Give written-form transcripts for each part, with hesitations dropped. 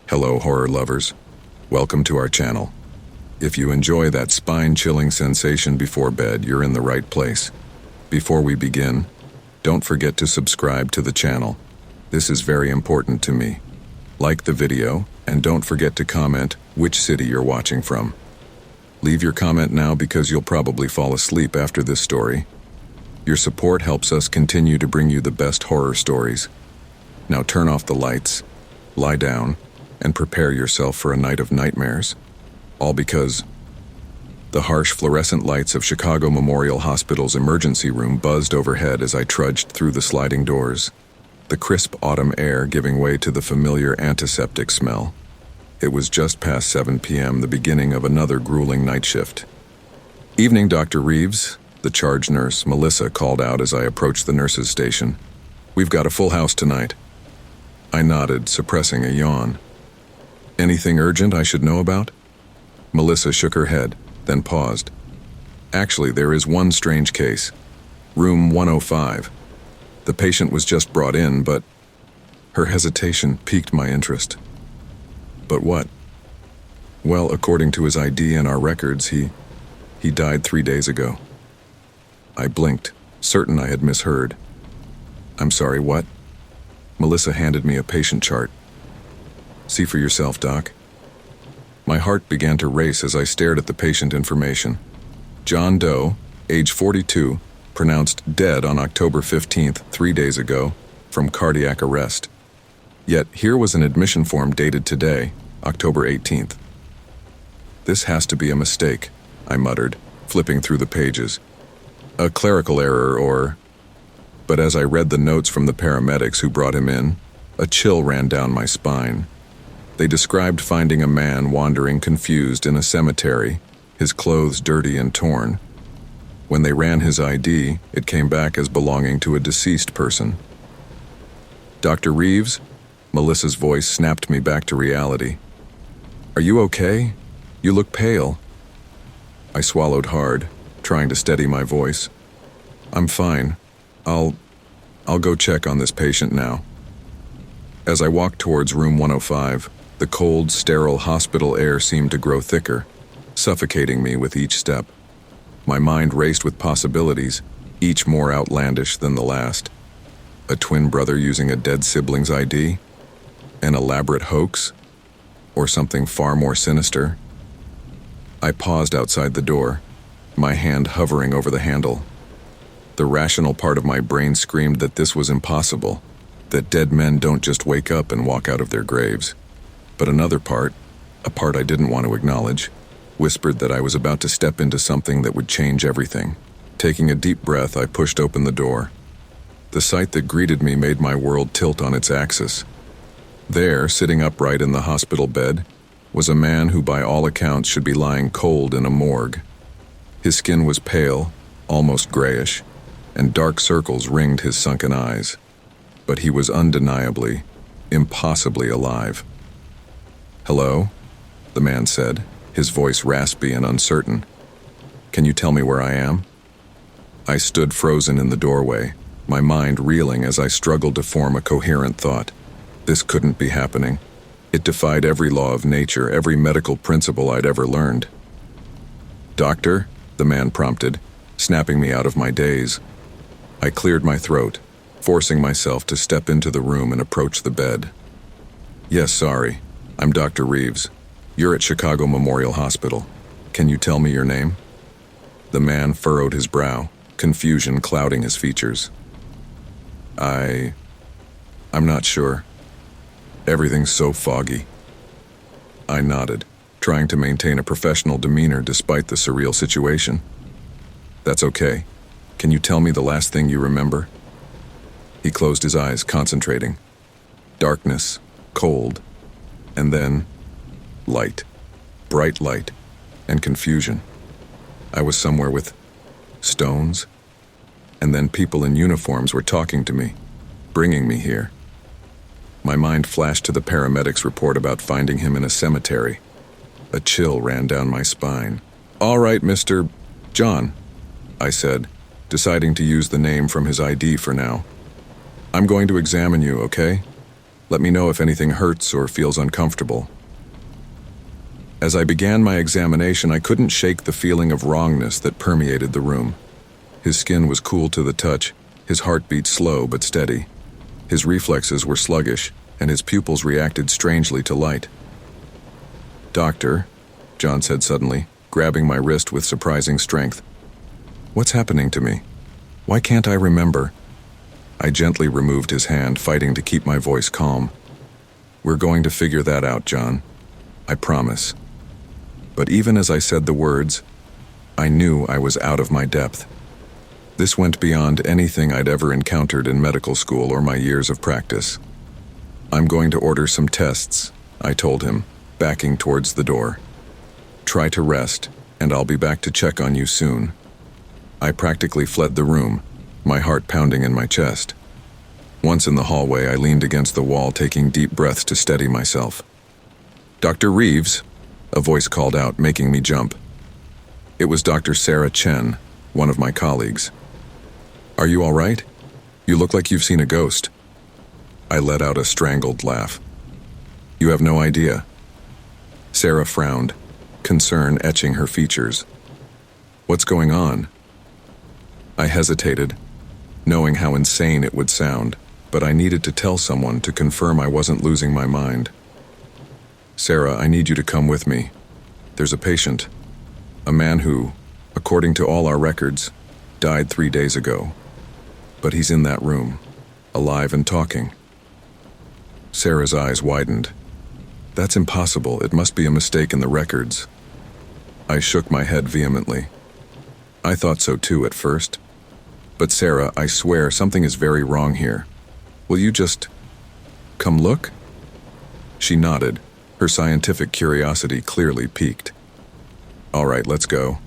Hello, horror lovers. Welcome to our channel. If you enjoy that spine-chilling sensation before bed, you're in the right place. Before we begin, don't forget to subscribe to the channel. This is very important to me. Like the video, and don't forget to comment which city you're watching from. Leave your comment now because you'll probably fall asleep after this story. Your support helps us continue to bring you the best horror stories. Now turn off the lights, lie down, and prepare yourself for a night of nightmares. All because the harsh fluorescent lights of Chicago Memorial Hospital's emergency room buzzed overhead as I trudged through the sliding doors, the crisp autumn air giving way to the familiar antiseptic smell. It was just past 7 p.m., the beginning of another grueling night shift. "Evening, Dr. Reeves," the charge nurse, Melissa, called out as I approached the nurse's station. "We've got a full house tonight." I nodded, suppressing a yawn. "Anything urgent I should know about?" Melissa shook her head, then paused. "Actually, there is one strange case. Room 105. The patient was just brought in, but..." Her hesitation piqued my interest. "But what?" "Well, according to his ID and our records, he died 3 days ago." I blinked, certain I had misheard. "I'm sorry, what?" Melissa handed me a patient chart. "See for yourself, Doc." My heart began to race as I stared at the patient information. John Doe, age 42, pronounced dead on October 15th, 3 days ago, from cardiac arrest. Yet here was an admission form dated today, October 18th. "This has to be a mistake," I muttered, flipping through the pages. "A clerical error or..." But as I read the notes from the paramedics who brought him in, a chill ran down my spine. They described finding a man wandering confused in a cemetery, his clothes dirty and torn. When they ran his ID, it came back as belonging to a deceased person. "Dr. Reeves?" Melissa's voice snapped me back to reality. "Are you okay? You look pale." I swallowed hard, trying to steady my voice. "I'm fine. I'll go check on this patient now." As I walked towards room 105, the cold, sterile hospital air seemed to grow thicker, suffocating me with each step. My mind raced with possibilities, each more outlandish than the last. A twin brother using a dead sibling's ID? An elaborate hoax? Or something far more sinister? I paused outside the door, my hand hovering over the handle. The rational part of my brain screamed that this was impossible, that dead men don't just wake up and walk out of their graves. But another part, a part I didn't want to acknowledge, whispered that I was about to step into something that would change everything. Taking a deep breath, I pushed open the door. The sight that greeted me made my world tilt on its axis. There, sitting upright in the hospital bed, was a man who by all accounts should be lying cold in a morgue. His skin was pale, almost grayish, and dark circles ringed his sunken eyes. But he was undeniably, impossibly alive. "Hello?" the man said, his voice raspy and uncertain. "Can you tell me where I am?" I stood frozen in the doorway, my mind reeling as I struggled to form a coherent thought. This couldn't be happening. It defied every law of nature, every medical principle I'd ever learned. "Doctor?" the man prompted, snapping me out of my daze. I cleared my throat, forcing myself to step into the room and approach the bed. "Yes, sorry. I'm Dr. Reeves. You're at Chicago Memorial Hospital. Can you tell me your name?" The man furrowed his brow, confusion clouding his features. I'm not sure. Everything's so foggy." I nodded, trying to maintain a professional demeanor despite the surreal situation. "That's okay. Can you tell me the last thing you remember?" He closed his eyes, concentrating. Darkness, cold, and then light, bright light, and confusion. I was somewhere with stones, and then people in uniforms were talking to me, bringing me here. My mind flashed to the paramedics' report about finding him in a cemetery. A chill ran down my spine. "All right, Mr. John," I said, deciding to use the name from his ID for now. "I'm going to examine you, okay?" Let me know if anything hurts or feels uncomfortable. As I began my examination, I couldn't shake the feeling of wrongness that permeated the room. His skin was cool to the touch, his heartbeat slow but steady. His reflexes were sluggish, and his pupils reacted strangely to light. "Doctor," John said suddenly, grabbing my wrist with surprising strength. "What's happening to me? Why can't I remember?" I gently removed his hand, fighting to keep my voice calm. "We're going to figure that out, John. I promise." But even as I said the words, I knew I was out of my depth. This went beyond anything I'd ever encountered in medical school or my years of practice. "I'm going to order some tests," I told him, backing towards the door. "Try to rest, and I'll be back to check on you soon." I practically fled the room, my heart pounding in my chest. Once in the hallway, I leaned against the wall, taking deep breaths to steady myself. "Dr. Reeves," a voice called out, making me jump. It was Dr. Sarah Chen, one of my colleagues. "Are you all right? You look like you've seen a ghost." I let out a strangled laugh. "You have no idea." Sarah frowned, concern etching her features. "What's going on?" I hesitated, knowing how insane it would sound, but I needed to tell someone to confirm I wasn't losing my mind. "Sarah, I need you to come with me. There's a patient, a man who, according to all our records, died 3 days ago. But he's in that room, alive and talking." Sarah's eyes widened. "That's impossible. It must be a mistake in the records." I shook my head vehemently. I thought so too at first. "But Sarah, I swear something is very wrong here. Will you just come look?" She nodded, her scientific curiosity clearly piqued. "All right, let's go."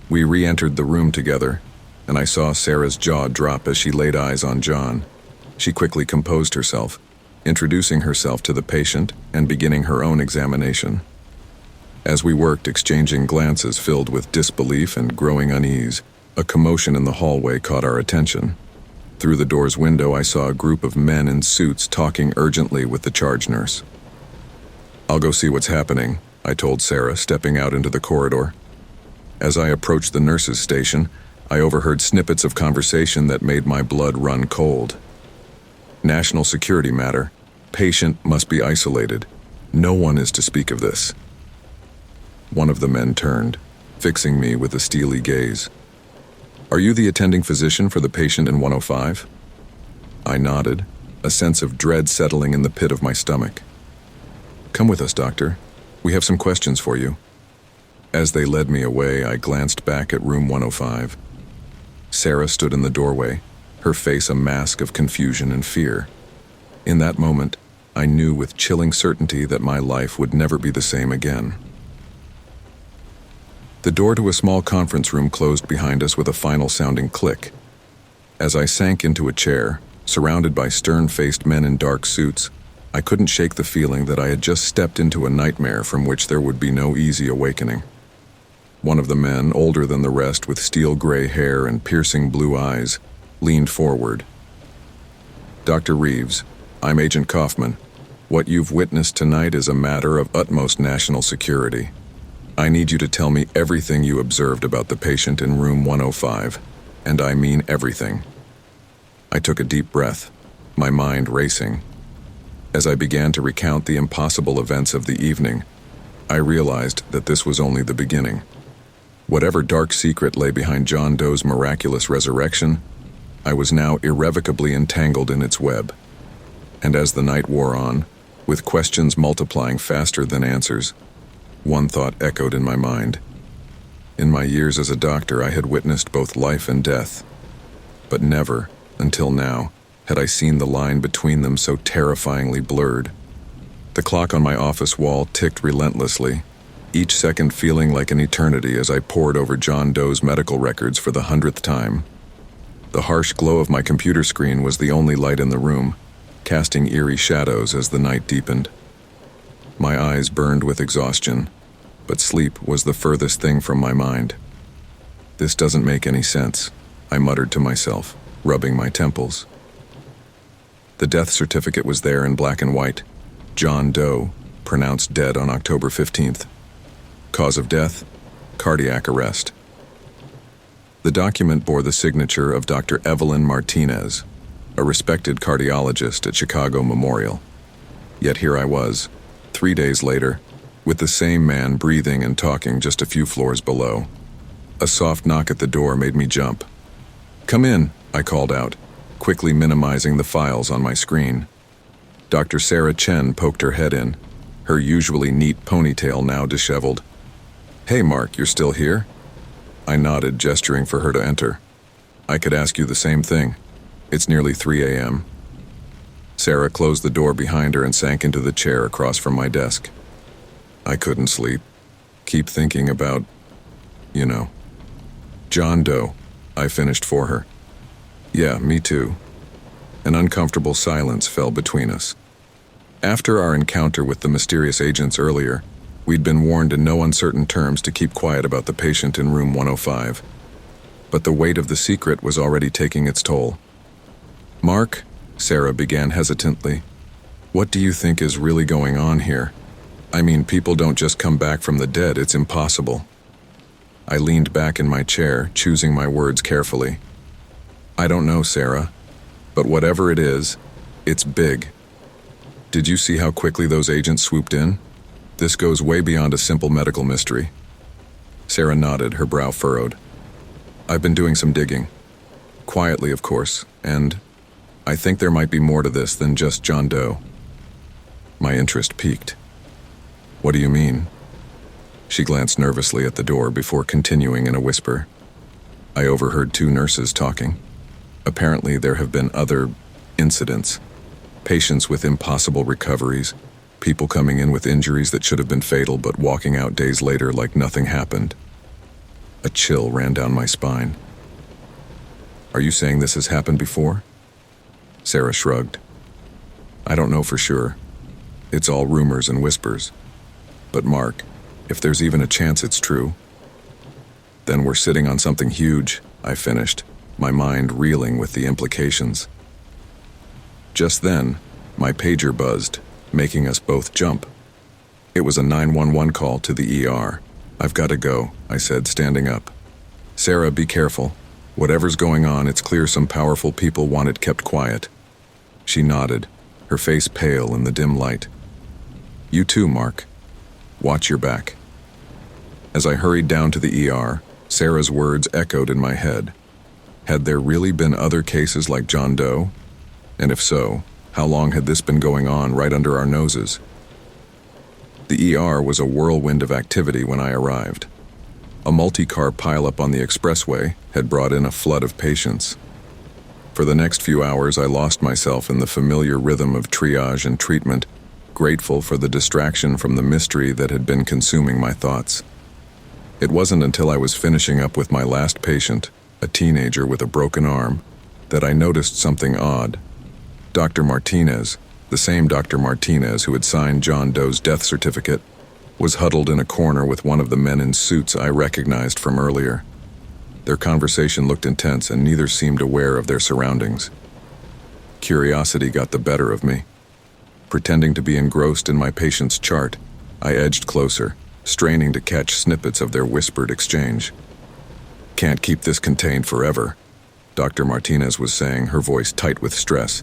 We re-entered the room together, and I saw Sarah's jaw drop as she laid eyes on John. She quickly composed herself, introducing herself to the patient and beginning her own examination. As we worked, exchanging glances filled with disbelief and growing unease, a commotion in the hallway caught our attention. Through the door's window, I saw a group of men in suits talking urgently with the charge nurse. "I'll go see what's happening," I told Sarah, stepping out into the corridor. As I approached the nurse's station, I overheard snippets of conversation that made my blood run cold. "National security matter. Patient must be isolated. No one is to speak of this." One of the men turned, fixing me with a steely gaze. "Are you the attending physician for the patient in 105? I nodded, a sense of dread settling in the pit of my stomach. "Come with us, doctor. We have some questions for you." As they led me away, I glanced back at room 105. Sarah stood in the doorway, her face a mask of confusion and fear. In that moment, I knew with chilling certainty that my life would never be the same again. The door to a small conference room closed behind us with a final-sounding click. As I sank into a chair, surrounded by stern-faced men in dark suits, I couldn't shake the feeling that I had just stepped into a nightmare from which there would be no easy awakening. One of the men, older than the rest with steel-gray hair and piercing blue eyes, leaned forward. "Dr. Reeves, I'm Agent Kaufman. What you've witnessed tonight is a matter of utmost national security. I need you to tell me everything you observed about the patient in room 105, and I mean everything." I took a deep breath, my mind racing. As I began to recount the impossible events of the evening, I realized that this was only the beginning. Whatever dark secret lay behind John Doe's miraculous resurrection, I was now irrevocably entangled in its web. And as the night wore on, with questions multiplying faster than answers, one thought echoed in my mind. In my years as a doctor, I had witnessed both life and death, but never, until now, had I seen the line between them so terrifyingly blurred. The clock on my office wall ticked relentlessly, each second feeling like an eternity as I pored over John Doe's medical records for the 100th time. The harsh glow of my computer screen was the only light in the room, casting eerie shadows as the night deepened. My eyes burned with exhaustion, but sleep was the furthest thing from my mind. "This doesn't make any sense," I muttered to myself, rubbing my temples. The death certificate was there in black and white. John Doe, pronounced dead on October 15th. Cause of death, cardiac arrest. The document bore the signature of Dr. Evelyn Martinez, a respected cardiologist at Chicago Memorial. Yet here I was, 3 days later, with the same man breathing and talking just a few floors below. A soft knock at the door made me jump. "Come in," I called out, quickly minimizing the files on my screen. Dr. Sarah Chen poked her head in, her usually neat ponytail now disheveled. "Hey, Mark, you're still here?" I nodded, gesturing for her to enter. "I could ask you the same thing. It's nearly 3 a.m. Sarah closed the door behind her and sank into the chair across from my desk. I couldn't sleep. Keep thinking about, John Doe, I finished for her. "Yeah, me too." An uncomfortable silence fell between us. After our encounter with the mysterious agents earlier, we'd been warned in no uncertain terms to keep quiet about the patient in room 105. But the weight of the secret was already taking its toll. "Mark," Sarah began hesitantly, "what do you think is really going on here? I mean, people don't just come back from the dead, it's impossible." I leaned back in my chair, choosing my words carefully. "I don't know, Sarah, but whatever it is, it's big. Did you see how quickly those agents swooped in? This goes way beyond a simple medical mystery." Sarah nodded, her brow furrowed. "I've been doing some digging. Quietly, of course, and I think there might be more to this than just John Doe." My interest piqued. "What do you mean?" She glanced nervously at the door before continuing in a whisper. "I overheard 2 nurses talking. Apparently there have been other incidents. Patients with impossible recoveries, people coming in with injuries that should have been fatal but walking out days later like nothing happened." A chill ran down my spine. "Are you saying this has happened before?" Sarah shrugged. "I don't know for sure. It's all rumors and whispers. But Mark, if there's even a chance it's true, then we're sitting on something huge," I finished, my mind reeling with the implications. Just then, my pager buzzed, making us both jump. It was a 911 call to the ER. "I've got to go," I said, standing up. "Sarah, be careful. Whatever's going on, it's clear some powerful people want it kept quiet." She nodded, her face pale in the dim light. "You too, Mark. Watch your back." As I hurried down to the ER, Sarah's words echoed in my head. Had there really been other cases like John Doe? And if so, how long had this been going on right under our noses? The ER was a whirlwind of activity when I arrived. A multi-car pileup on the expressway had brought in a flood of patients. For the next few hours, I lost myself in the familiar rhythm of triage and treatment, grateful for the distraction from the mystery that had been consuming my thoughts. It wasn't until I was finishing up with my last patient, a teenager with a broken arm, that I noticed something odd. Dr. Martinez, the same Dr. Martinez who had signed John Doe's death certificate, was huddled in a corner with one of the men in suits I recognized from earlier. Their conversation looked intense and neither seemed aware of their surroundings. Curiosity got the better of me. Pretending to be engrossed in my patient's chart, I edged closer, straining to catch snippets of their whispered exchange. "Can't keep this contained forever," Dr. Martinez was saying, her voice tight with stress.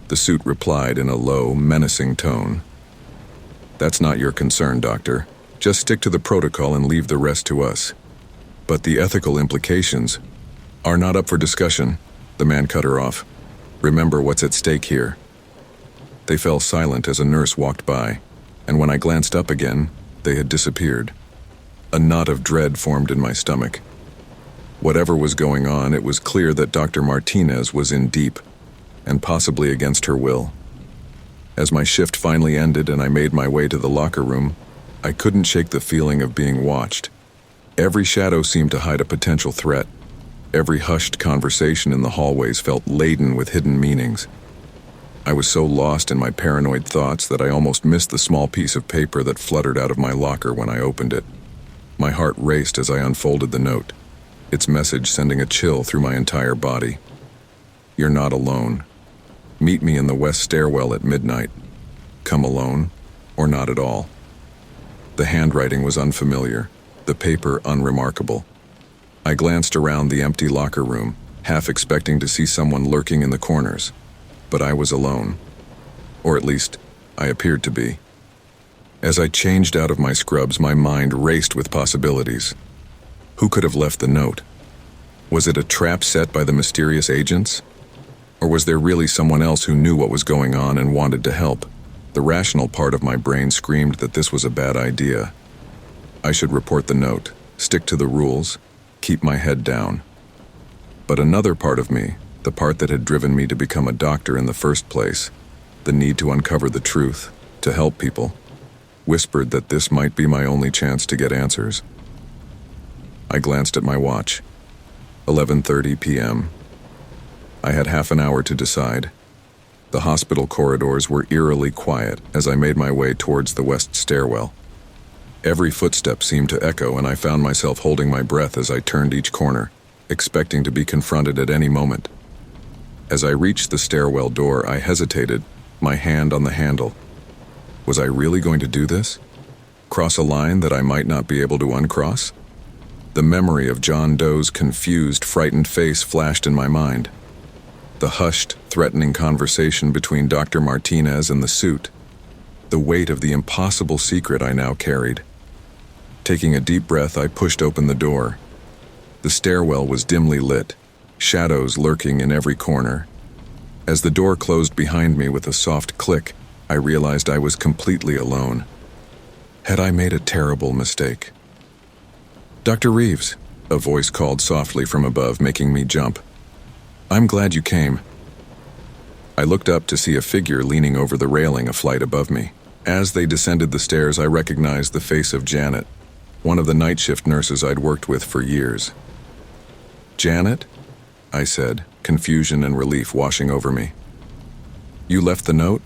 The suit replied in a low, menacing tone. "That's not your concern, Doctor. Just stick to the protocol and leave the rest to us." "But the ethical implications are not up for discussion," the man cut her off. "Remember what's at stake here." They fell silent as a nurse walked by, and when I glanced up again, they had disappeared. A knot of dread formed in my stomach. Whatever was going on, it was clear that Dr. Martinez was in deep, and possibly against her will. As my shift finally ended and I made my way to the locker room, I couldn't shake the feeling of being watched. Every shadow seemed to hide a potential threat. Every hushed conversation in the hallways felt laden with hidden meanings. I was so lost in my paranoid thoughts that I almost missed the small piece of paper that fluttered out of my locker when I opened it. My heart raced as I unfolded the note, its message sending a chill through my entire body. "You're not alone. Meet me in the west stairwell at midnight. Come alone, or not at all. The handwriting was unfamiliar, the paper unremarkable. I glanced around the empty locker room, half expecting to see someone lurking in the corners. But I was alone. Or at least, I appeared to be. As I changed out of my scrubs, my mind raced with possibilities. Who could have left the note? Was it a trap set by the mysterious agents? Or was there really someone else who knew what was going on and wanted to help? The rational part of my brain screamed that this was a bad idea. I should report the note, stick to the rules, keep my head down. But another part of me, the part that had driven me to become a doctor in the first place, the need to uncover the truth, to help people, whispered that this might be my only chance to get answers. I glanced at my watch. 11:30 p.m. I had half an hour to decide. The hospital corridors were eerily quiet as I made my way towards the west stairwell. Every footstep seemed to echo, and I found myself holding my breath as I turned each corner, expecting to be confronted at any moment. As I reached the stairwell door, I hesitated, my hand on the handle. Was I really going to do this? Cross a line that I might not be able to uncross? The memory of John Doe's confused, frightened face flashed in my mind. The hushed, threatening conversation between Dr. Martinez and the suit. The weight of the impossible secret I now carried. Taking a deep breath, I pushed open the door. The stairwell was dimly lit, shadows lurking in every corner. As the door closed behind me with a soft click, I realized I was completely alone. Had I made a terrible mistake? "Dr. Reeves," a voice called softly from above, making me jump. "I'm glad you came." I looked up to see a figure leaning over the railing a flight above me. As they descended the stairs, I recognized the face of Janet, one of the night shift nurses I'd worked with for years. "Janet?" I said, confusion and relief washing over me. "You left the note?"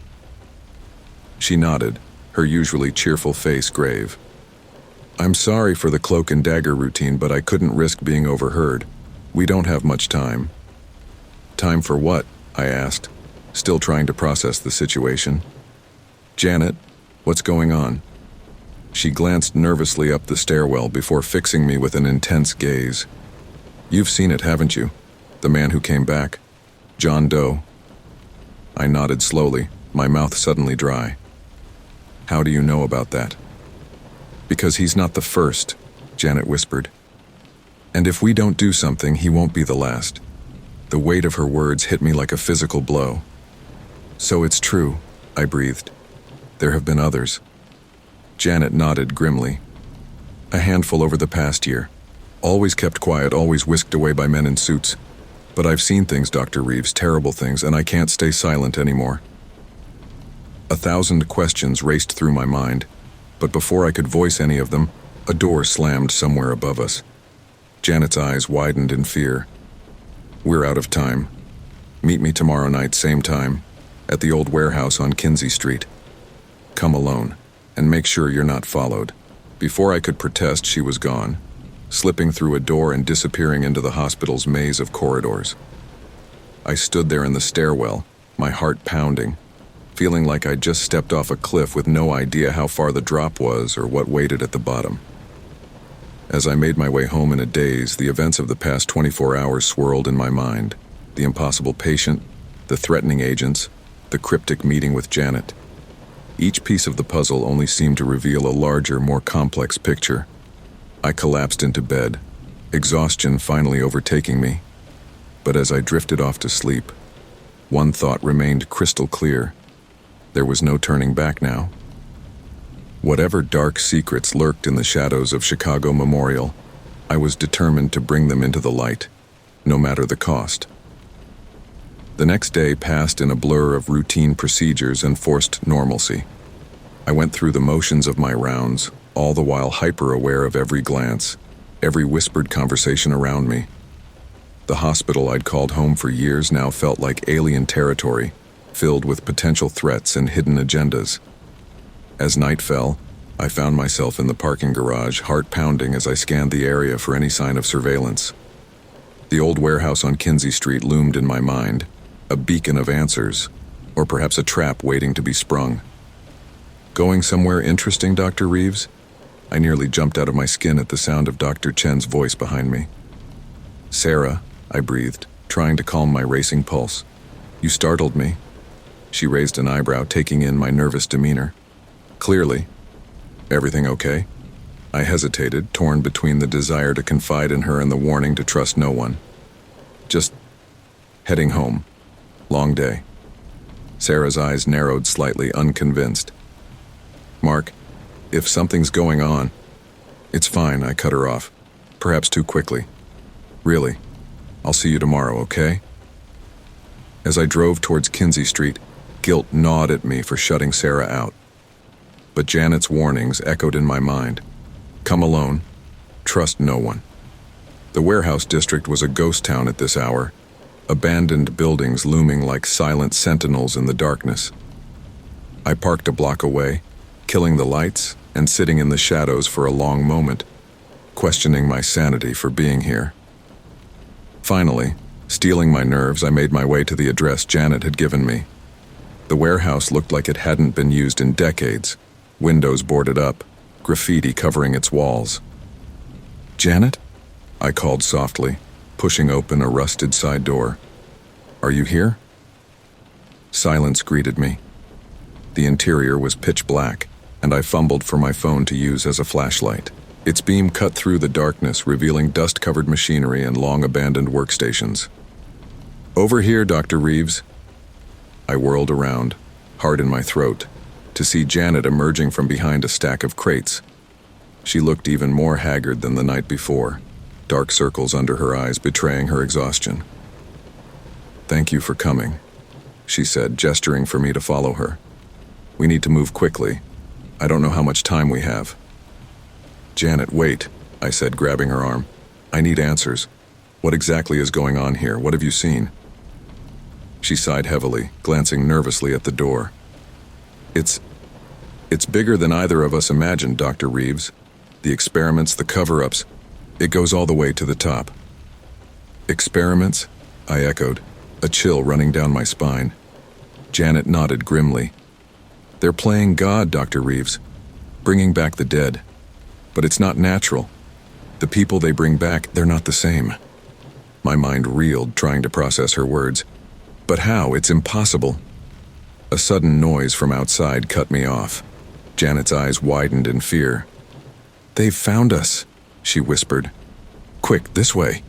She nodded, her usually cheerful face grave. "I'm sorry for the cloak and dagger routine, but I couldn't risk being overheard. We don't have much time." "Time for what?" I asked, still trying to process the situation. "Janet, what's going on?" She glanced nervously up the stairwell before fixing me with an intense gaze. "You've seen it, haven't you? The man who came back? John Doe." I nodded slowly, my mouth suddenly dry. "How do you know about that?" "Because he's not the first," Janet whispered. "And if we don't do something, he won't be the last." The weight of her words hit me like a physical blow. "So it's true," I breathed. "There have been others." Janet nodded grimly. "A handful over the past year. Always kept quiet, always whisked away by men in suits. But I've seen things, Dr. Reeves, terrible things, and I can't stay silent anymore." 1,000 questions raced through my mind, but before I could voice any of them, a door slammed somewhere above us. Janet's eyes widened in fear. "We're out of time. Meet me tomorrow night, same time, at the old warehouse on Kinsey Street. Come alone, and make sure you're not followed." Before I could protest, she was gone, slipping through a door and disappearing into the hospital's maze of corridors. I stood there in the stairwell, my heart pounding, feeling like I'd just stepped off a cliff with no idea how far the drop was or what waited at the bottom. As I made my way home in a daze, the events of the past 24 hours swirled in my mind. The impossible patient, the threatening agents, the cryptic meeting with Janet. Each piece of the puzzle only seemed to reveal a larger, more complex picture. I collapsed into bed, exhaustion finally overtaking me. But as I drifted off to sleep, one thought remained crystal clear. There was no turning back now. Whatever dark secrets lurked in the shadows of Chicago Memorial, I was determined to bring them into the light, no matter the cost. The next day passed in a blur of routine procedures and forced normalcy. I went through the motions of my rounds, all the while hyper-aware of every glance, every whispered conversation around me. The hospital I'd called home for years now felt like alien territory, filled with potential threats and hidden agendas. As night fell, I found myself in the parking garage, heart pounding as I scanned the area for any sign of surveillance. The old warehouse on Kinsey Street loomed in my mind, a beacon of answers, Or perhaps a trap waiting to be sprung. Going somewhere interesting, Dr. Reeves? I nearly jumped out of my skin at the sound of Dr. Chen's voice behind me. Sarah, I breathed, trying to calm my racing pulse. You startled me. She raised an eyebrow, taking in my nervous demeanor. Clearly. Everything okay? I hesitated, torn between the desire to confide in her and the warning to trust no one. Just heading home. Long day. Sarah's eyes narrowed slightly, unconvinced. Mark, if something's going on... It's fine, I cut her off. Perhaps too quickly. Really. I'll see you tomorrow, okay? As I drove towards Kinsey Street, guilt gnawed at me for shutting Sarah out. But Janet's warnings echoed in my mind. Come alone. Trust no one. The warehouse district was a ghost town at this hour, abandoned buildings looming like silent sentinels in the darkness. I parked a block away, killing the lights and sitting in the shadows for a long moment, questioning my sanity for being here. Finally, steeling my nerves, I made my way to the address Janet had given me. The warehouse looked like it hadn't been used in decades, windows boarded up, graffiti covering its walls. Janet? I called softly, pushing open a rusted side door. Are you here? Silence greeted me. The interior was pitch black, and I fumbled for my phone to use as a flashlight. Its beam cut through the darkness, revealing dust-covered machinery and long-abandoned workstations. Over here, Dr. Reeves. I whirled around, heart in my throat, to see Janet emerging from behind a stack of crates. She looked even more haggard than the night before, dark circles under her eyes betraying her exhaustion. Thank you for coming, she said, gesturing for me to follow her. We need to move quickly. I don't know how much time we have. Janet, wait, I said, grabbing her arm. I need answers. What exactly is going on here? What have you seen? She sighed heavily, glancing nervously at the door. It's bigger than either of us imagined, Dr. Reeves. The experiments, the cover-ups, it goes all the way to the top. Experiments? I echoed, a chill running down my spine. Janet nodded grimly. They're playing God, Dr. Reeves, bringing back the dead. But it's not natural. The people they bring back, they're not the same. My mind reeled, trying to process her words. But how? It's impossible. A sudden noise from outside cut me off. Janet's eyes widened in fear. They've found us, she whispered. Quick, this way.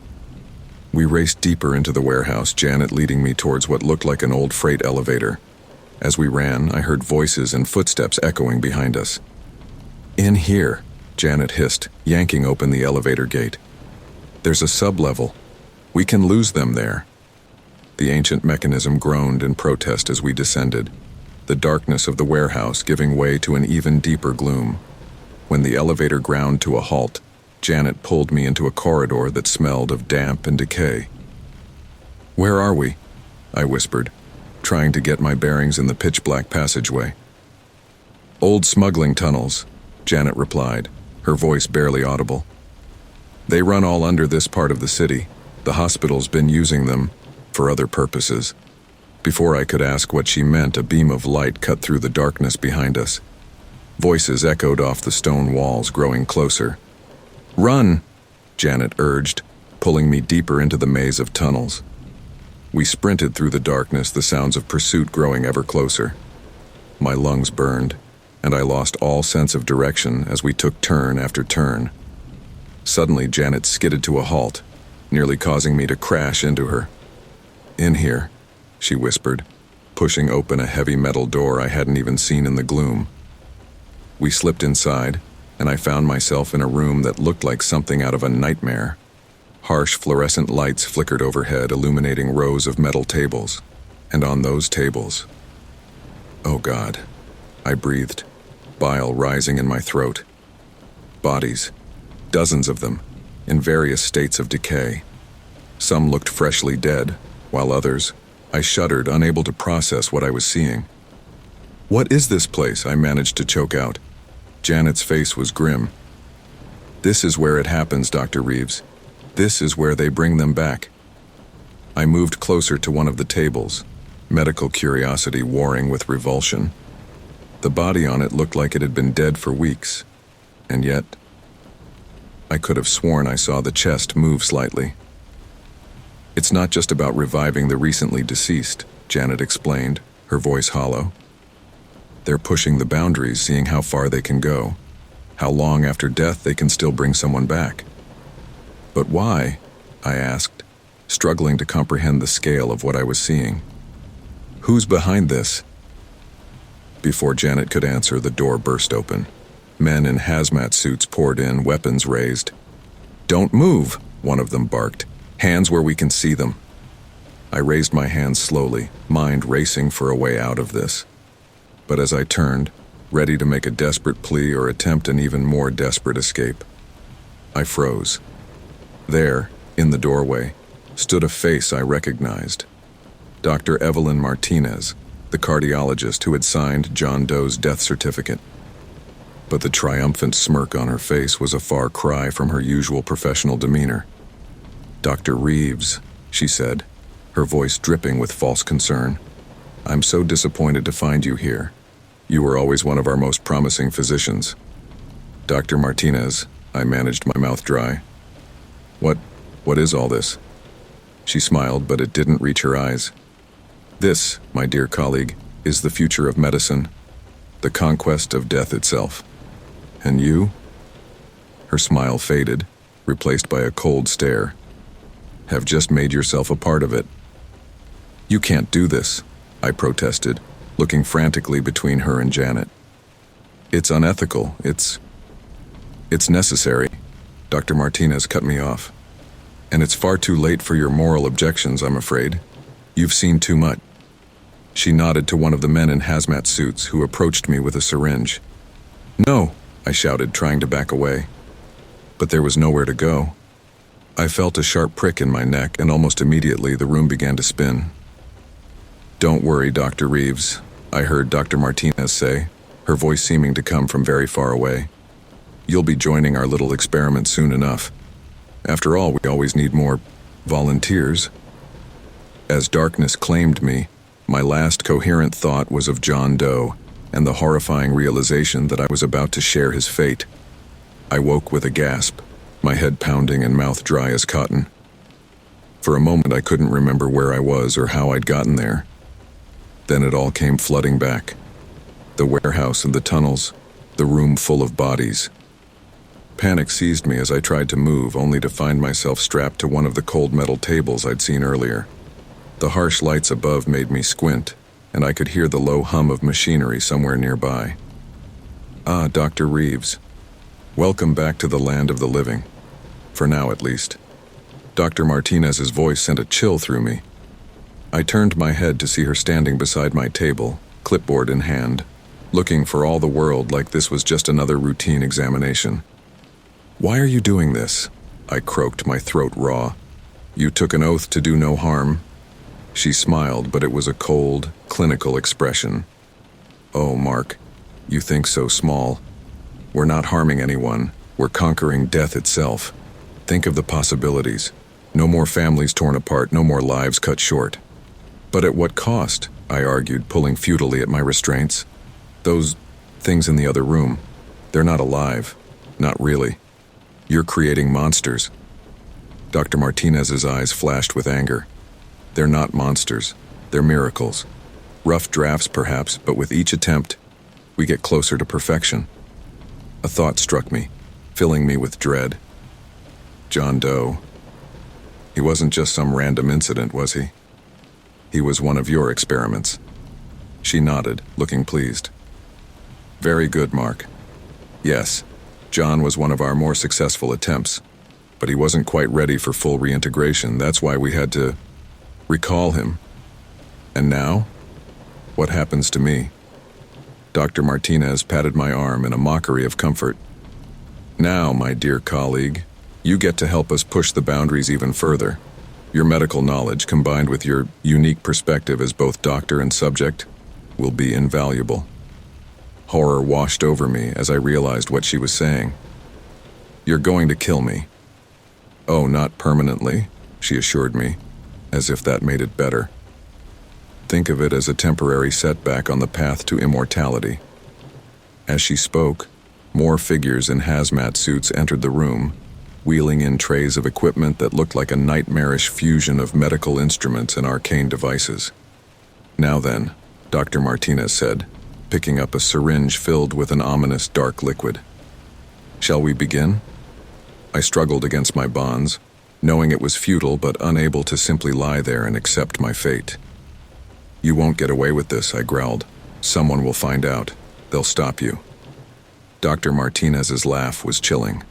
We raced deeper into the warehouse, Janet leading me towards what looked like an old freight elevator. As we ran, I heard voices and footsteps echoing behind us. In here, Janet hissed, yanking open the elevator gate. There's a sub-level. We can lose them there. The ancient mechanism groaned in protest as we descended, the darkness of the warehouse giving way to an even deeper gloom. When the elevator ground to a halt, Janet pulled me into a corridor that smelled of damp and decay. Where are we? I whispered, trying to get my bearings in the pitch-black passageway. Old smuggling tunnels, Janet replied, her voice barely audible. They run all under this part of the city. The hospital's been using them for other purposes. Before I could ask what she meant, a beam of light cut through the darkness behind us. Voices echoed off the stone walls, growing closer. Run, Janet urged, pulling me deeper into the maze of tunnels. We sprinted through the darkness, the sounds of pursuit growing ever closer. My lungs burned, and I lost all sense of direction as we took turn after turn. Suddenly, Janet skidded to a halt, nearly causing me to crash into her. In here, she whispered, pushing open a heavy metal door I hadn't even seen in the gloom. We slipped inside, and I found myself in a room that looked like something out of a nightmare. Harsh fluorescent lights flickered overhead, illuminating rows of metal tables. And on those tables... Oh God, I breathed, bile rising in my throat. Bodies, dozens of them, in various states of decay. Some looked freshly dead, while others, I shuddered, unable to process what I was seeing. What is this place? I managed to choke out. Janet's face was grim. This is where it happens, Dr. Reeves. This is where they bring them back. I moved closer to one of the tables, medical curiosity warring with revulsion. The body on it looked like it had been dead for weeks, and yet I could have sworn I saw the chest move slightly. "It's not just about reviving the recently deceased," Janet explained, her voice hollow. "They're pushing the boundaries, seeing how far they can go, how long after death they can still bring someone back." "But why?" I asked, struggling to comprehend the scale of what I was seeing. "Who's behind this?" Before Janet could answer, the door burst open. Men in hazmat suits poured in, weapons raised. "Don't move," one of them barked. "Hands where we can see them." I raised my hands slowly, mind racing for a way out of this. But as I turned, ready to make a desperate plea or attempt an even more desperate escape, I froze. There, in the doorway, stood a face I recognized. Dr. Evelyn Martinez, the cardiologist who had signed John Doe's death certificate. But the triumphant smirk on her face was a far cry from her usual professional demeanor. "Dr. Reeves," she said, her voice dripping with false concern. "I'm so disappointed to find you here. You were always one of our most promising physicians." "Dr. Martinez," I managed, my mouth dry. What is all this?" She smiled, but it didn't reach her eyes. "This, my dear colleague, is the future of medicine, the conquest of death itself. And you?" Her smile faded, replaced by a cold stare. "Have just made yourself a part of it." "You can't do this," I protested, looking frantically between her and Janet. "It's unethical. It's necessary." Dr. Martinez cut me off. "And it's far too late for your moral objections, I'm afraid. You've seen too much." She nodded to one of the men in hazmat suits who approached me with a syringe. "No," I shouted, trying to back away. But there was nowhere to go. I felt a sharp prick in my neck, and almost immediately the room began to spin. "Don't worry, Dr. Reeves," I heard Dr. Martinez say, her voice seeming to come from very far away. "You'll be joining our little experiment soon enough. After all, we always need more volunteers." As darkness claimed me, my last coherent thought was of John Doe and the horrifying realization that I was about to share his fate. I woke with a gasp, my head pounding and mouth dry as cotton. For a moment I couldn't remember where I was or how I'd gotten there. Then it all came flooding back. The warehouse and the tunnels, the room full of bodies. Panic seized me as I tried to move, only to find myself strapped to one of the cold metal tables I'd seen earlier. The harsh lights above made me squint, and I could hear the low hum of machinery somewhere nearby. "Ah, Dr. Reeves. Welcome back to the land of the living. For now, at least." Dr. Martinez's voice sent a chill through me. I turned my head to see her standing beside my table, clipboard in hand, looking for all the world like this was just another routine examination. "Why are you doing this?" I croaked, my throat raw. "You took an oath to do no harm." She smiled, but it was a cold, clinical expression. "Oh, Mark, you think so small. We're not harming anyone. We're conquering death itself. Think of the possibilities. No more families torn apart, no more lives cut short." "But at what cost?" I argued, pulling futilely at my restraints. "Those things in the other room, they're not alive. Not really. You're creating monsters." Dr. Martinez's eyes flashed with anger. "They're not monsters. They're miracles. Rough drafts, perhaps, but with each attempt, we get closer to perfection." A thought struck me, filling me with dread. John Doe. He wasn't just some random incident, was he? He was one of your experiments. She nodded, looking pleased. "Very good, Mark. Yes, John was one of our more successful attempts, but he wasn't quite ready for full reintegration. That's why we had to recall him. And now, what happens to me?" Dr. Martinez patted my arm in a mockery of comfort. "Now, my dear colleague, you get to help us push the boundaries even further. Your medical knowledge, combined with your unique perspective as both doctor and subject, will be invaluable." Horror washed over me as I realized what she was saying. "You're going to kill me." "Oh, not permanently," she assured me, as if that made it better. Think of it as a temporary setback on the path to immortality. As she spoke, more figures in hazmat suits entered the room, wheeling in trays of equipment that looked like a nightmarish fusion of medical instruments and arcane devices. "Now then," Dr. Martinez said, picking up a syringe filled with an ominous dark liquid. "Shall we begin?" I struggled against my bonds, knowing it was futile but unable to simply lie there and accept my fate. "You won't get away with this," I growled. "Someone will find out. They'll stop you." Dr. Martinez's laugh was chilling.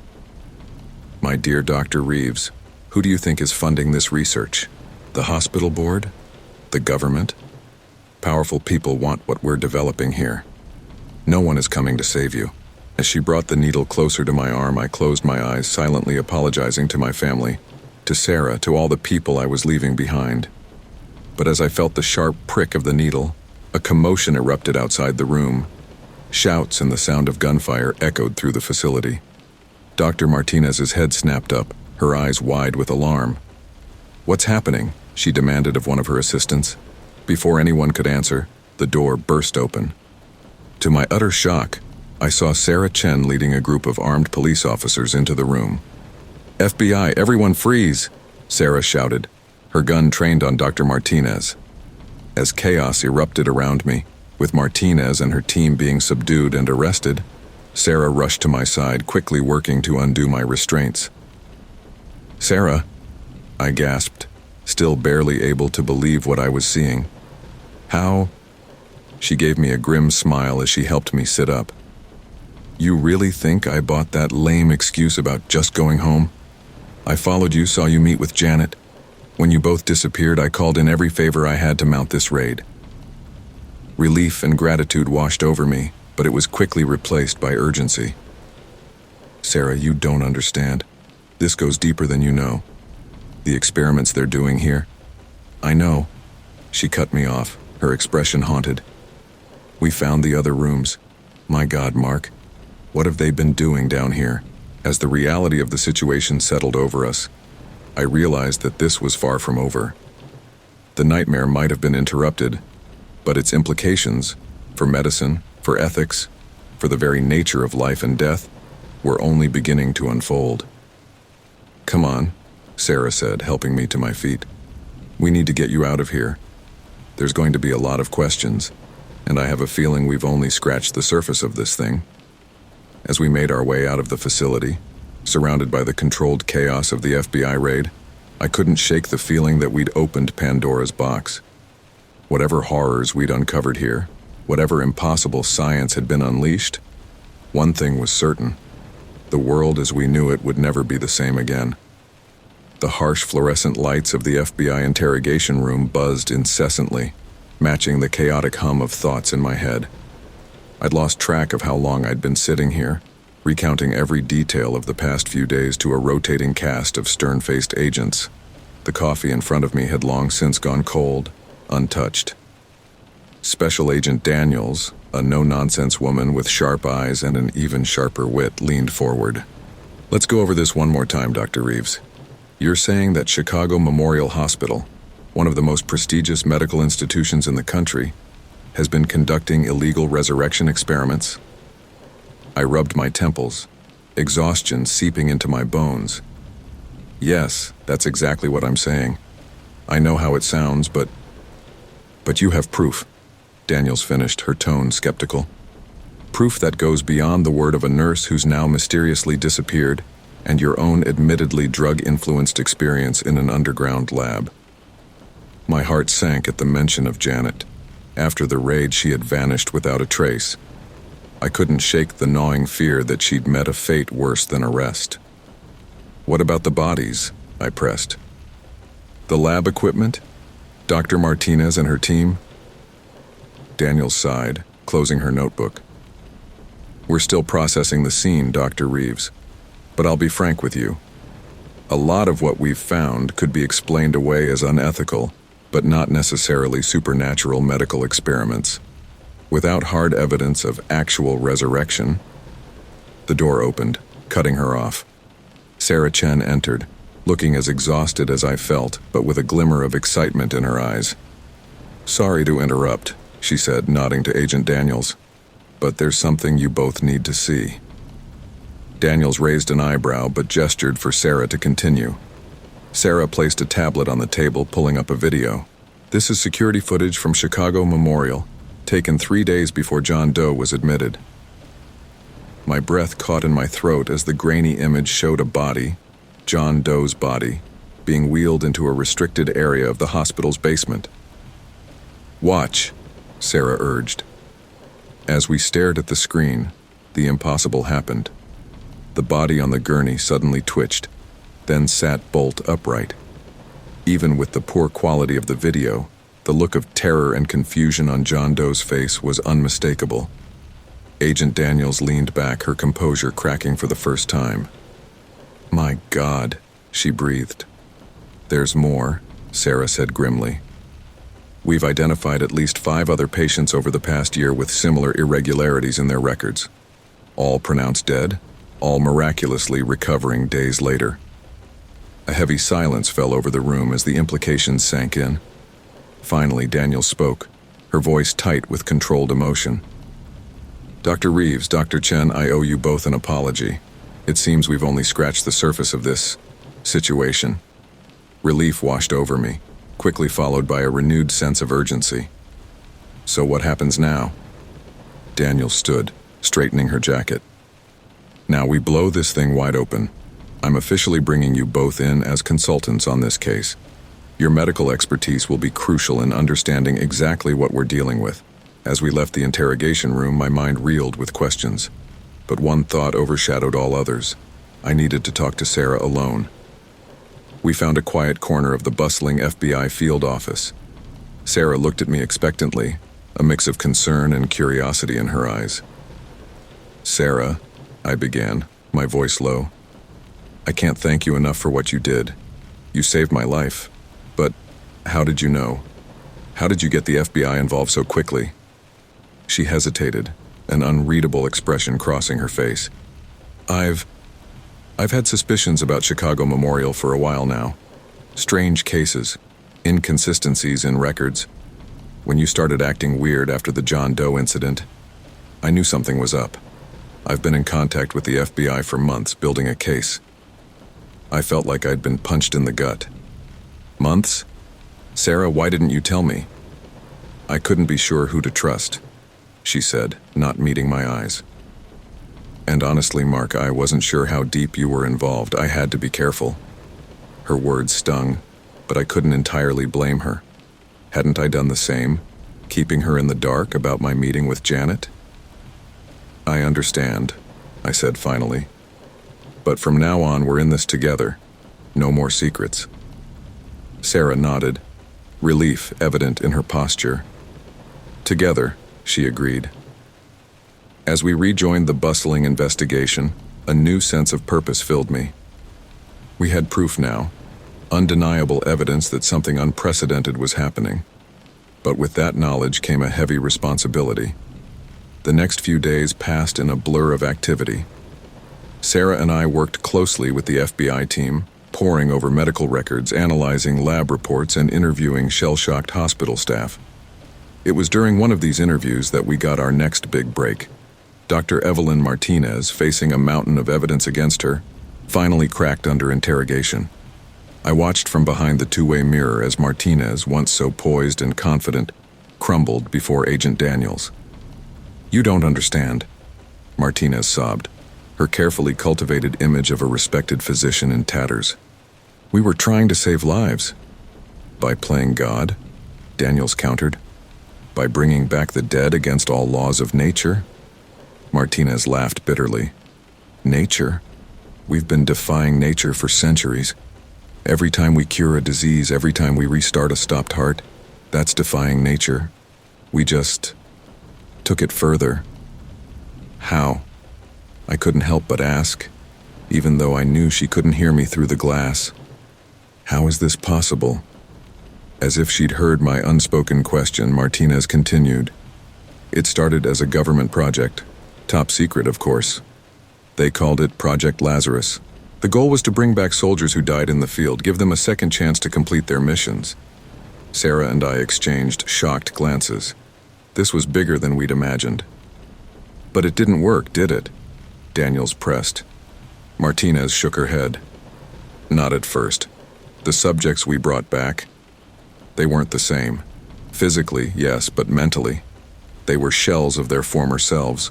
"My dear Dr. Reeves, who do you think is funding this research? The hospital board? The government? Powerful people want what we're developing here. No one is coming to save you." As she brought the needle closer to my arm, I closed my eyes, silently apologizing to my family, to Sarah, to all the people I was leaving behind. But as I felt the sharp prick of the needle, a commotion erupted outside the room. Shouts and the sound of gunfire echoed through the facility. Dr. Martinez's head snapped up, her eyes wide with alarm. "What's happening?" she demanded of one of her assistants. Before anyone could answer, the door burst open. To my utter shock, I saw Sarah Chen leading a group of armed police officers into the room. "FBI, everyone freeze!" Sarah shouted, her gun trained on Dr. Martinez. As chaos erupted around me, with Martinez and her team being subdued and arrested, Sarah rushed to my side, quickly working to undo my restraints. "Sarah," I gasped, still barely able to believe what I was seeing. "How?" She gave me a grim smile as she helped me sit up. "You really think I bought that lame excuse about just going home? I followed you, saw you meet with Janet. When you both disappeared, I called in every favor I had to mount this raid." Relief and gratitude washed over me, but it was quickly replaced by urgency. "Sarah, you don't understand. This goes deeper than you know. The experiments they're doing here." "I know." She cut me off, her expression haunted. "We found the other rooms. My God, Mark, what have they been doing down here?" As the reality of the situation settled over us, I realized that this was far from over. The nightmare might have been interrupted, but its implications, for medicine, for ethics, for the very nature of life and death, were only beginning to unfold. "Come on," Sarah said, helping me to my feet. "We need to get you out of here. There's going to be a lot of questions, and I have a feeling we've only scratched the surface of this thing." As we made our way out of the facility, surrounded by the controlled chaos of the FBI raid, I couldn't shake the feeling that we'd opened Pandora's box. Whatever horrors we'd uncovered here, whatever impossible science had been unleashed, one thing was certain: the world as we knew it would never be the same again. The harsh fluorescent lights of the FBI interrogation room buzzed incessantly, matching the chaotic hum of thoughts in my head. I'd lost track of how long I'd been sitting here, recounting every detail of the past few days to a rotating cast of stern-faced agents. The coffee in front of me had long since gone cold, untouched. Special Agent Daniels, a no-nonsense woman with sharp eyes and an even sharper wit, leaned forward. "Let's go over this one more time, Dr. Reeves. You're saying that Chicago Memorial Hospital, one of the most prestigious medical institutions in the country, has been conducting illegal resurrection experiments?" I rubbed my temples, exhaustion seeping into my bones. "Yes, that's exactly what I'm saying. I know how it sounds, but you have proof," Daniels finished, her tone skeptical. "Proof that goes beyond the word of a nurse who's now mysteriously disappeared and your own admittedly drug-influenced experience in an underground lab." My heart sank at the mention of Janet. After the raid, she had vanished without a trace. I couldn't shake the gnawing fear that she'd met a fate worse than arrest. "What about the bodies?" I pressed. "The lab equipment? Dr. Martinez and her team?" Daniels sighed, closing her notebook. "We're still processing the scene, Dr. Reeves. But I'll be frank with you. A lot of what we've found could be explained away as unethical, but not necessarily supernatural medical experiments. Without hard evidence of actual resurrection." The door opened, cutting her off. Sarah Chen entered, looking as exhausted as I felt, but with a glimmer of excitement in her eyes. "Sorry to interrupt," she said, nodding to Agent Daniels, "but there's something you both need to see." Daniels raised an eyebrow but gestured for Sarah to continue. Sarah placed a tablet on the table, pulling up a video. "This is security footage from Chicago Memorial, taken 3 days before John Doe was admitted." My breath caught in my throat as the grainy image showed a body, John Doe's body, being wheeled into a restricted area of the hospital's basement. "Watch," Sarah urged. As we stared at the screen, the impossible happened. The body on the gurney suddenly twitched, then sat bolt upright. Even with the poor quality of the video, the look of terror and confusion on John Doe's face was unmistakable. Agent Daniels leaned back, her composure cracking for the first time. "My God," she breathed. "There's more," Sarah said grimly. "We've identified at least 5 other patients over the past year with similar irregularities in their records. All pronounced dead, all miraculously recovering days later." A heavy silence fell over the room as the implications sank in. Finally, Daniels spoke, her voice tight with controlled emotion. "Dr. Reeves, Dr. Chen, I owe you both an apology. It seems we've only scratched the surface of this situation." Relief washed over me, quickly followed by a renewed sense of urgency. "So what happens now?" Daniels stood, straightening her jacket. "Now we blow this thing wide open. I'm officially bringing you both in as consultants on this case. Your medical expertise will be crucial in understanding exactly what we're dealing with." As we left the interrogation room, my mind reeled with questions. But one thought overshadowed all others. I needed to talk to Sarah alone. We found a quiet corner of the bustling FBI field office. Sarah looked at me expectantly, a mix of concern and curiosity in her eyes. "Sarah," I began, my voice low, "I can't thank you enough for what you did. You saved my life. But how did you know? How did you get the FBI involved so quickly?" She hesitated, an unreadable expression crossing her face. I've had suspicions about Chicago Memorial for a while now. Strange cases, inconsistencies in records. When you started acting weird after the John Doe incident, I knew something was up. I've been in contact with the FBI for months, building a case. I felt like I'd been punched in the gut. "Months? Sarah, why didn't you tell me?" "I couldn't be sure who to trust," she said, not meeting my eyes. "And honestly, Mark, I wasn't sure how deep you were involved. I had to be careful." Her words stung, but I couldn't entirely blame her. Hadn't I done the same, keeping her in the dark about my meeting with Janet? "I understand," I said finally. "But from now on, we're in this together. No more secrets." Sarah nodded, relief evident in her posture. "Together," she agreed. As we rejoined the bustling investigation, a new sense of purpose filled me. We had proof now, undeniable evidence that something unprecedented was happening. But with that knowledge came a heavy responsibility. The next few days passed in a blur of activity. Sarah and I worked closely with the FBI team, poring over medical records, analyzing lab reports, and interviewing shell-shocked hospital staff. It was during one of these interviews that we got our next big break. Dr. Evelyn Martinez, facing a mountain of evidence against her, finally cracked under interrogation. I watched from behind the two-way mirror as Martinez, once so poised and confident, crumbled before Agent Daniels. "You don't understand," Martinez sobbed, her carefully cultivated image of a respected physician in tatters. "We were trying to save lives." "By playing God?" Daniels countered. "By bringing back the dead against all laws of nature?" Martinez laughed bitterly. "Nature? We've been defying nature for centuries. Every time we cure a disease, every time we restart a stopped heart, that's defying nature. We just took it further." "How?" I couldn't help but ask, even though I knew she couldn't hear me through the glass. "How is this possible?" As if she'd heard my unspoken question, Martinez continued. "It started as a government project. Top secret, of course. They called it Project Lazarus. The goal was to bring back soldiers who died in the field, give them a second chance to complete their missions. Sarah and I exchanged shocked glances. This was bigger than we'd imagined. But it didn't work, did it? Daniels pressed. Martinez shook her head. Not at first. The subjects we brought back, they weren't the same. Physically, yes, but mentally. They were shells of their former selves.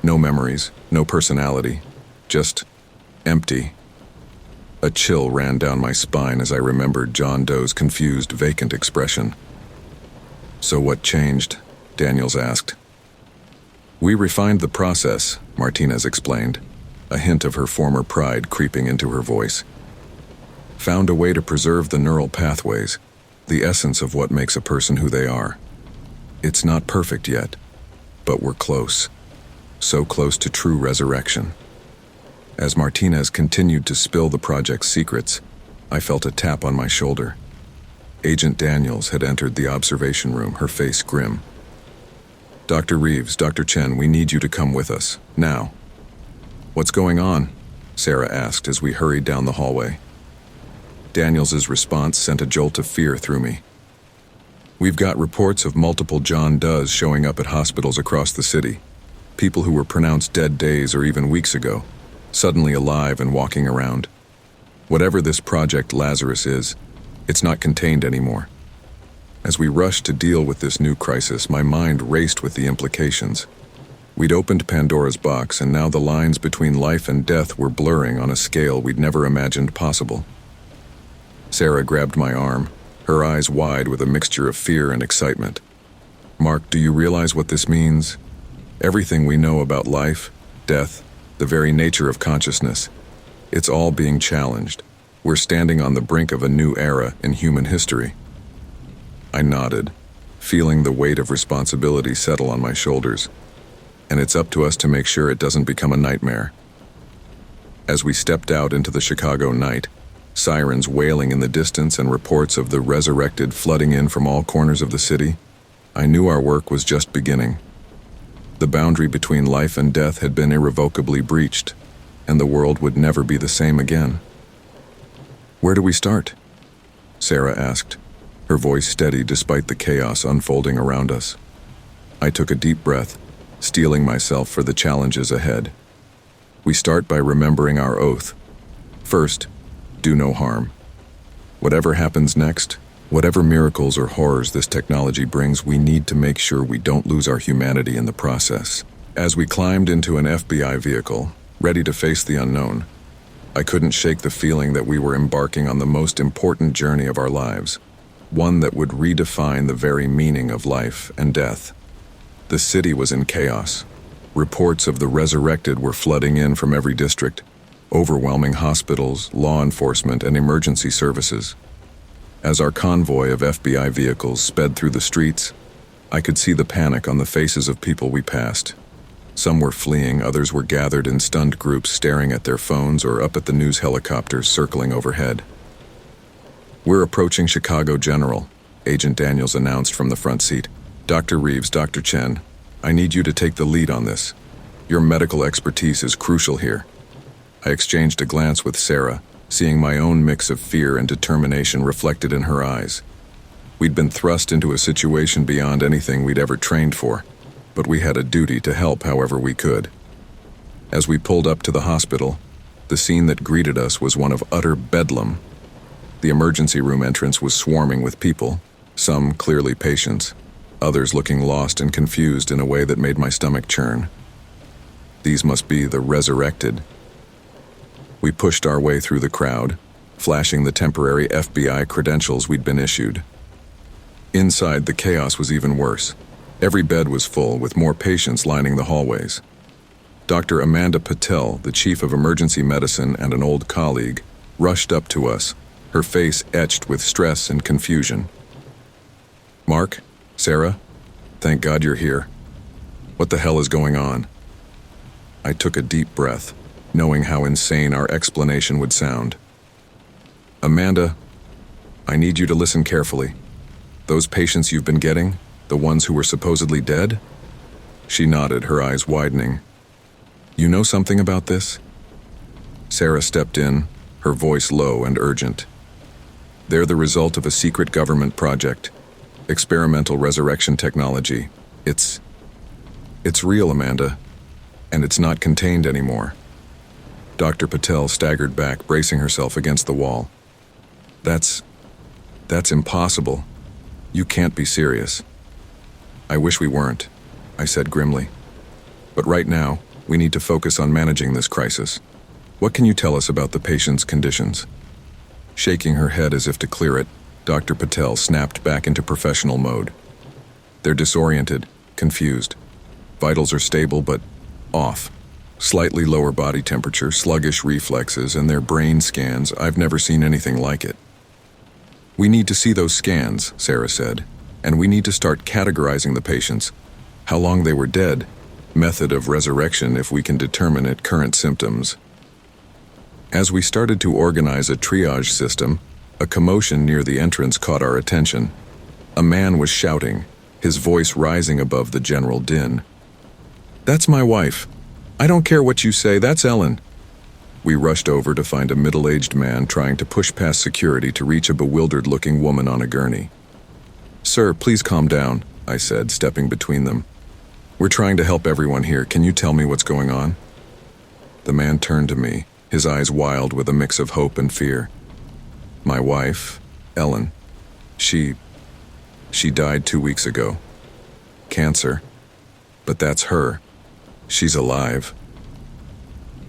No memories, no personality, just empty. A chill ran down my spine as I remembered John Doe's confused, vacant expression. So what changed? Daniels asked. We refined the process, Martinez explained, a hint of her former pride creeping into her voice. Found a way to preserve the neural pathways, the essence of what makes a person who they are. It's not perfect yet, but we're close. So close to true resurrection. As Martinez continued to spill the project's secrets, I felt a tap on my shoulder. Agent Daniels had entered the observation room, her face grim. Dr. Reeves, Dr. Chen, we need you to come with us, now. What's going on? Sarah asked as we hurried down the hallway. Daniels's response sent a jolt of fear through me. We've got reports of multiple John Does showing up at hospitals across the city. People who were pronounced dead days or even weeks ago, suddenly alive and walking around. Whatever this Project Lazarus is, it's not contained anymore. As we rushed to deal with this new crisis, my mind raced with the implications. We'd opened Pandora's box, and now the lines between life and death were blurring on a scale we'd never imagined possible. Sarah grabbed my arm, her eyes wide with a mixture of fear and excitement. Mark, do you realize what this means? Everything we know about life, death, the very nature of consciousness, it's all being challenged. We're standing on the brink of a new era in human history. I nodded, feeling the weight of responsibility settle on my shoulders. And it's up to us to make sure it doesn't become a nightmare. As we stepped out into the Chicago night, sirens wailing in the distance and reports of the resurrected flooding in from all corners of the city, I knew our work was just beginning. The boundary between life and death had been irrevocably breached, and the world would never be the same again. Where do we start? Sarah asked, her voice steady despite the chaos unfolding around us. I took a deep breath, steeling myself for the challenges ahead. We start by remembering our oath. First, do no harm. Whatever happens next, whatever miracles or horrors this technology brings, we need to make sure we don't lose our humanity in the process. As we climbed into an FBI vehicle, ready to face the unknown, I couldn't shake the feeling that we were embarking on the most important journey of our lives, one that would redefine the very meaning of life and death. The city was in chaos. Reports of the resurrected were flooding in from every district, overwhelming hospitals, law enforcement, and emergency services. As our convoy of FBI vehicles sped through the streets, I could see the panic on the faces of people we passed. Some were fleeing, others were gathered in stunned groups staring at their phones or up at the news helicopters circling overhead. We're approaching Chicago General, Agent Daniels announced from the front seat. Dr. Reeves, Dr. Chen, I need you to take the lead on this. Your medical expertise is crucial here. I exchanged a glance with Sarah, seeing my own mix of fear and determination reflected in her eyes. We'd been thrust into a situation beyond anything we'd ever trained for, but we had a duty to help however we could. As we pulled up to the hospital, the scene that greeted us was one of utter bedlam. The emergency room entrance was swarming with people, some clearly patients, others looking lost and confused in a way that made my stomach churn. These must be the resurrected. We pushed our way through the crowd, flashing the temporary FBI credentials we'd been issued. Inside, the chaos was even worse. Every bed was full, with more patients lining the hallways. Dr. Amanda Patel, the chief of emergency medicine and an old colleague, rushed up to us, her face etched with stress and confusion. Mark? Sarah? Thank God you're here. What the hell is going on? I took a deep breath, knowing how insane our explanation would sound. Amanda, I need you to listen carefully. Those patients you've been getting, the ones who were supposedly dead? She nodded, her eyes widening. You know something about this? Sarah stepped in, her voice low and urgent. They're the result of a secret government project. Experimental resurrection technology. It's real, Amanda, and it's not contained anymore. Dr. Patel staggered back, bracing herself against the wall. That's impossible. You can't be serious. I wish we weren't, I said grimly. But right now, we need to focus on managing this crisis. What can you tell us about the patient's conditions? Shaking her head as if to clear it, Dr. Patel snapped back into professional mode. They're disoriented, confused. Vitals are stable but off. Slightly lower body temperature, sluggish reflexes, and their brain scans, I've never seen anything like it. We need to see those scans, Sarah said, and we need to start categorizing the patients. How long they were dead, method of resurrection if we can determine it, current symptoms. As we started to organize a triage system, a commotion near the entrance caught our attention. A man was shouting, his voice rising above the general din. "That's my wife. I don't care what you say, that's Ellen." We rushed over to find a middle-aged man trying to push past security to reach a bewildered-looking woman on a gurney. "Sir, please calm down," I said, stepping between them. "We're trying to help everyone here. Can you tell me what's going on?" The man turned to me, his eyes wild with a mix of hope and fear. "My wife, Ellen, she died 2 weeks ago. Cancer. But that's her. She's alive."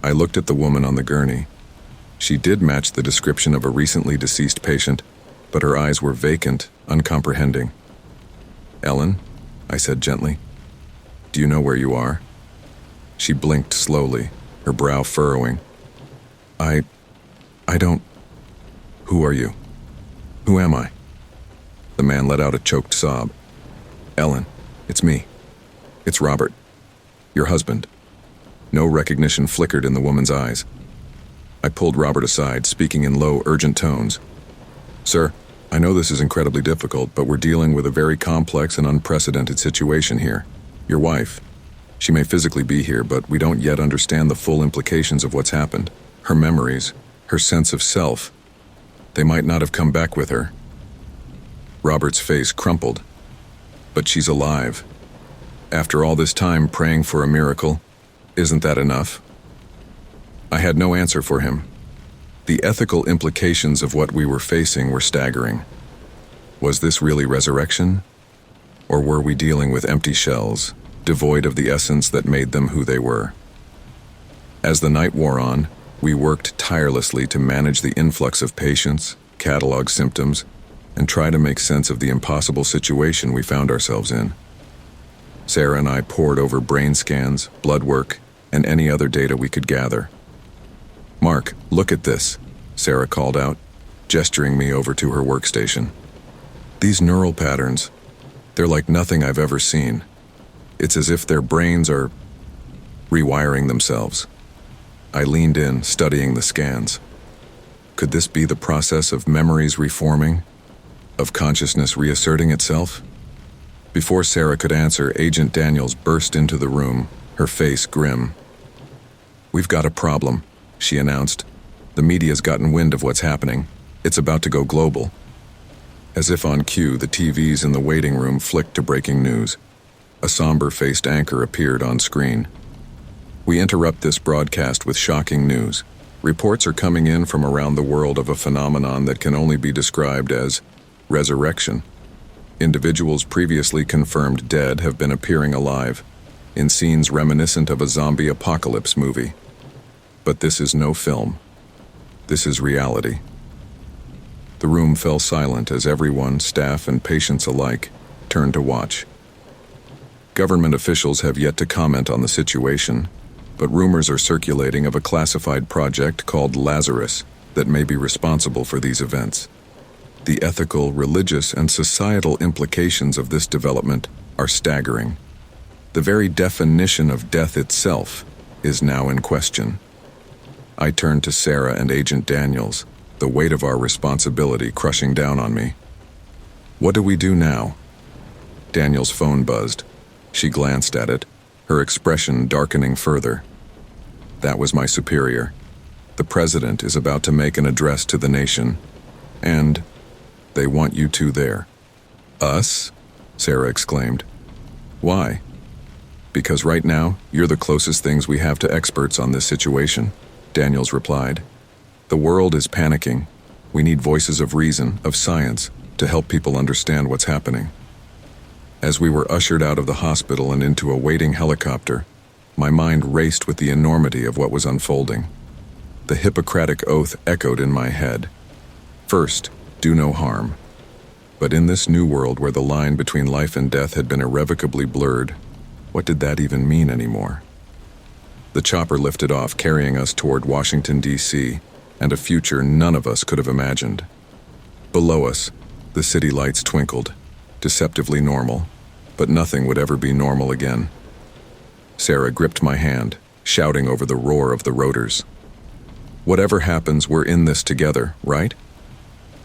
I looked at the woman on the gurney. She did match the description of a recently deceased patient, but her eyes were vacant, uncomprehending. "Ellen," I said gently, "do you know where you are?" She blinked slowly, her brow furrowing. I don't... Who are you? Who am I?" The man let out a choked sob. "Ellen, it's me. It's Robert. Your husband." No recognition flickered in the woman's eyes. I pulled Robert aside, speaking in low, urgent tones. "Sir, I know this is incredibly difficult, but we're dealing with a very complex and unprecedented situation here. Your wife, she may physically be here, but we don't yet understand the full implications of what's happened. Her memories, her sense of self, they might not have come back with her." Robert's face crumpled. "But she's alive. After all this time praying for a miracle, isn't that enough?" I had no answer for him. The ethical implications of what we were facing were staggering. Was this really resurrection? Or were we dealing with empty shells, devoid of the essence that made them who they were? As the night wore on, we worked tirelessly to manage the influx of patients, catalog symptoms, and try to make sense of the impossible situation we found ourselves in. Sarah and I pored over brain scans, blood work, and any other data we could gather. "Mark, look at this," Sarah called out, gesturing me over to her workstation. "These neural patterns, they're like nothing I've ever seen. It's as if their brains are rewiring themselves." I leaned in, studying the scans. Could this be the process of memories reforming, of consciousness reasserting itself? Before Sarah could answer, Agent Daniels burst into the room, her face grim. "We've got a problem," she announced. "The media's gotten wind of what's happening. It's about to go global." As if on cue, the TVs in the waiting room flicked to breaking news. A somber-faced anchor appeared on screen. "We interrupt this broadcast with shocking news. Reports are coming in from around the world of a phenomenon that can only be described as resurrection. Individuals previously confirmed dead have been appearing alive, in scenes reminiscent of a zombie apocalypse movie. But this is no film. This is reality." The room fell silent as everyone, staff and patients alike, turned to watch. Government officials have yet to comment on the situation, but rumors are circulating of a classified project called Lazarus that may be responsible for these events. The ethical, religious, and societal implications of this development are staggering. The very definition of death itself is now in question. I turned to Sarah and Agent Daniels, the weight of our responsibility crushing down on me. "What do we do now?" Daniels' phone buzzed. She glanced at it, her expression darkening further. That was my superior. "The president is about to make an address to the nation, and they want you two there." Us? Sarah exclaimed. Why? Because right now, you're the closest things we have to experts on this situation, Daniels replied. The world is panicking. We need voices of reason, of science, to help people understand what's happening. As we were ushered out of the hospital and into a waiting helicopter, my mind raced with the enormity of what was unfolding. The Hippocratic oath echoed in my head. First, do no harm. But in this new world where the line between life and death had been irrevocably blurred, what did that even mean anymore? The chopper lifted off, carrying us toward Washington, D.C., and a future none of us could have imagined. Below us, the city lights twinkled, deceptively normal, but nothing would ever be normal again. Sarah gripped my hand, shouting over the roar of the rotors. Whatever happens, we're in this together, right?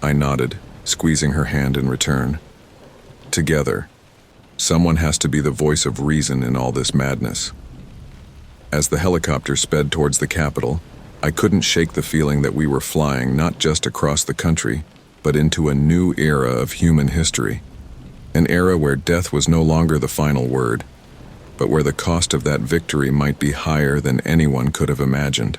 I nodded, squeezing her hand in return. Together. Someone has to be the voice of reason in all this madness. As the helicopter sped towards the Capitol, I couldn't shake the feeling that we were flying not just across the country, but into a new era of human history. An era where death was no longer the final word, but where the cost of that victory might be higher than anyone could have imagined.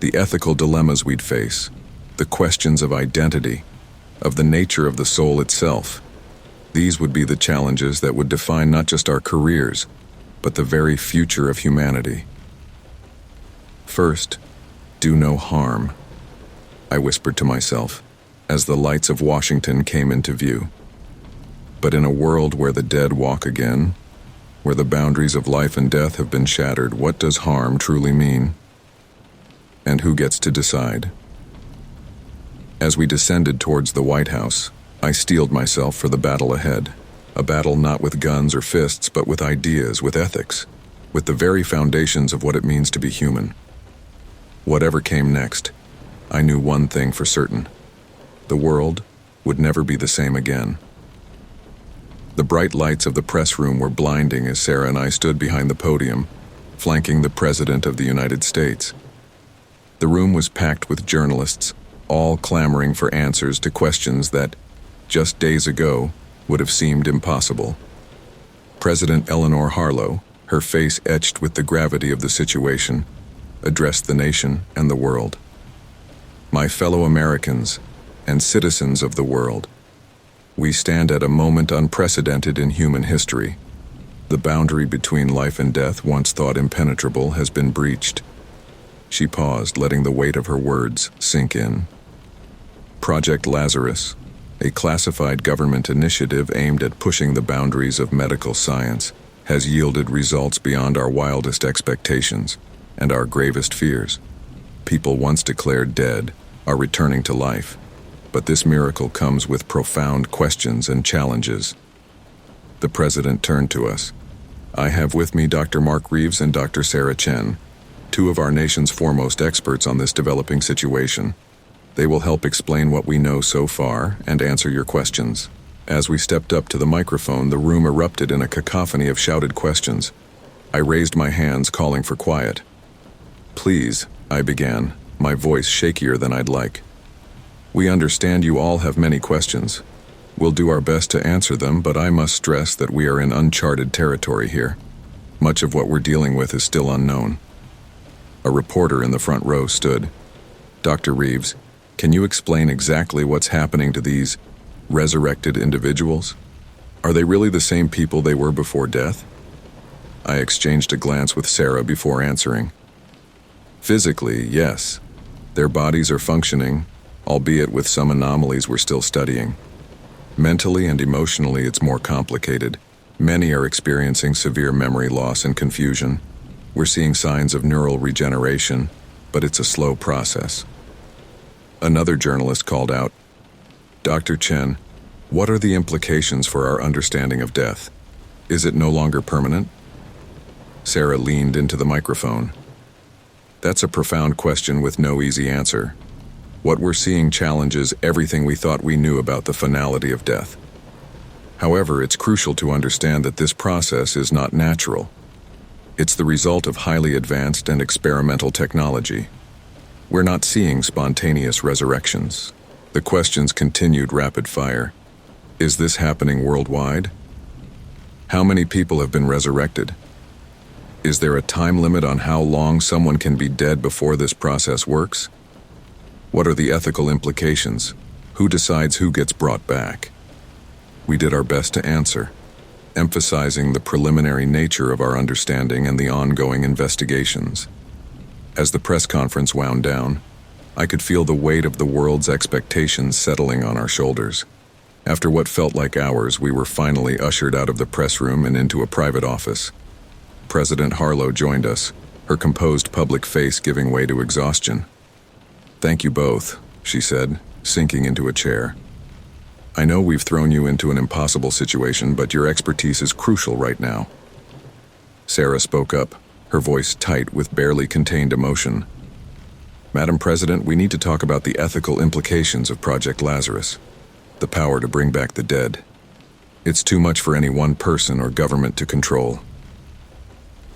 The ethical dilemmas we'd face, the questions of identity, of the nature of the soul itself, these would be the challenges that would define not just our careers, but the very future of humanity. First, do no harm, I whispered to myself, as the lights of Washington came into view. But in a world where the dead walk again, where the boundaries of life and death have been shattered, what does harm truly mean? And who gets to decide? As we descended towards the White House, I steeled myself for the battle ahead. A battle not with guns or fists, but with ideas, with ethics, with the very foundations of what it means to be human. Whatever came next, I knew one thing for certain. The world would never be the same again. The bright lights of the press room were blinding as Sarah and I stood behind the podium, flanking the President of the United States. The room was packed with journalists, all clamoring for answers to questions that, just days ago, would have seemed impossible. President Eleanor Harlow, her face etched with the gravity of the situation, addressed the nation and the world. My fellow Americans and citizens of the world, we stand at a moment unprecedented in human history. The boundary between life and death, once thought impenetrable, has been breached. She paused, letting the weight of her words sink in. Project Lazarus, a classified government initiative aimed at pushing the boundaries of medical science, has yielded results beyond our wildest expectations and our gravest fears. People once declared dead are returning to life, but this miracle comes with profound questions and challenges. The President turned to us. I have with me Dr. Mark Reeves and Dr. Sarah Chen, two of our nation's foremost experts on this developing situation. They will help explain what we know so far and answer your questions. As we stepped up to the microphone, the room erupted in a cacophony of shouted questions. I raised my hands, calling for quiet. Please, I began, my voice shakier than I'd like. We understand you all have many questions. We'll do our best to answer them, but I must stress that we are in uncharted territory here. Much of what we're dealing with is still unknown. A reporter in the front row stood. Dr. Reeves, can you explain exactly what's happening to these resurrected individuals? Are they really the same people they were before death? I exchanged a glance with Sarah before answering. Physically, yes. Their bodies are functioning, albeit with some anomalies we're still studying. Mentally and emotionally, it's more complicated. Many are experiencing severe memory loss and confusion. We're seeing signs of neural regeneration, but it's a slow process. Another journalist called out, Dr. Chen, what are the implications for our understanding of death? Is it no longer permanent? Sarah leaned into the microphone. That's a profound question with no easy answer. What we're seeing challenges everything we thought we knew about the finality of death. However, it's crucial to understand that this process is not natural. It's the result of highly advanced and experimental technology. We're not seeing spontaneous resurrections. The questions continued rapid fire. Is this happening worldwide? How many people have been resurrected? Is there a time limit on how long someone can be dead before this process works? What are the ethical implications? Who decides who gets brought back? We did our best to answer, emphasizing the preliminary nature of our understanding and the ongoing investigations. As the press conference wound down, I could feel the weight of the world's expectations settling on our shoulders. After what felt like hours, we were finally ushered out of the press room and into a private office. President Harlow joined us, her composed public face giving way to exhaustion. "Thank you both," she said, sinking into a chair. "I know we've thrown you into an impossible situation, but your expertise is crucial right now." Sarah spoke up, her voice tight with barely contained emotion. "Madam President, we need to talk about the ethical implications of Project Lazarus, the power to bring back the dead. It's too much for any one person or government to control."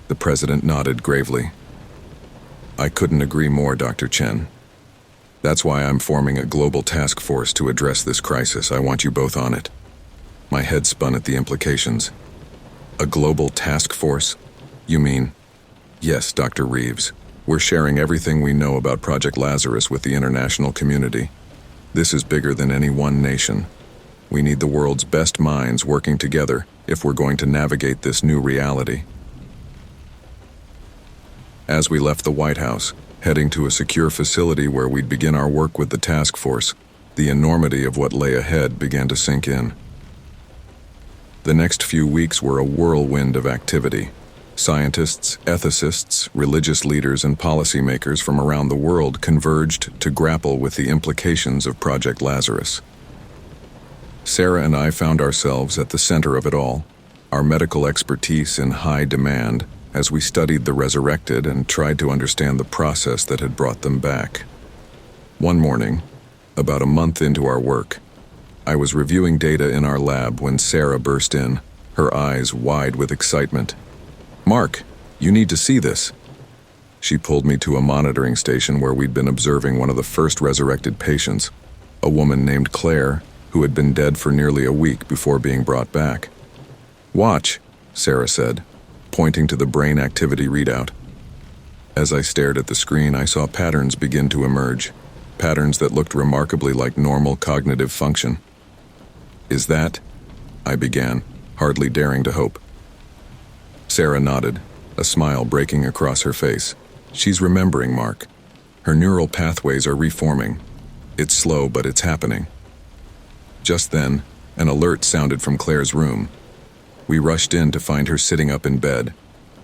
The president nodded gravely. "I couldn't agree more, Dr. Chen. That's why I'm forming a global task force to address this crisis. I want you both on it." My head spun at the implications. "A global task force? You mean?" "Yes, Dr. Reeves. We're sharing everything we know about Project Lazarus with the international community. This is bigger than any one nation. We need the world's best minds working together if we're going to navigate this new reality." As we left the White House, heading to a secure facility where we'd begin our work with the task force, the enormity of what lay ahead began to sink in. The next few weeks were a whirlwind of activity. Scientists, ethicists, religious leaders, and policymakers from around the world converged to grapple with the implications of Project Lazarus. Sarah and I found ourselves at the center of it all, our medical expertise in high demand as we studied the resurrected and tried to understand the process that had brought them back. One morning, about a month into our work, I was reviewing data in our lab when Sarah burst in, her eyes wide with excitement. "Mark, you need to see this." She pulled me to a monitoring station where we'd been observing one of the first resurrected patients, a woman named Claire, who had been dead for nearly a week before being brought back. "Watch," Sarah said, pointing to the brain activity readout. As I stared at the screen, I saw patterns begin to emerge, patterns that looked remarkably like normal cognitive function. "Is that?" I began, hardly daring to hope. Sarah nodded, a smile breaking across her face. "She's remembering, Mark. Her neural pathways are reforming. It's slow, but it's happening." Just then, an alert sounded from Claire's room. We rushed in to find her sitting up in bed,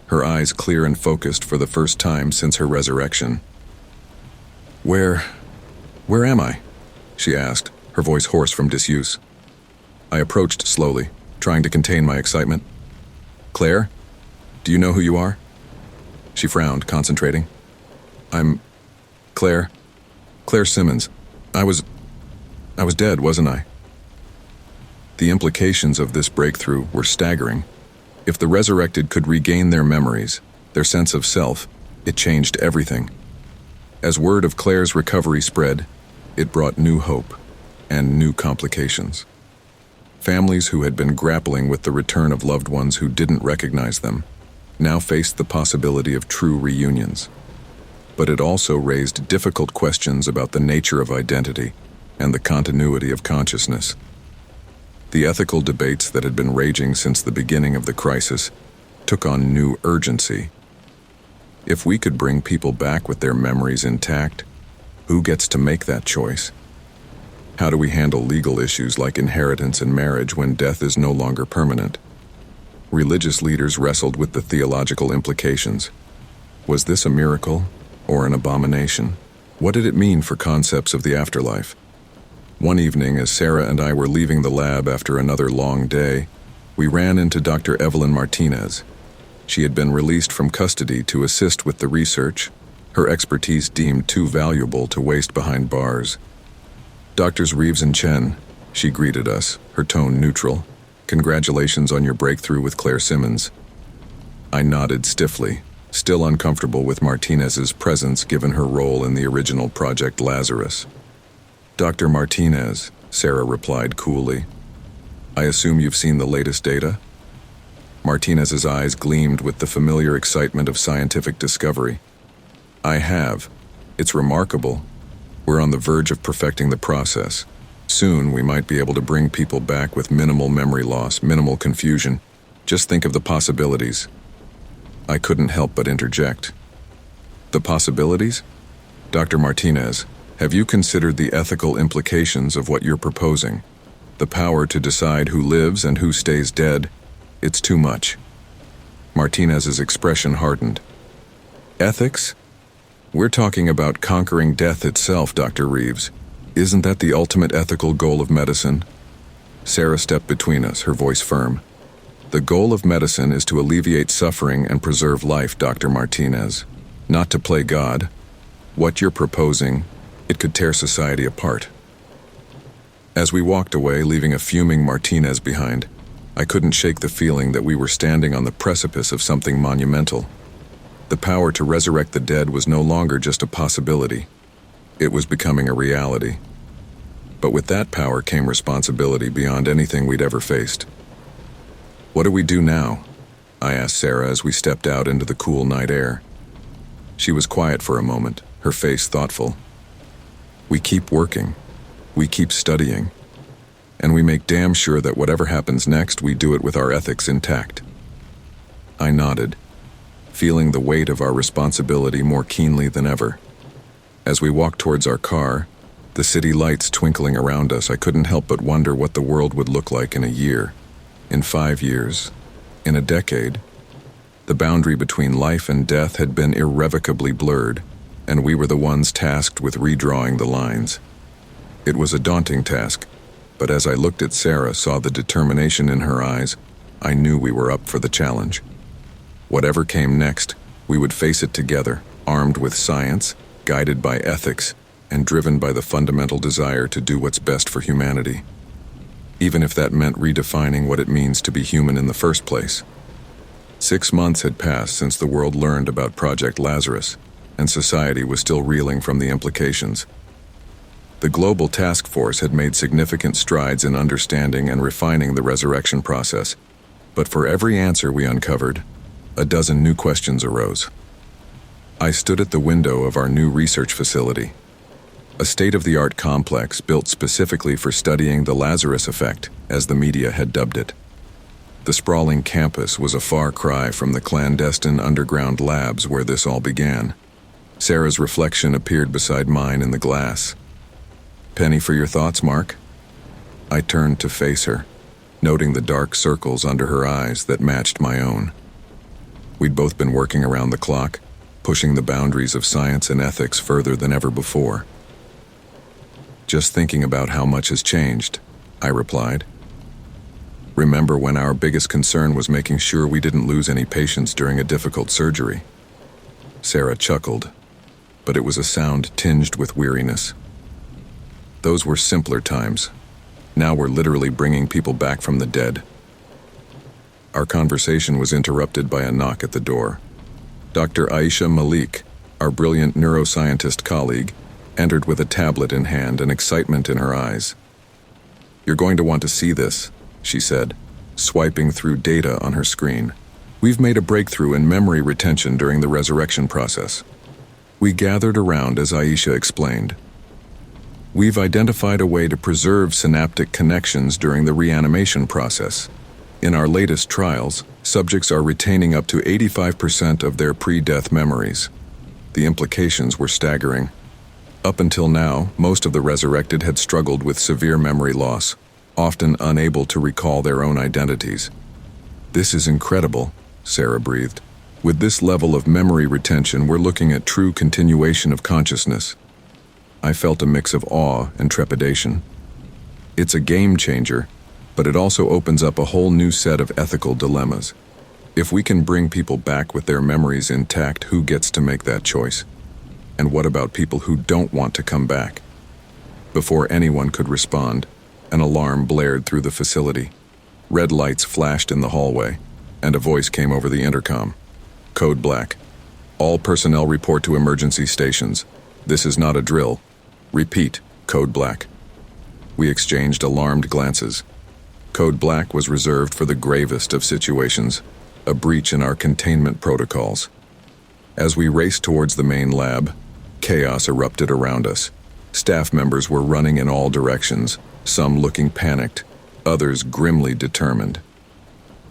her eyes clear and focused for the first time since her resurrection. Where am I?" she asked, her voice hoarse from disuse. I approached slowly, trying to contain my excitement. "Claire, do you know who you are?" She frowned, concentrating. "I'm Claire Simmons. I was dead, wasn't I?" The implications of this breakthrough were staggering. If the resurrected could regain their memories, their sense of self, it changed everything. As word of Claire's recovery spread, it brought new hope and new complications. Families who had been grappling with the return of loved ones who didn't recognize them now faced the possibility of true reunions. But it also raised difficult questions about the nature of identity and the continuity of consciousness. The ethical debates that had been raging since the beginning of the crisis took on new urgency. If we could bring people back with their memories intact, who gets to make that choice? How do we handle legal issues like inheritance and marriage when death is no longer permanent? Religious leaders wrestled with the theological implications. Was this a miracle or an abomination? What did it mean for concepts of the afterlife? One evening, as Sarah and I were leaving the lab after another long day, we ran into Dr. Evelyn Martinez. She had been released from custody to assist with the research, her expertise deemed too valuable to waste behind bars. "Doctors Reeves and Chen," she greeted us, her tone neutral. "Congratulations on your breakthrough with Claire Simmons." I nodded stiffly, still uncomfortable with Martinez's presence given her role in the original Project Lazarus. "Dr. Martinez," Sarah replied coolly. I assume you've seen the latest data? Martinez's eyes gleamed with the familiar excitement of scientific discovery. I have. It's remarkable. We're on the verge of perfecting the process. Soon, we might be able to bring people back with minimal memory loss, minimal confusion. Just think of the possibilities. I couldn't help but interject. The possibilities? Dr. Martinez, have you considered the ethical implications of what you're proposing? The power to decide who lives and who stays dead? It's too much. Martinez's expression hardened. Ethics? We're talking about conquering death itself, Dr. Reeves. Isn't that the ultimate ethical goal of medicine? Sarah stepped between us, her voice firm. The goal of medicine is to alleviate suffering and preserve life, Dr. Martinez. Not to play God. What you're proposing, it could tear society apart. As we walked away, leaving a fuming Martinez behind, I couldn't shake the feeling that we were standing on the precipice of something monumental. The power to resurrect the dead was no longer just a possibility. It was becoming a reality. But with that power came responsibility beyond anything we'd ever faced. What do we do now? I asked Sarah as we stepped out into the cool night air. She was quiet for a moment, her face thoughtful. We keep working. We keep studying. And we make damn sure that whatever happens next, we do it with our ethics intact. I nodded, feeling the weight of our responsibility more keenly than ever. As we walked towards our car, the city lights twinkling around us, I couldn't help but wonder what the world would look like in a year, in 5 years, in a decade. The boundary between life and death had been irrevocably blurred, and we were the ones tasked with redrawing the lines. It was a daunting task, but as I looked at Sarah, saw the determination in her eyes, I knew we were up for the challenge. Whatever came next, we would face it together, armed with science, guided by ethics, and driven by the fundamental desire to do what's best for humanity. Even if that meant redefining what it means to be human in the first place. 6 months had passed since the world learned about Project Lazarus, and society was still reeling from the implications. The Global Task Force had made significant strides in understanding and refining the resurrection process, but for every answer we uncovered, a dozen new questions arose. I stood at the window of our new research facility, a state-of-the-art complex built specifically for studying the Lazarus effect, as the media had dubbed it. The sprawling campus was a far cry from the clandestine underground labs where this all began. Sarah's reflection appeared beside mine in the glass. Penny for your thoughts, Mark? I turned to face her, noting the dark circles under her eyes that matched my own. We'd both been working around the clock, pushing the boundaries of science and ethics further than ever before. Just thinking about how much has changed, I replied. Remember when our biggest concern was making sure we didn't lose any patients during a difficult surgery? Sarah chuckled, but it was a sound tinged with weariness. Those were simpler times. Now we're literally bringing people back from the dead. Our conversation was interrupted by a knock at the door. Dr. Aisha Malik, our brilliant neuroscientist colleague, entered with a tablet in hand and excitement in her eyes. You're going to want to see this, she said, swiping through data on her screen. We've made a breakthrough in memory retention during the resurrection process. We gathered around as Aisha explained. We've identified a way to preserve synaptic connections during the reanimation process. In our latest trials, subjects are retaining up to 85% of their pre-death memories. The implications were staggering. Up until now, most of the resurrected had struggled with severe memory loss, often unable to recall their own identities. This is incredible, Sarah breathed. With this level of memory retention, we're looking at true continuation of consciousness. I felt a mix of awe and trepidation. It's a game changer, but it also opens up a whole new set of ethical dilemmas. If we can bring people back with their memories intact, who gets to make that choice? And what about people who don't want to come back? Before anyone could respond, an alarm blared through the facility. Red lights flashed in the hallway, and a voice came over the intercom. Code Black. All personnel report to emergency stations. This is not a drill. Repeat, Code Black. We exchanged alarmed glances. Code Black was reserved for the gravest of situations, a breach in our containment protocols. As we raced towards the main lab, chaos erupted around us. Staff members were running in all directions, some looking panicked, others grimly determined.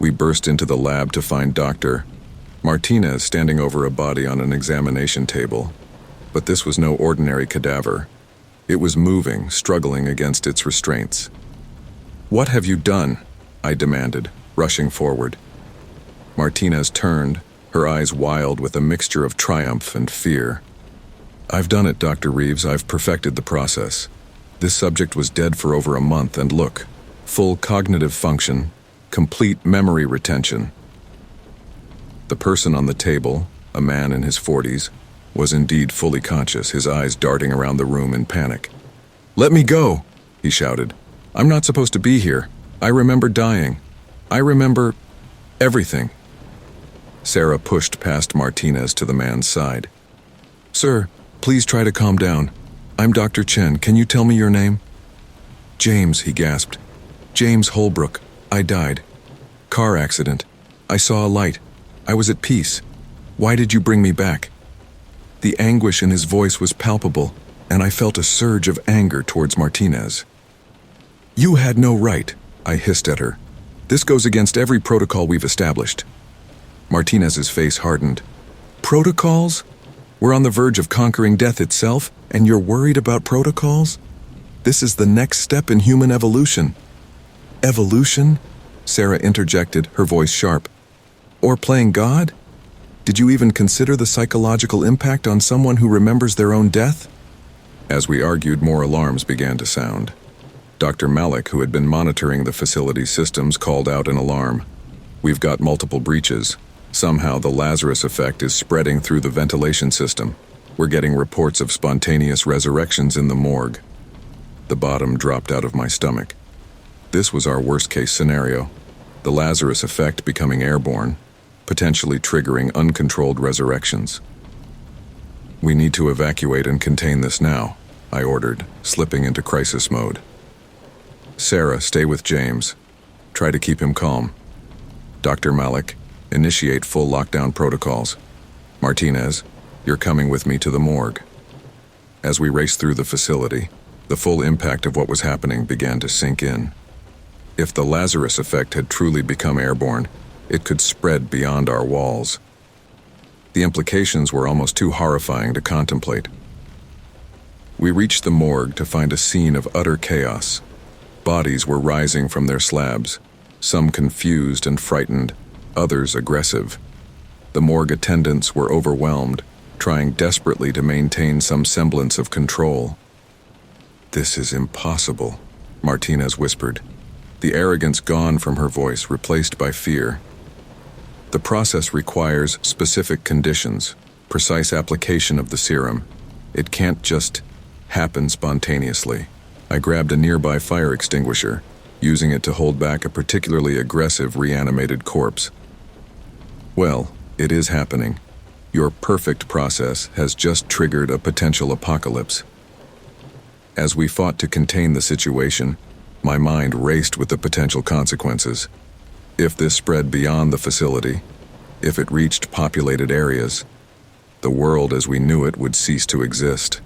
We burst into the lab to find Dr. Martinez standing over a body on an examination table. But this was no ordinary cadaver. It was moving, struggling against its restraints. "What have you done?" I demanded, rushing forward. Martinez turned, her eyes wild with a mixture of triumph and fear. "I've done it, Dr. Reeves. I've perfected the process. This subject was dead for over a month, and look, full cognitive function, complete memory retention." The person on the table, a man in his 40s, was indeed fully conscious, his eyes darting around the room in panic. "Let me go!" he shouted. "I'm not supposed to be here. I remember dying. I remember everything." Sarah pushed past Martinez to the man's side. "Sir, please try to calm down. I'm Dr. Chen. Can you tell me your name?" "James," he gasped. "James Holbrook. I died. Car accident. I saw a light. I was at peace. Why did you bring me back?" The anguish in his voice was palpable, and I felt a surge of anger towards Martinez. "You had no right," I hissed at her. "This goes against every protocol we've established." Martinez's face hardened. "Protocols? We're on the verge of conquering death itself, and you're worried about protocols? This is the next step in human evolution." "Evolution?" Sarah interjected, her voice sharp. "Or playing God? Did you even consider the psychological impact on someone who remembers their own death?" As we argued, more alarms began to sound. Dr. Malik, who had been monitoring the facility's systems, called out an alarm. "We've got multiple breaches. Somehow the Lazarus effect is spreading through the ventilation system. We're getting reports of spontaneous resurrections in the morgue." The bottom dropped out of my stomach. This was our worst-case scenario. The Lazarus effect becoming airborne, potentially triggering uncontrolled resurrections. "We need to evacuate and contain this now," I ordered, slipping into crisis mode. "Sarah, stay with James. Try to keep him calm. Dr. Malik, initiate full lockdown protocols. Martinez, you're coming with me to the morgue." As we raced through the facility, the full impact of what was happening began to sink in. If the Lazarus effect had truly become airborne, it could spread beyond our walls. The implications were almost too horrifying to contemplate. We reached the morgue to find a scene of utter chaos. Bodies were rising from their slabs, some confused and frightened, others aggressive. The morgue attendants were overwhelmed, trying desperately to maintain some semblance of control. "This is impossible," Martinez whispered, the arrogance gone from her voice, replaced by fear. "The process requires specific conditions, precise application of the serum. It can't just happen spontaneously." I grabbed a nearby fire extinguisher, using it to hold back a particularly aggressive reanimated corpse. "Well, it is happening. Your perfect process has just triggered a potential apocalypse." As we fought to contain the situation, my mind raced with the potential consequences. If this spread beyond the facility, if it reached populated areas, the world as we knew it would cease to exist.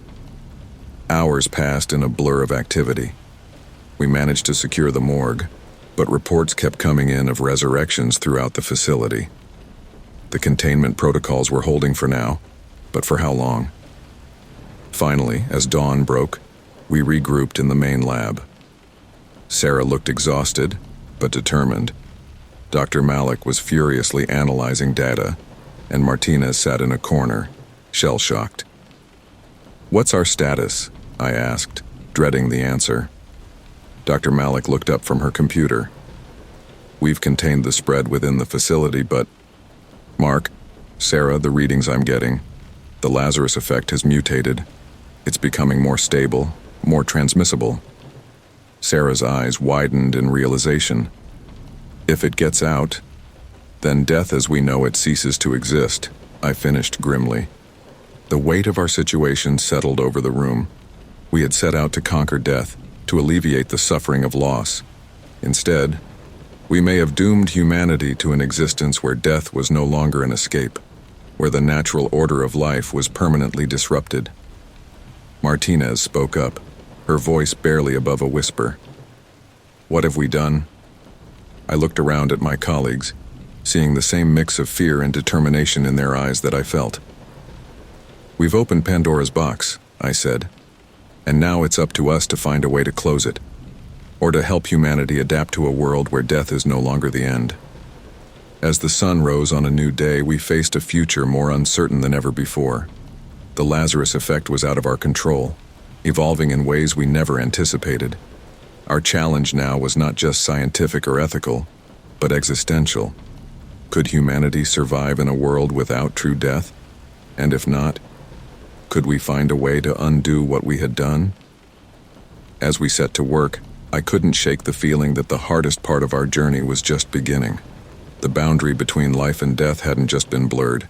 Hours passed in a blur of activity. We managed to secure the morgue, but reports kept coming in of resurrections throughout the facility. The containment protocols were holding for now, but for how long? Finally, as dawn broke, we regrouped in the main lab. Sarah looked exhausted, but determined. Dr. Malik was furiously analyzing data, and Martinez sat in a corner, shell-shocked. "What's our status?" I asked, dreading the answer. Dr. Malik looked up from her computer. "We've contained the spread within the facility, but..." "Mark, Sarah, the readings I'm getting. The Lazarus effect has mutated. It's becoming more stable, more transmissible." Sarah's eyes widened in realization. "If it gets out, then death as we know it ceases to exist," I finished grimly. The weight of our situation settled over the room. We had set out to conquer death, to alleviate the suffering of loss. Instead, We may have doomed humanity to an existence where death was no longer an escape, where the natural order of life was permanently disrupted. Martinez spoke up, her voice barely above a whisper. What have we done? I looked around at my colleagues, seeing the same mix of fear and determination in their eyes that I felt. We've opened Pandora's box, I said, and now it's up to us to find a way to close it, or to help humanity adapt to a world where death is no longer the end. As the sun rose on a new day, we faced a future more uncertain than ever before. The Lazarus effect was out of our control, evolving in ways we never anticipated. Our challenge now was not just scientific or ethical, but existential. Could humanity survive in a world without true death? And if not, could we find a way to undo what we had done? As we set to work, I couldn't shake the feeling that the hardest part of our journey was just beginning. The boundary between life and death hadn't just been blurred,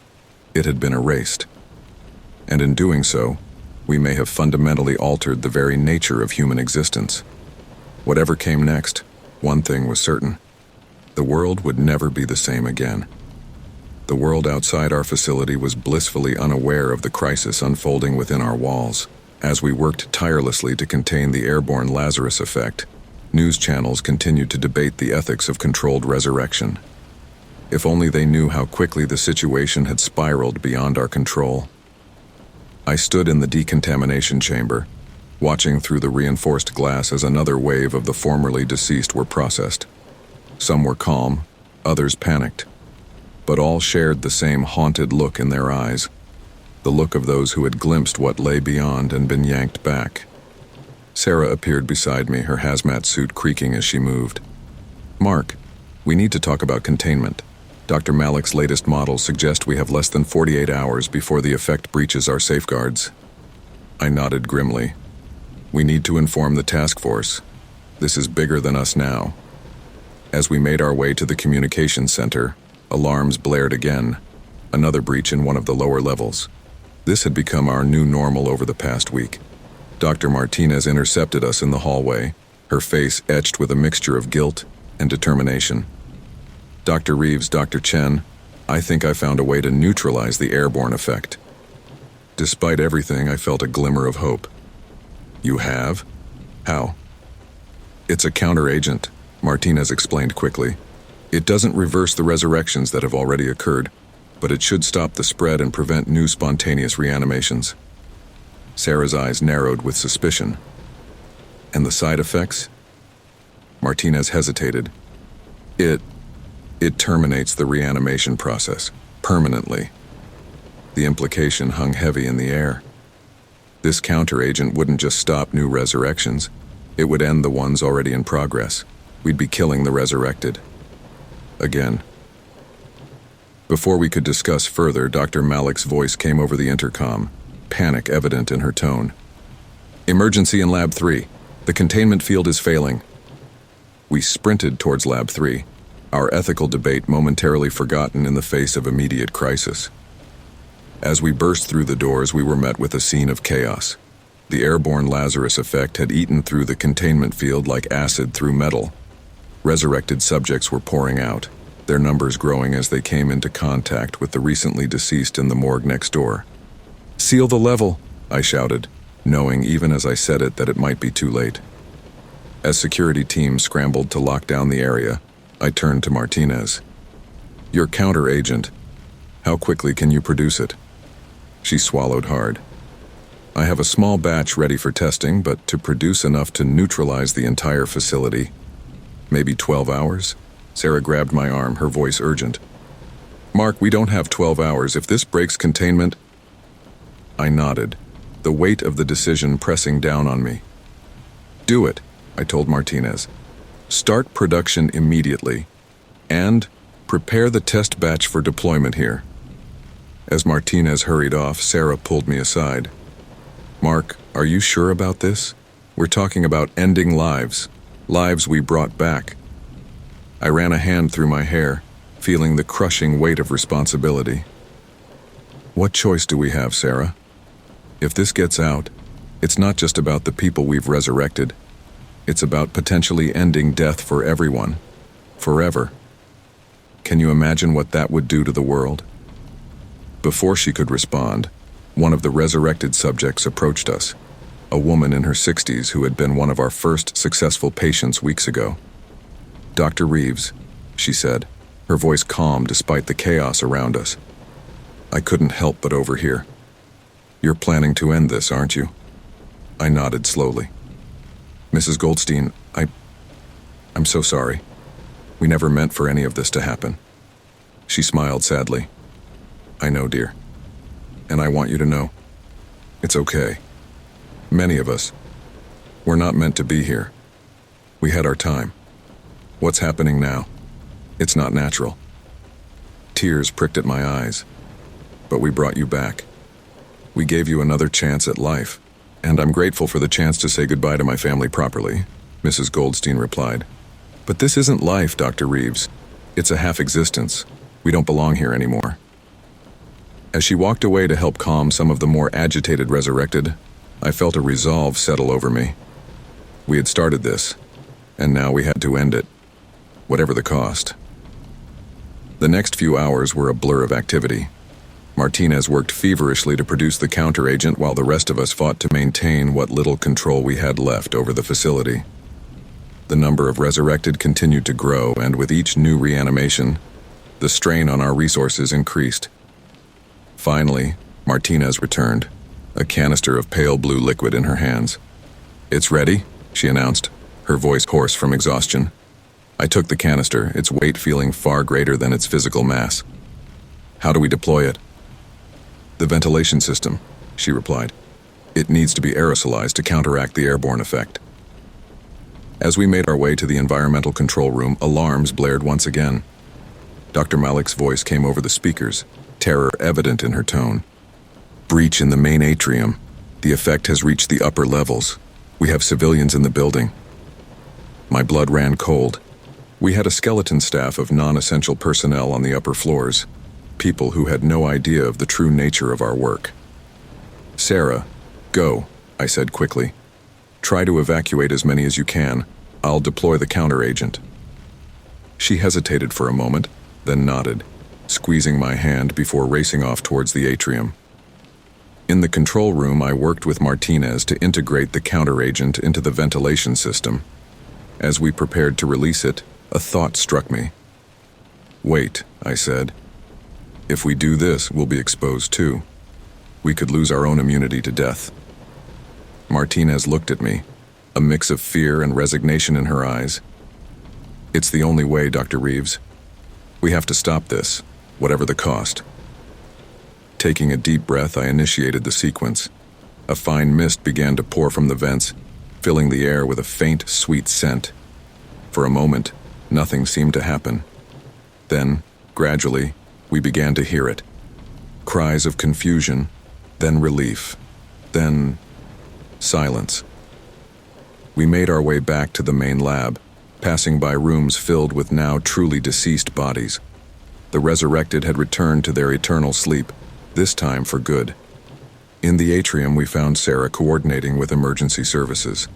it had been erased. And in doing so, we may have fundamentally altered the very nature of human existence. Whatever came next, one thing was certain. The world would never be the same again. The world outside our facility was blissfully unaware of the crisis unfolding within our walls. As we worked tirelessly to contain the airborne Lazarus effect, news channels continued to debate the ethics of controlled resurrection. If only they knew how quickly the situation had spiraled beyond our control. I stood in the decontamination chamber, watching through the reinforced glass as another wave of the formerly deceased were processed. Some were calm, others panicked, but all shared the same haunted look in their eyes. The look of those who had glimpsed what lay beyond and been yanked back. Sarah appeared beside me, her hazmat suit creaking as she moved. Mark, we need to talk about containment. Dr. Malik's latest models suggest we have less than 48 hours before the effect breaches our safeguards. I nodded grimly. We need to inform the task force. This is bigger than us now. As we made our way to the communications center, alarms blared again, another breach in one of the lower levels. This had become our new normal over the past week. Dr. Martinez intercepted us in the hallway, her face etched with a mixture of guilt and determination. Dr. Reeves, Dr. Chen, I think I found a way to neutralize the airborne effect. Despite everything, I felt a glimmer of hope. You have? How? It's a counteragent, Martinez explained quickly. It doesn't reverse the resurrections that have already occurred, but it should stop the spread and prevent new spontaneous reanimations. Sarah's eyes narrowed with suspicion. And the side effects? Martinez hesitated. It terminates the reanimation process, permanently. The implication hung heavy in the air. This counteragent wouldn't just stop new resurrections, it would end the ones already in progress. We'd be killing the resurrected. Again. Before we could discuss further, Dr. Malik's voice came over the intercom, panic evident in her tone. Emergency in Lab 3. The containment field is failing. We sprinted towards Lab 3, our ethical debate momentarily forgotten in the face of immediate crisis. As we burst through the doors, we were met with a scene of chaos. The airborne Lazarus effect had eaten through the containment field like acid through metal. Resurrected subjects were pouring out, their numbers growing as they came into contact with the recently deceased in the morgue next door. "Seal the level," I shouted, knowing even as I said it that it might be too late. As security teams scrambled to lock down the area, I turned to Martinez. "Your counter-agent, how quickly can you produce it?" She swallowed hard. "I have a small batch ready for testing, but to produce enough to neutralize the entire facility, maybe 12 hours? Sarah grabbed my arm, her voice urgent. "Mark, we don't have 12 hours. If this breaks containment—" I nodded, the weight of the decision pressing down on me. "Do it," I told Martinez. "Start production immediately. And prepare the test batch for deployment here." As Martinez hurried off, Sarah pulled me aside. "Mark, are you sure about this? We're talking about ending lives we brought back." I ran a hand through my hair, feeling the crushing weight of responsibility. "What choice do we have, Sarah? If this gets out, it's not just about the people we've resurrected. It's about potentially ending death for everyone. Forever. Can you imagine what that would do to the world? Before she could respond, one of the resurrected subjects approached us, a woman in her 60s who had been one of our first successful patients weeks ago. "Dr. Reeves," she said, her voice calm despite the chaos around us. I couldn't help but overhear. "You're planning to end this, aren't you?" I nodded slowly. "Mrs. Goldstein, I'm so sorry. We never meant for any of this to happen." She smiled sadly. "I know, dear. And I want you to know. It's okay. Many of us, we're not meant to be here. We had our time. What's happening now? It's not natural." Tears pricked at my eyes. "But we brought you back. We gave you another chance at life. And I'm grateful for the chance to say goodbye to my family properly," Mrs. Goldstein replied. "But this isn't life, Dr. Reeves. It's a half-existence. We don't belong here anymore." As she walked away to help calm some of the more agitated resurrected, I felt a resolve settle over me. We had started this, and now we had to end it, whatever the cost. The next few hours were a blur of activity. Martinez worked feverishly to produce the counteragent while the rest of us fought to maintain what little control we had left over the facility. The number of resurrected continued to grow, and with each new reanimation, the strain on our resources increased. Finally, Martinez returned, a canister of pale blue liquid in her hands. "It's ready," she announced, her voice hoarse from exhaustion. I took the canister, its weight feeling far greater than its physical mass. "How do we deploy it?" "The ventilation system," she replied. "It needs to be aerosolized to counteract the airborne effect." As we made our way to the environmental control room, alarms blared once again. Dr. Malik's voice came over the speakers, terror evident in her tone. "Breach in the main atrium. The effect has reached the upper levels. We have civilians in the building." My blood ran cold. We had a skeleton staff of non-essential personnel on the upper floors, people who had no idea of the true nature of our work. "Sarah, go," I said quickly. "Try to evacuate as many as you can. I'll deploy the counteragent." She hesitated for a moment, then nodded, squeezing my hand before racing off towards the atrium. In the control room, I worked with Martinez to integrate the counteragent into the ventilation system. As we prepared to release it, a thought struck me. "Wait," I said. "If we do this, we'll be exposed too. We could lose our own immunity to death." Martinez looked at me, a mix of fear and resignation in her eyes. "It's the only way, Dr. Reeves. We have to stop this, whatever the cost." Taking a deep breath, I initiated the sequence. A fine mist began to pour from the vents, filling the air with a faint, sweet scent. For a moment, nothing seemed to happen. Then, gradually, we began to hear it. Cries of confusion, then relief, then silence. We made our way back to the main lab, passing by rooms filled with now truly deceased bodies. The resurrected had returned to their eternal sleep, this time for good. In the atrium, we found Sarah coordinating with emergency services.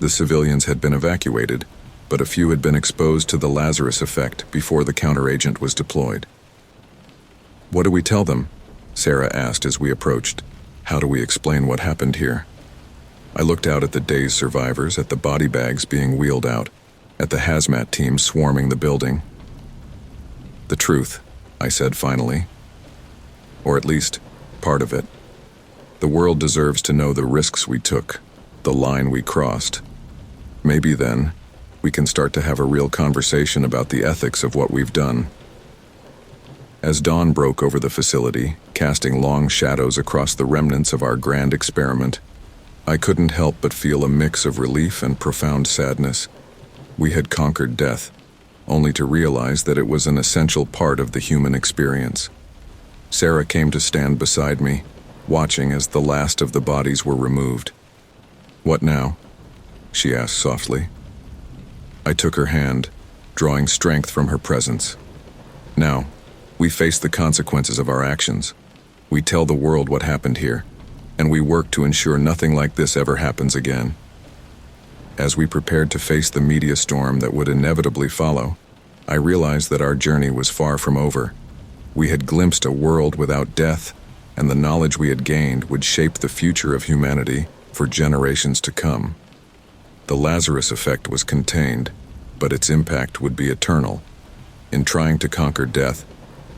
The civilians had been evacuated, but a few had been exposed to the Lazarus effect before the counteragent was deployed. "What do we tell them?" Sarah asked as we approached. "How do we explain what happened here?" I looked out at the dazed survivors, at the body bags being wheeled out, at the hazmat team swarming the building. "The truth," I said finally. "Or at least, part of it. The world deserves to know the risks we took, the line we crossed. Maybe then, we can start to have a real conversation about the ethics of what we've done." As dawn broke over the facility, casting long shadows across the remnants of our grand experiment, I couldn't help but feel a mix of relief and profound sadness. We had conquered death, only to realize that it was an essential part of the human experience. Sarah came to stand beside me, watching as the last of the bodies were removed. "What now?" she asked softly. I took her hand, drawing strength from her presence. "Now, we face the consequences of our actions. We tell the world what happened here, and we work to ensure nothing like this ever happens again." As we prepared to face the media storm that would inevitably follow, I realized that our journey was far from over. We had glimpsed a world without death, and the knowledge we had gained would shape the future of humanity for generations to come. The Lazarus effect was contained, but its impact would be eternal. In trying to conquer death,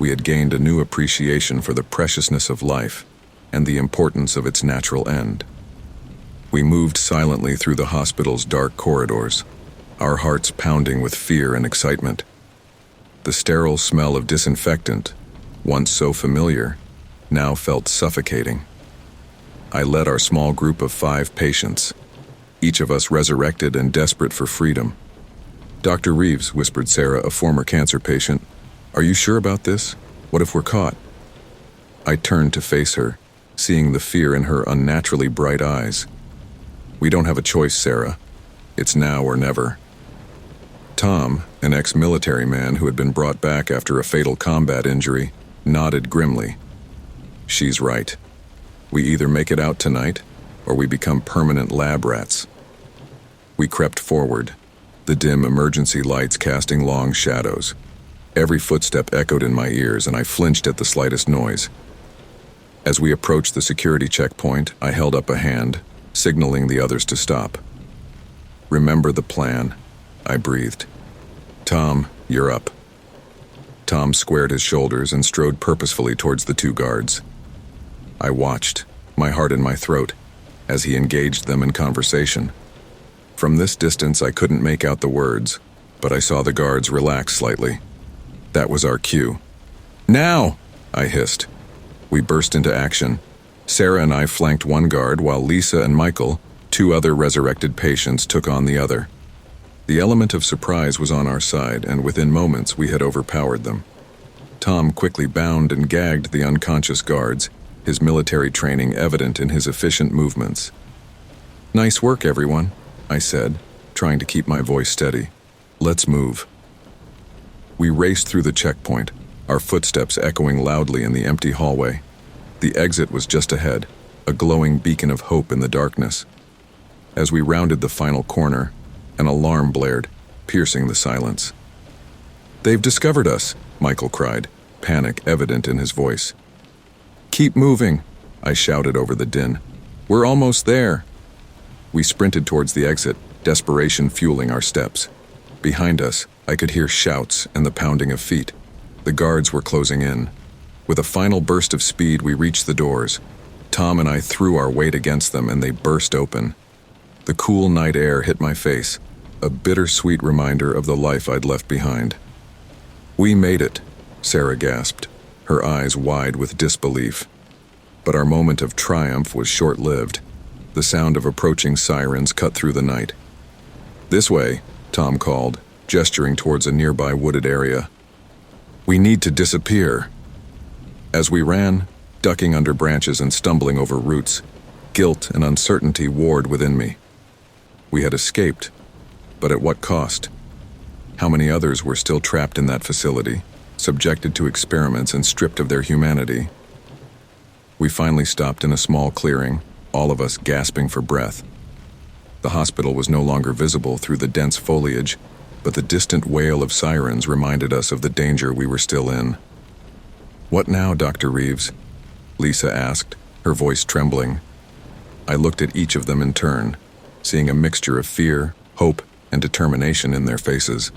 we had gained a new appreciation for the preciousness of life and the importance of its natural end. We moved silently through the hospital's dark corridors, our hearts pounding with fear and excitement. The sterile smell of disinfectant, once so familiar, now felt suffocating. I led our small group of 5 patients, each of us resurrected and desperate for freedom. "Dr. Reeves," whispered Sarah, a former cancer patient, "are you sure about this? What if we're caught?" I turned to face her, seeing the fear in her unnaturally bright eyes. "We don't have a choice, Sarah. It's now or never." Tom, an ex-military man who had been brought back after a fatal combat injury, nodded grimly. "She's right. We either make it out tonight, or we become permanent lab rats." We crept forward, the dim emergency lights casting long shadows. Every footstep echoed in my ears, and I flinched at the slightest noise. As we approached the security checkpoint, I held up a hand, signaling the others to stop. "Remember the plan," I breathed. "Tom, you're up." Tom squared his shoulders and strode purposefully towards the 2 guards. I watched, my heart in my throat, as he engaged them in conversation. From this distance I couldn't make out the words, but I saw the guards relax slightly. That was our cue. "Now!" I hissed. We burst into action. Sarah and I flanked one guard while Lisa and Michael, 2 other resurrected patients, took on the other. The element of surprise was on our side, and within moments we had overpowered them. Tom quickly bound and gagged the unconscious guards, his military training evident in his efficient movements. "Nice work, everyone," I said, trying to keep my voice steady. "Let's move." We raced through the checkpoint, our footsteps echoing loudly in the empty hallway. The exit was just ahead, a glowing beacon of hope in the darkness. As we rounded the final corner, an alarm blared, piercing the silence. "They've discovered us," Michael cried, panic evident in his voice. "Keep moving," I shouted over the din. "We're almost there." We sprinted towards the exit, desperation fueling our steps. Behind us, I could hear shouts and the pounding of feet. The guards were closing in. With a final burst of speed, we reached the doors. Tom and I threw our weight against them, and they burst open. The cool night air hit my face, a bittersweet reminder of the life I'd left behind. "We made it," Sarah gasped, her eyes wide with disbelief. But our moment of triumph was short-lived. The sound of approaching sirens cut through the night. "This way," Tom called, gesturing towards a nearby wooded area. "We need to disappear." As we ran, ducking under branches and stumbling over roots, guilt and uncertainty warred within me. We had escaped, but at what cost? How many others were still trapped in that facility, subjected to experiments and stripped of their humanity? We finally stopped in a small clearing, all of us gasping for breath. The hospital was no longer visible through the dense foliage, but the distant wail of sirens reminded us of the danger we were still in. "What now, Dr. Reeves?" Lisa asked, her voice trembling. I looked at each of them in turn, seeing a mixture of fear, hope, and determination in their faces.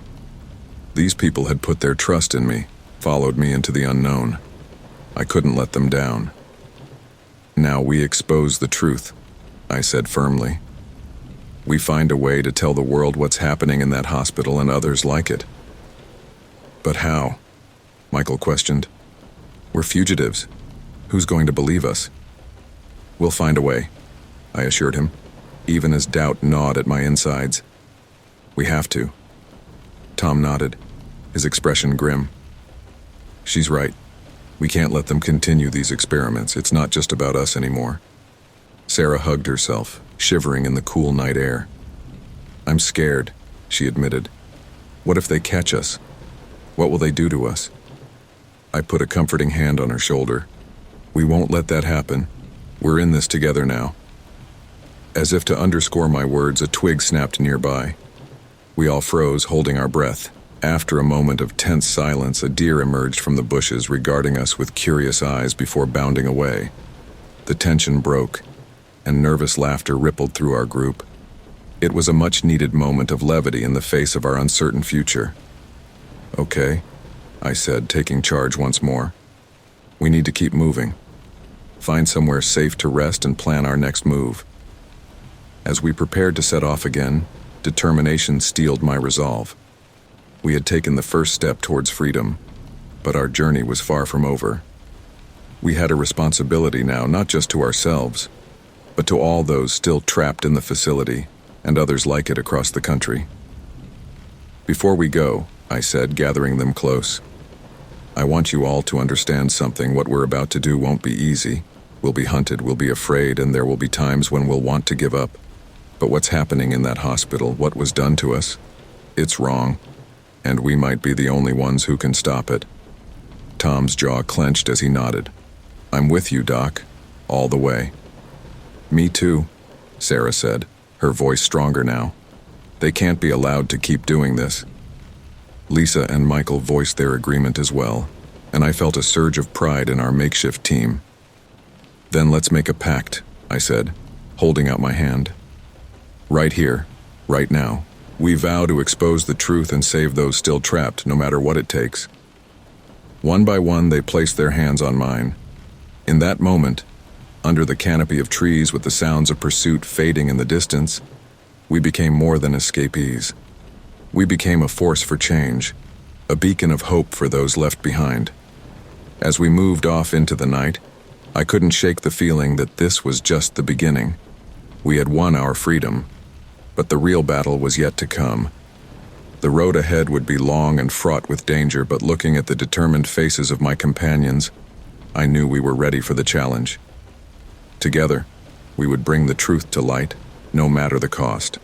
These people had put their trust in me, followed me into the unknown. I couldn't let them down. "Now we expose the truth," I said firmly. "We find a way to tell the world what's happening in that hospital and others like it." "But how?" Michael questioned. "We're fugitives. Who's going to believe us?" "We'll find a way," I assured him, even as doubt gnawed at my insides. "We have to." Tom nodded, his expression grim. "She's right. We can't let them continue these experiments. It's not just about us anymore." Sarah hugged herself, shivering in the cool night air. "I'm scared," she admitted. "What if they catch us? What will they do to us?" I put a comforting hand on her shoulder. "We won't let that happen. We're in this together now." As if to underscore my words, a twig snapped nearby. We all froze, holding our breath, After a moment of tense silence, a deer emerged from the bushes, regarding us with curious eyes before bounding away. The tension broke, and nervous laughter rippled through our group. It was a much-needed moment of levity in the face of our uncertain future. "Okay," I said, taking charge once more. "We need to keep moving. Find somewhere safe to rest and plan our next move." As we prepared to set off again, determination steeled my resolve. We had taken the first step towards freedom, but our journey was far from over. We had a responsibility now, not just to ourselves, but to all those still trapped in the facility and others like it across the country. "Before we go," I said, gathering them close, "I want you all to understand something. What we're about to do won't be easy. We'll be hunted, we'll be afraid, and there will be times when we'll want to give up. But what's happening in that hospital, what was done to us, it's wrong, and we might be the only ones who can stop it." Tom's jaw clenched as he nodded. "I'm with you, Doc, all the way." "Me too," Sarah said, her voice stronger now. "They can't be allowed to keep doing this." Lisa and Michael voiced their agreement as well, and I felt a surge of pride in our makeshift team. "Then let's make a pact," I said, holding out my hand. "Right here, right now, we vow to expose the truth and save those still trapped, no matter what it takes." One by one, they placed their hands on mine. In that moment, under the canopy of trees with the sounds of pursuit fading in the distance, we became more than escapees. We became a force for change, a beacon of hope for those left behind. As we moved off into the night, I couldn't shake the feeling that this was just the beginning. We had won our freedom, but the real battle was yet to come. The road ahead would be long and fraught with danger, but looking at the determined faces of my companions, I knew we were ready for the challenge. Together, we would bring the truth to light, no matter the cost.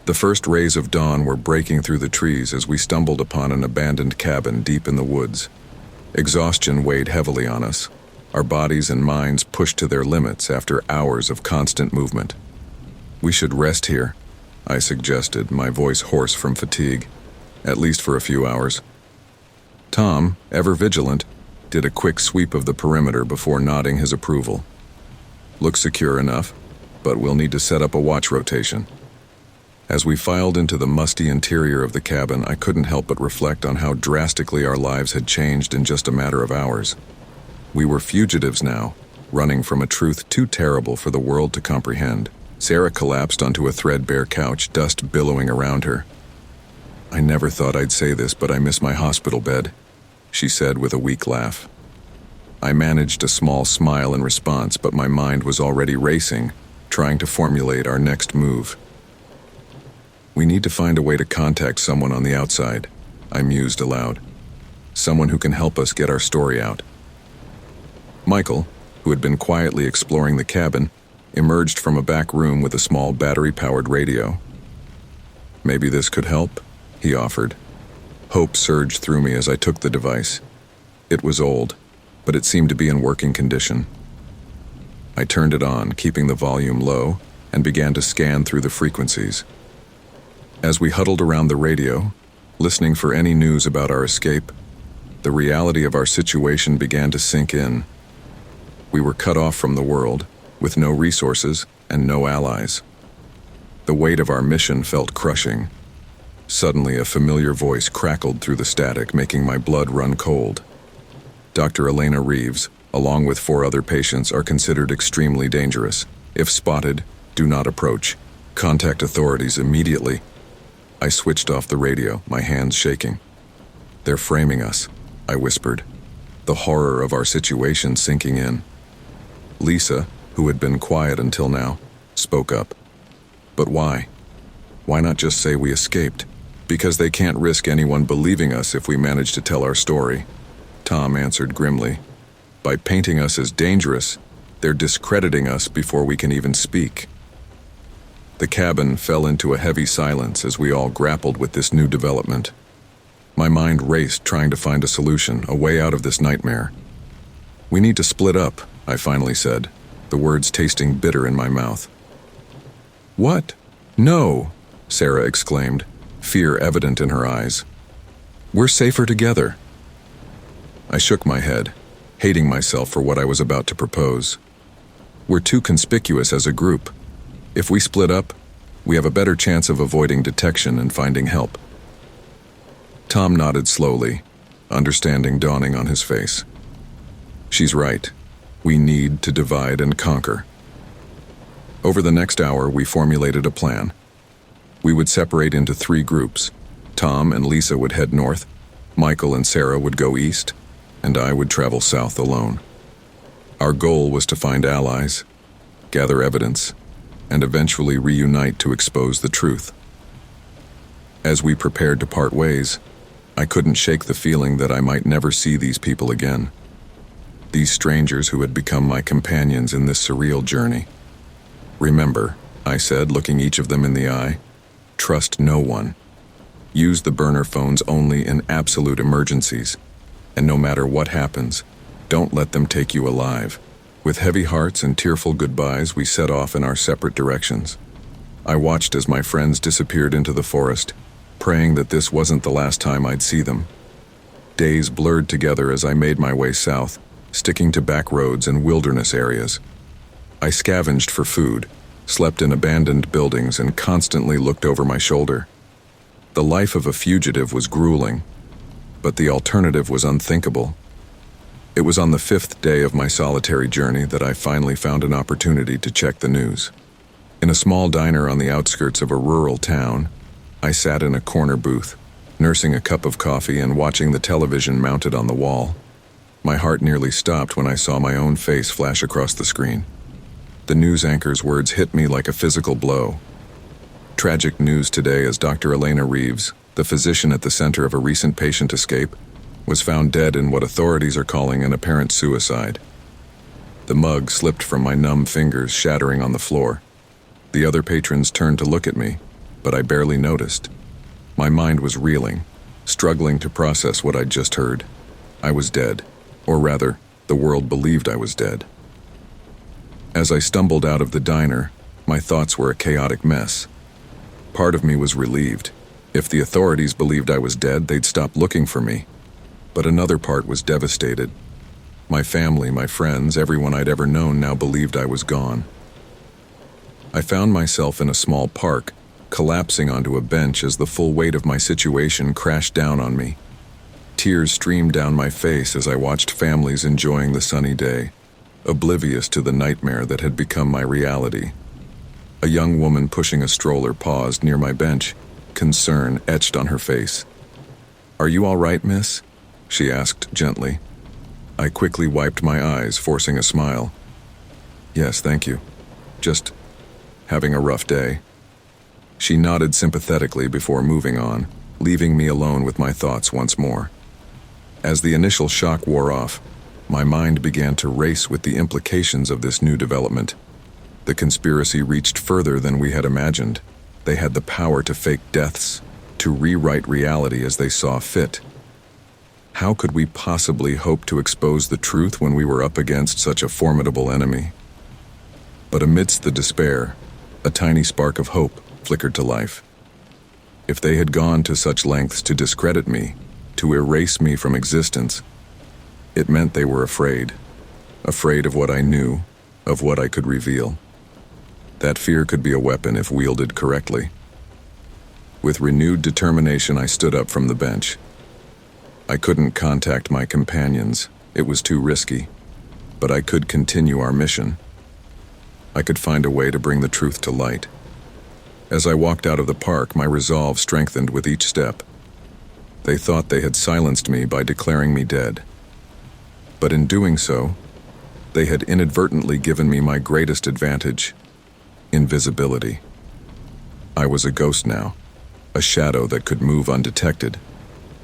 The first rays of dawn were breaking through the trees as we stumbled upon an abandoned cabin deep in the woods. Exhaustion weighed heavily on us, our bodies and minds pushed to their limits after hours of constant movement. "We should rest here," I suggested, my voice hoarse from fatigue, "at least for a few hours." Tom, ever vigilant, did a quick sweep of the perimeter before nodding his approval. "Looks secure enough, but we'll need to set up a watch rotation." As we filed into the musty interior of the cabin, I couldn't help but reflect on how drastically our lives had changed in just a matter of hours. We were fugitives now, running from a truth too terrible for the world to comprehend. Sarah collapsed onto a threadbare couch, dust billowing around her. "I never thought I'd say this, but I miss my hospital bed," she said with a weak laugh. I managed a small smile in response, but my mind was already racing, trying to formulate our next move. "We need to find a way to contact someone on the outside," I mused aloud. "Someone who can help us get our story out." Michael, who had been quietly exploring the cabin, emerged from a back room with a small battery-powered radio. "Maybe this could help," he offered. Hope surged through me as I took the device. It was old, but it seemed to be in working condition. I turned it on, keeping the volume low, and began to scan through the frequencies. As we huddled around the radio, listening for any news about our escape, the reality of our situation began to sink in. We were cut off from the world, with no resources and no allies. The weight of our mission felt crushing. Suddenly, a familiar voice crackled through the static, making my blood run cold. "Dr. Elena Reeves, along with 4 other patients, are considered extremely dangerous. If spotted, do not approach. Contact authorities immediately." I switched off the radio, my hands shaking. "They're framing us," I whispered, the horror of our situation sinking in. Lisa, who had been quiet until now, spoke up. "But why? Why not just say we escaped?" "Because they can't risk anyone believing us if we manage to tell our story," Tom answered grimly. "By painting us as dangerous, they're discrediting us before we can even speak." The cabin fell into a heavy silence as we all grappled with this new development. My mind raced, trying to find a solution, a way out of this nightmare. "We need to split up," I finally said, the words tasting bitter in my mouth. "What? No!" Sarah exclaimed, fear evident in her eyes. "We're safer together." I shook my head, hating myself for what I was about to propose. "We're too conspicuous as a group. If we split up, we have a better chance of avoiding detection and finding help." Tom nodded slowly, understanding dawning on his face. "She's right. We need to divide and conquer." Over the next hour, we formulated a plan. We would separate into 3 groups. Tom and Lisa would head north, Michael and Sarah would go east, and I would travel south alone. Our goal was to find allies, gather evidence, and eventually reunite to expose the truth. As we prepared to part ways, I couldn't shake the feeling that I might never see these people again. These strangers who had become my companions in this surreal journey. "Remember," I said, looking each of them in the eye, "trust no one. Use the burner phones only in absolute emergencies, and no matter what happens, don't let them take you alive." With heavy hearts and tearful goodbyes, we set off in our separate directions. I watched as my friends disappeared into the forest, praying that this wasn't the last time I'd see them. Days blurred together as I made my way south, sticking to back roads and wilderness areas. I scavenged for food, slept in abandoned buildings, and constantly looked over my shoulder. The life of a fugitive was grueling, but the alternative was unthinkable. It was on the 5th day of my solitary journey that I finally found an opportunity to check the news. In a small diner on the outskirts of a rural town, I sat in a corner booth, nursing a cup of coffee and watching the television mounted on the wall. My heart nearly stopped when I saw my own face flash across the screen. The news anchor's words hit me like a physical blow. "Tragic news today as Dr. Elena Reeves, the physician at the center of a recent patient escape, was found dead in what authorities are calling an apparent suicide." The mug slipped from my numb fingers, shattering on the floor. The other patrons turned to look at me, but I barely noticed. My mind was reeling, struggling to process what I'd just heard. I was dead, or rather, the world believed I was dead. As I stumbled out of the diner, my thoughts were a chaotic mess. Part of me was relieved. If the authorities believed I was dead, they'd stop looking for me. But another part was devastated. My family, my friends, everyone I'd ever known now believed I was gone. I found myself in a small park, collapsing onto a bench as the full weight of my situation crashed down on me. Tears streamed down my face as I watched families enjoying the sunny day, oblivious to the nightmare that had become my reality. A young woman pushing a stroller paused near my bench, concern etched on her face. "Are you all right, miss?" she asked gently. I quickly wiped my eyes, forcing a smile. "Yes, thank you. Just having a rough day." She nodded sympathetically before moving on, leaving me alone with my thoughts once more. As the initial shock wore off, my mind began to race with the implications of this new development. The conspiracy reached further than we had imagined. They had the power to fake deaths, to rewrite reality as they saw fit. How could we possibly hope to expose the truth when we were up against such a formidable enemy? But amidst the despair, a tiny spark of hope flickered to life. If they had gone to such lengths to discredit me, to erase me from existence, it meant they were afraid of what I knew, of what I could reveal. That fear could be a weapon if wielded correctly. With renewed determination, I stood up from the bench. I couldn't contact my companions, it was too risky, but I could continue our mission. I could find a way to bring the truth to light. As I walked out of the park, my resolve strengthened with each step. They thought they had silenced me by declaring me dead. But in doing so, they had inadvertently given me my greatest advantage: invisibility. I was a ghost now, a shadow that could move undetected,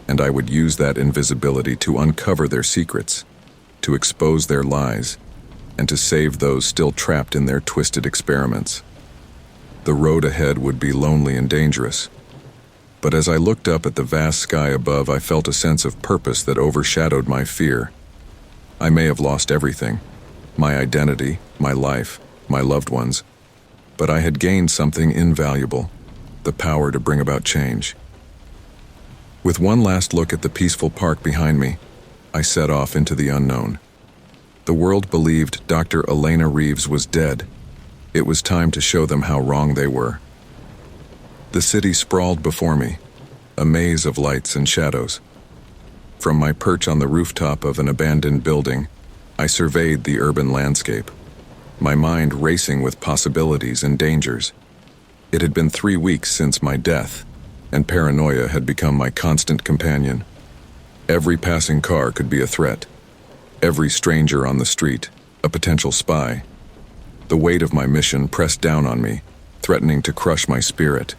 and I would use that invisibility to uncover their secrets, to expose their lies, and to save those still trapped in their twisted experiments. The road ahead would be lonely and dangerous, but as I looked up at the vast sky above, I felt a sense of purpose that overshadowed my fear. I may have lost everything, my identity, my life, my loved ones, but I had gained something invaluable: the power to bring about change. With one last look at the peaceful park behind me, I set off into the unknown. The world believed Dr. Elena Reeves was dead. It was time to show them how wrong they were. The city sprawled before me, a maze of lights and shadows. From my perch on the rooftop of an abandoned building, I surveyed the urban landscape, my mind racing with possibilities and dangers. It had been 3 weeks since my death, and paranoia had become my constant companion. Every passing car could be a threat. Every stranger on the street, a potential spy. The weight of my mission pressed down on me, threatening to crush my spirit.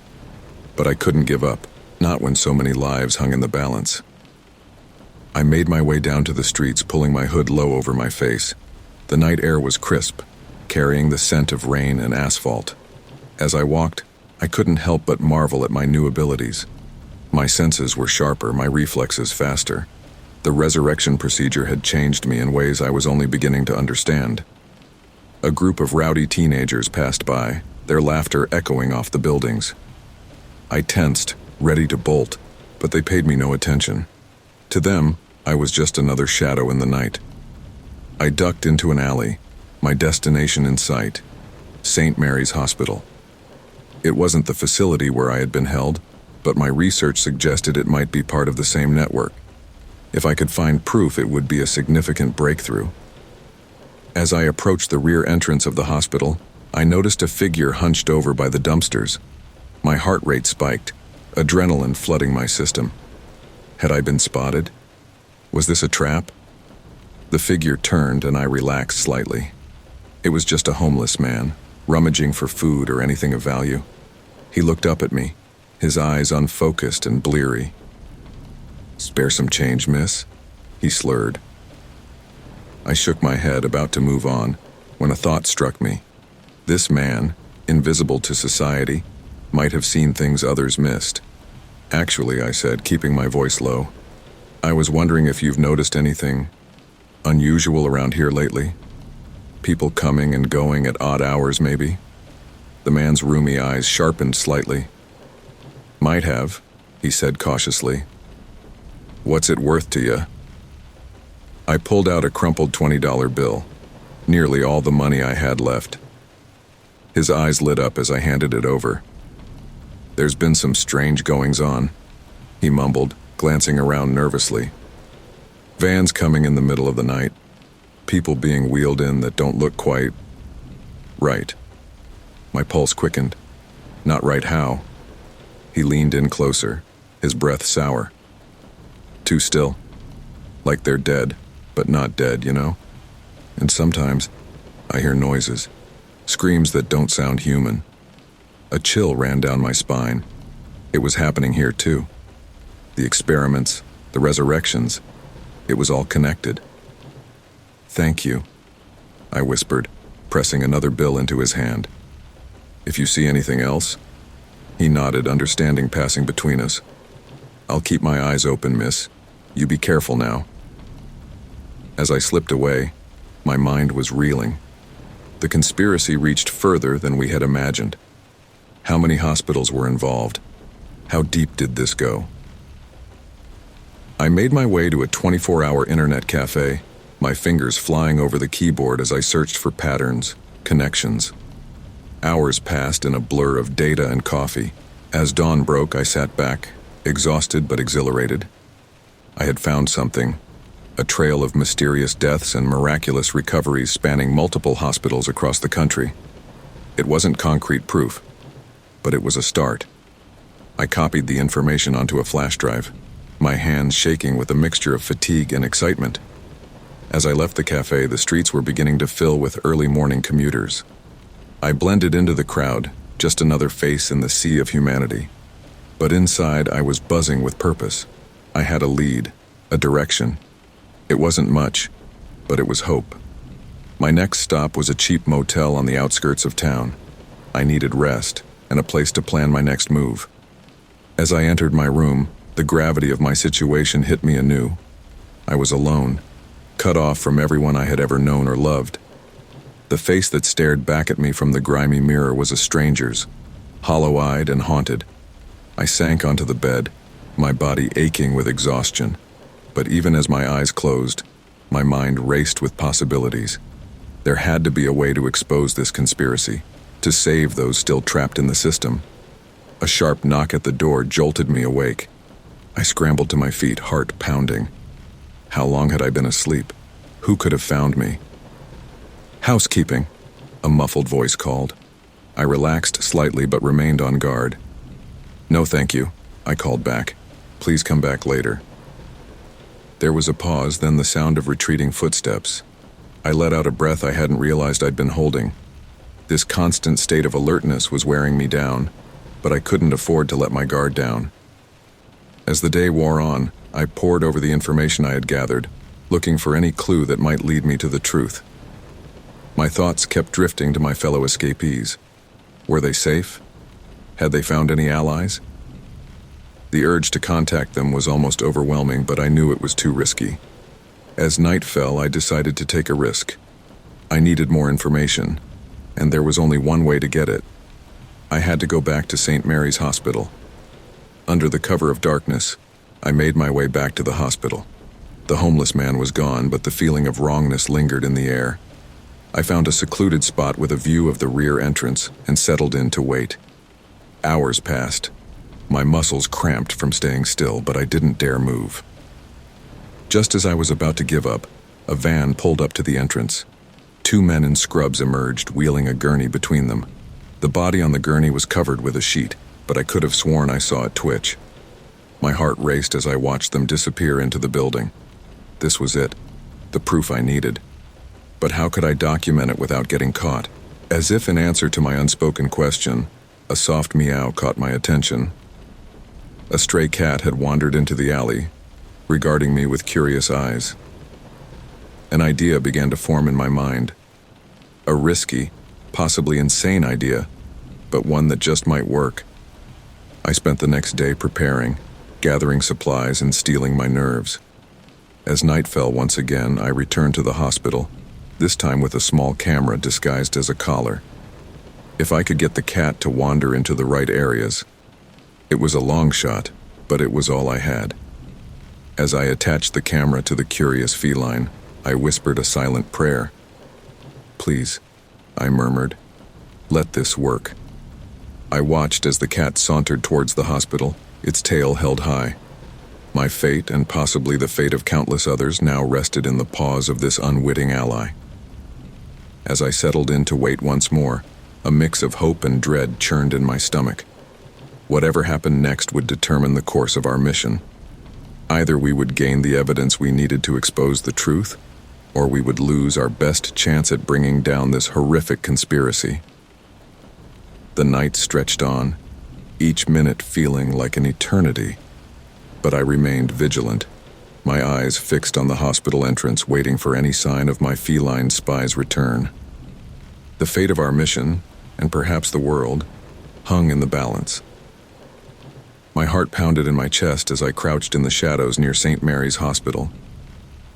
But I couldn't give up, not when so many lives hung in the balance. I made my way down to the streets, pulling my hood low over my face. The night air was crisp, carrying the scent of rain and asphalt. As I walked, I couldn't help but marvel at my new abilities. My senses were sharper, my reflexes faster. The resurrection procedure had changed me in ways I was only beginning to understand. A group of rowdy teenagers passed by, their laughter echoing off the buildings. I tensed, ready to bolt, but they paid me no attention. To them, I was just another shadow in the night. I ducked into an alley, my destination in sight, St. Mary's Hospital. It wasn't the facility where I had been held, but my research suggested it might be part of the same network. If I could find proof, it would be a significant breakthrough. As I approached the rear entrance of the hospital, I noticed a figure hunched over by the dumpsters. My heart rate spiked, adrenaline flooding my system. Had I been spotted? Was this a trap? The figure turned and I relaxed slightly. It was just a homeless man, rummaging for food or anything of value. He looked up at me, his eyes unfocused and bleary. "Spare some change, miss?" he slurred. I shook my head, about to move on, when a thought struck me. This man, invisible to society, might have seen things others missed. "Actually," I said, keeping my voice low, "I was wondering if you've noticed anything unusual around here lately? People coming and going at odd hours, maybe?" The man's roomy eyes sharpened slightly. "Might have," he said cautiously. "What's it worth to you?" I pulled out a crumpled $20 bill, nearly all the money I had left. His eyes lit up as I handed it over. "There's been some strange goings-on," he mumbled, glancing around nervously. "Vans coming in the middle of the night, people being wheeled in that don't look quite right." My pulse quickened. "Not right how?" He leaned in closer, his breath sour. "Too still. Like they're dead, but not dead, you know? And sometimes I hear noises, screams that don't sound human." A chill ran down my spine. It was happening here too. The experiments, the resurrections, it was all connected. "Thank you," I whispered, pressing another bill into his hand. "If you see anything else?" He nodded, understanding passing between us. "I'll keep my eyes open, miss. You be careful now." As I slipped away, my mind was reeling. The conspiracy reached further than we had imagined. How many hospitals were involved? How deep did this go? I made my way to a 24-hour internet cafe, my fingers flying over the keyboard as I searched for patterns, connections. Hours passed in a blur of data and coffee. As dawn broke, I sat back, exhausted but exhilarated. I had found something, a trail of mysterious deaths and miraculous recoveries spanning multiple hospitals across the country. It wasn't concrete proof, but it was a start. I copied the information onto a flash drive, my hands shaking with a mixture of fatigue and excitement. As I left the cafe, the streets were beginning to fill with early morning commuters. I blended into the crowd, just another face in the sea of humanity. But inside, I was buzzing with purpose. I had a lead, a direction. It wasn't much, but it was hope. My next stop was a cheap motel on the outskirts of town. I needed rest and a place to plan my next move. As I entered my room, the gravity of my situation hit me anew. I was alone, cut off from everyone I had ever known or loved. The face that stared back at me from the grimy mirror was a stranger's, hollow-eyed and haunted. I sank onto the bed, my body aching with exhaustion. But even as my eyes closed, my mind raced with possibilities. There had to be a way to expose this conspiracy, to save those still trapped in the system. A sharp knock at the door jolted me awake. I scrambled to my feet, heart pounding. How long had I been asleep? Who could have found me? "Housekeeping," a muffled voice called. I relaxed slightly but remained on guard. "No, thank you," I called back. "Please come back later." There was a pause, then the sound of retreating footsteps. I let out a breath I hadn't realized I'd been holding. This constant state of alertness was wearing me down, but I couldn't afford to let my guard down. As the day wore on, I pored over the information I had gathered, looking for any clue that might lead me to the truth. My thoughts kept drifting to my fellow escapees. Were they safe? Had they found any allies? The urge to contact them was almost overwhelming, but I knew it was too risky. As night fell, I decided to take a risk. I needed more information, and there was only one way to get it. I had to go back to St. Mary's Hospital. Under the cover of darkness, I made my way back to the hospital. The homeless man was gone, but the feeling of wrongness lingered in the air. I found a secluded spot with a view of the rear entrance and settled in to wait. Hours passed. My muscles cramped from staying still, but I didn't dare move. Just as I was about to give up, a van pulled up to the entrance. Two men in scrubs emerged, wheeling a gurney between them. The body on the gurney was covered with a sheet, but I could have sworn I saw it twitch. My heart raced as I watched them disappear into the building. This was it, the proof I needed. But how could I document it without getting caught? As if in answer to my unspoken question, a soft meow caught my attention. A stray cat had wandered into the alley, regarding me with curious eyes. An idea began to form in my mind. A risky, possibly insane idea, but one that just might work. I spent the next day preparing, gathering supplies and steeling my nerves. As night fell once again, I returned to the hospital, this time with a small camera disguised as a collar. If I could get the cat to wander into the right areas. It was a long shot, but it was all I had. As I attached the camera to the curious feline, I whispered a silent prayer. "Please," I murmured, "let this work." I watched as the cat sauntered towards the hospital, its tail held high. My fate, and possibly the fate of countless others, now rested in the paws of this unwitting ally. As I settled in to wait once more, a mix of hope and dread churned in my stomach. Whatever happened next would determine the course of our mission. Either we would gain the evidence we needed to expose the truth, or we would lose our best chance at bringing down this horrific conspiracy. The night stretched on, each minute feeling like an eternity. But I remained vigilant, my eyes fixed on the hospital entrance, waiting for any sign of my feline spy's return. The fate of our mission, and perhaps the world, hung in the balance. My heart pounded in my chest as I crouched in the shadows near St. Mary's Hospital.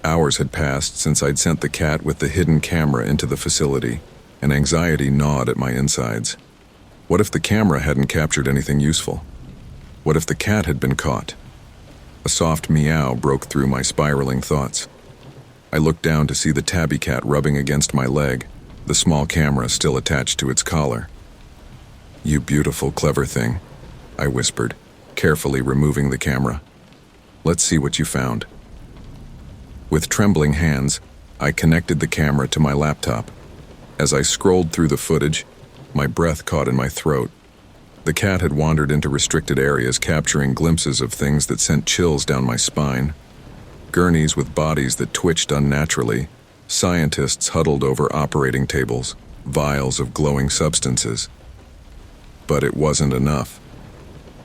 Hours had passed since I'd sent the cat with the hidden camera into the facility, and anxiety gnawed at my insides. What if the camera hadn't captured anything useful? What if the cat had been caught? A soft meow broke through my spiraling thoughts. I looked down to see the tabby cat rubbing against my leg, the small camera still attached to its collar. "You beautiful, clever thing," I whispered, carefully removing the camera. "Let's see what you found." With trembling hands, I connected the camera to my laptop. As I scrolled through the footage, my breath caught in my throat. The cat had wandered into restricted areas, capturing glimpses of things that sent chills down my spine. Gurneys with bodies that twitched unnaturally, scientists huddled over operating tables, vials of glowing substances. But it wasn't enough.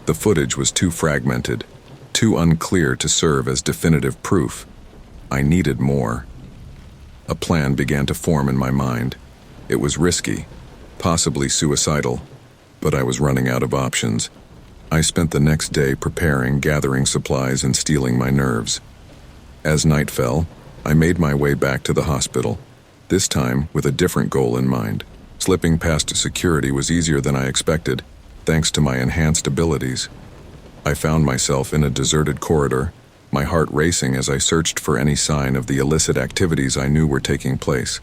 The footage was too fragmented, too unclear to serve as definitive proof. I needed more. A plan began to form in my mind. It was risky, possibly suicidal, but I was running out of options. I spent the next day preparing, gathering supplies, and steeling my nerves. As night fell, I made my way back to the hospital, this time with a different goal in mind. Slipping past security was easier than I expected, thanks to my enhanced abilities. I found myself in a deserted corridor, my heart racing as I searched for any sign of the illicit activities I knew were taking place.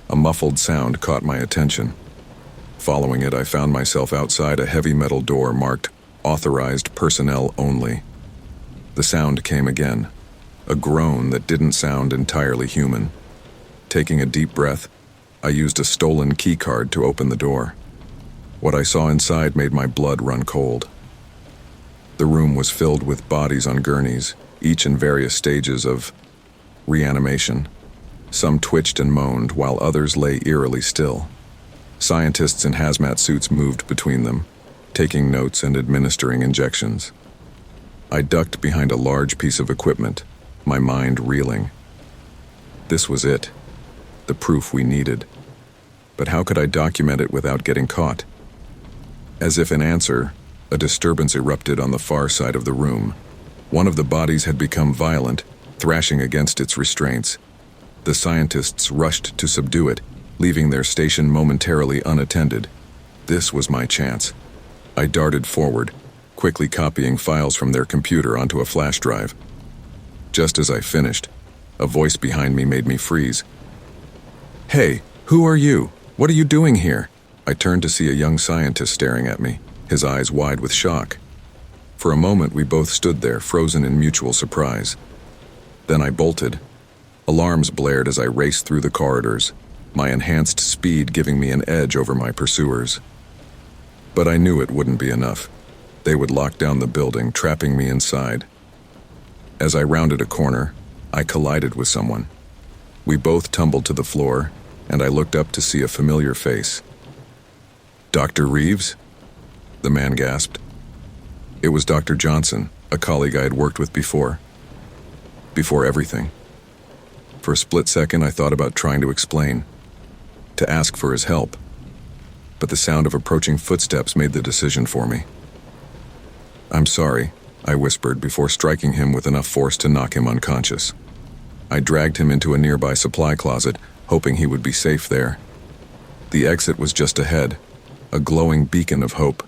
A muffled sound caught my attention. Following it, I found myself outside a heavy metal door marked "Authorized Personnel Only." The sound came again, a groan that didn't sound entirely human. Taking a deep breath, I used a stolen keycard to open the door. What I saw inside made my blood run cold. The room was filled with bodies on gurneys, each in various stages of reanimation. Some twitched and moaned, while others lay eerily still. Scientists in hazmat suits moved between them, taking notes and administering injections. I ducked behind a large piece of equipment, my mind reeling. This was it, the proof we needed. But how could I document it without getting caught? As if in answer, a disturbance erupted on the far side of the room. One of the bodies had become violent, thrashing against its restraints. The scientists rushed to subdue it, leaving their station momentarily unattended. This was my chance. I darted forward, quickly copying files from their computer onto a flash drive. Just as I finished, a voice behind me made me freeze. "Hey, who are you? What are you doing here?" I turned to see a young scientist staring at me, his eyes wide with shock. For a moment, we both stood there, frozen in mutual surprise. Then I bolted. Alarms blared as I raced through the corridors, my enhanced speed giving me an edge over my pursuers. But I knew it wouldn't be enough. They would lock down the building, trapping me inside. As I rounded a corner, I collided with someone. We both tumbled to the floor, and I looked up to see a familiar face. "Dr. Reeves?" the man gasped. It was Dr. Johnson, a colleague I had worked with before. Before everything. For a split second, I thought about trying to explain, to ask for his help. But the sound of approaching footsteps made the decision for me. "I'm sorry," I whispered before striking him with enough force to knock him unconscious. I dragged him into a nearby supply closet, hoping he would be safe there. The exit was just ahead, a glowing beacon of hope.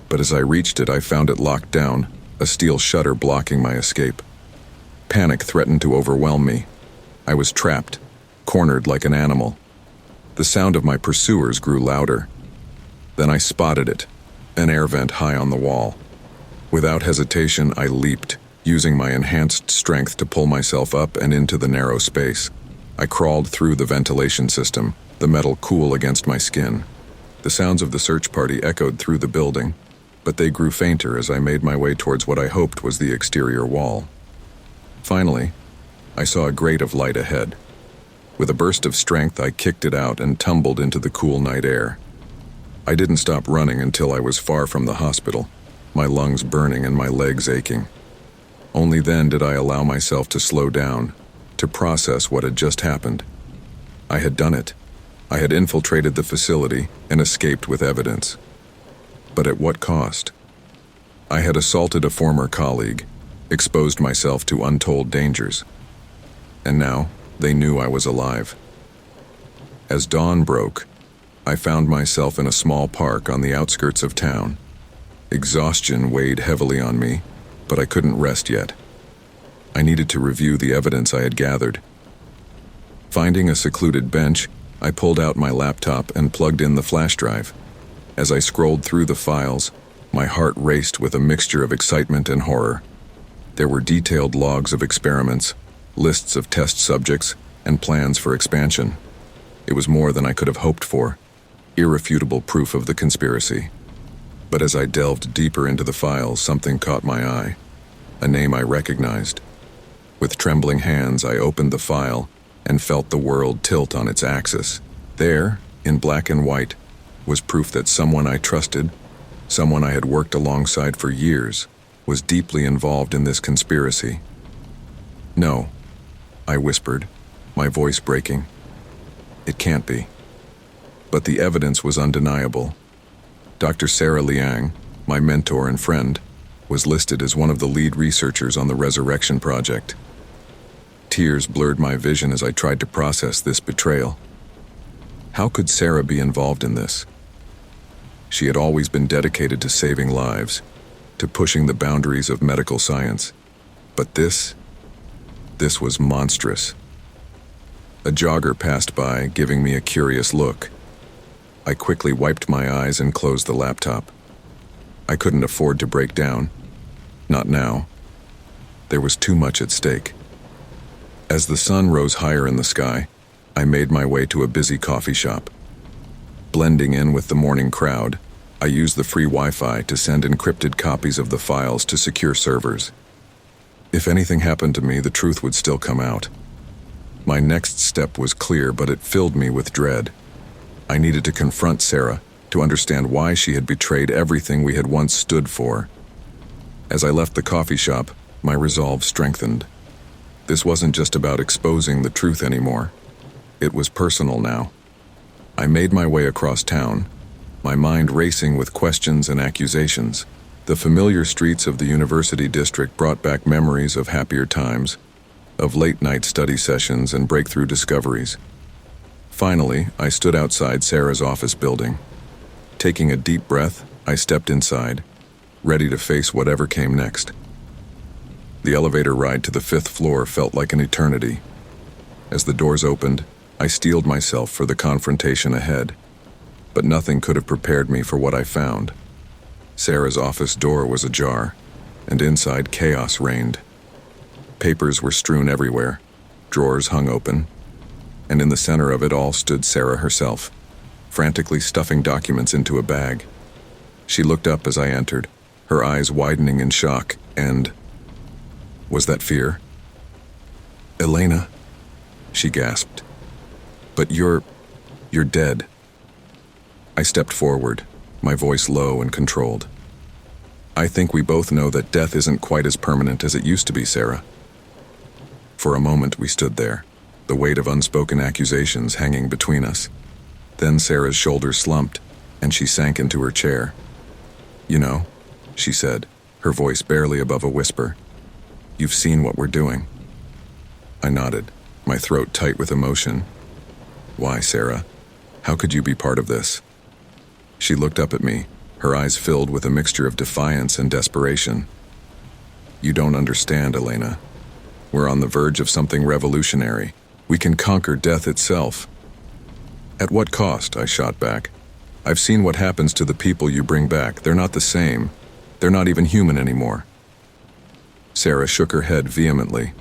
But as I reached it, I found it locked down, a steel shutter blocking my escape. Panic threatened to overwhelm me. I was trapped, cornered like an animal. The sound of my pursuers grew louder. Then I spotted it, an air vent high on the wall. Without hesitation, I leaped, using my enhanced strength to pull myself up and into the narrow space. I crawled through the ventilation system, the metal cool against my skin. The sounds of the search party echoed through the building, but they grew fainter as I made my way towards what I hoped was the exterior wall. Finally, I saw a grate of light ahead. With a burst of strength, I kicked it out and tumbled into the cool night air. I didn't stop running until I was far from the hospital, my lungs burning and my legs aching. Only then did I allow myself to slow down, to process what had just happened. I had done it. I had infiltrated the facility and escaped with evidence. But at what cost? I had assaulted a former colleague, exposed myself to untold dangers. And now, they knew I was alive. As dawn broke, I found myself in a small park on the outskirts of town. Exhaustion weighed heavily on me, but I couldn't rest yet. I needed to review the evidence I had gathered. Finding a secluded bench, I pulled out my laptop and plugged in the flash drive. As I scrolled through the files, my heart raced with a mixture of excitement and horror. There were detailed logs of experiments, lists of test subjects, and plans for expansion. It was more than I could have hoped for, irrefutable proof of the conspiracy. But as I delved deeper into the files, something caught my eye, a name I recognized. With trembling hands, I opened the file and felt the world tilt on its axis. There, in black and white, was proof that someone I trusted, someone I had worked alongside for years, was deeply involved in this conspiracy. "No," I whispered, my voice breaking. "It can't be." But the evidence was undeniable. Dr. Sarah Liang, my mentor and friend, was listed as one of the lead researchers on the Resurrection Project. Tears blurred my vision as I tried to process this betrayal. How could Sarah be involved in this? She had always been dedicated to saving lives, to pushing the boundaries of medical science. But this was monstrous. A jogger passed by, giving me a curious look. I quickly wiped my eyes and closed the laptop. I couldn't afford to break down. Not now. There was too much at stake. As the sun rose higher in the sky, I made my way to a busy coffee shop. Blending in with the morning crowd, I used the free Wi-Fi to send encrypted copies of the files to secure servers. If anything happened to me, the truth would still come out. My next step was clear, but it filled me with dread. I needed to confront Sarah, to understand why she had betrayed everything we had once stood for. As I left the coffee shop, my resolve strengthened. This wasn't just about exposing the truth anymore. It was personal now. I made my way across town, my mind racing with questions and accusations. The familiar streets of the university district brought back memories of happier times, of late-night study sessions and breakthrough discoveries. Finally, I stood outside Sarah's office building. Taking a deep breath, I stepped inside, ready to face whatever came next. The elevator ride to the 5th floor felt like an eternity. As the doors opened, I steeled myself for the confrontation ahead, but nothing could have prepared me for what I found. Sarah's office door was ajar, and inside chaos reigned. Papers were strewn everywhere, drawers hung open, and in the center of it all stood Sarah herself, frantically stuffing documents into a bag. She looked up as I entered, her eyes widening in shock, and... was that fear? "Elena," she gasped. "But you're dead." I stepped forward, my voice low and controlled. "I think we both know that death isn't quite as permanent as it used to be, Sarah." For a moment we stood there, the weight of unspoken accusations hanging between us. Then Sarah's shoulders slumped, and she sank into her chair. "You know," she said, her voice barely above a whisper, "you've seen what we're doing." I nodded, my throat tight with emotion. "Why, Sarah? How could you be part of this?" She looked up at me, her eyes filled with a mixture of defiance and desperation. "You don't understand, Elena. We're on the verge of something revolutionary. We can conquer death itself." "At what cost?" I shot back. "I've seen what happens to the people you bring back. They're not the same. They're not even human anymore." Sarah shook her head vehemently.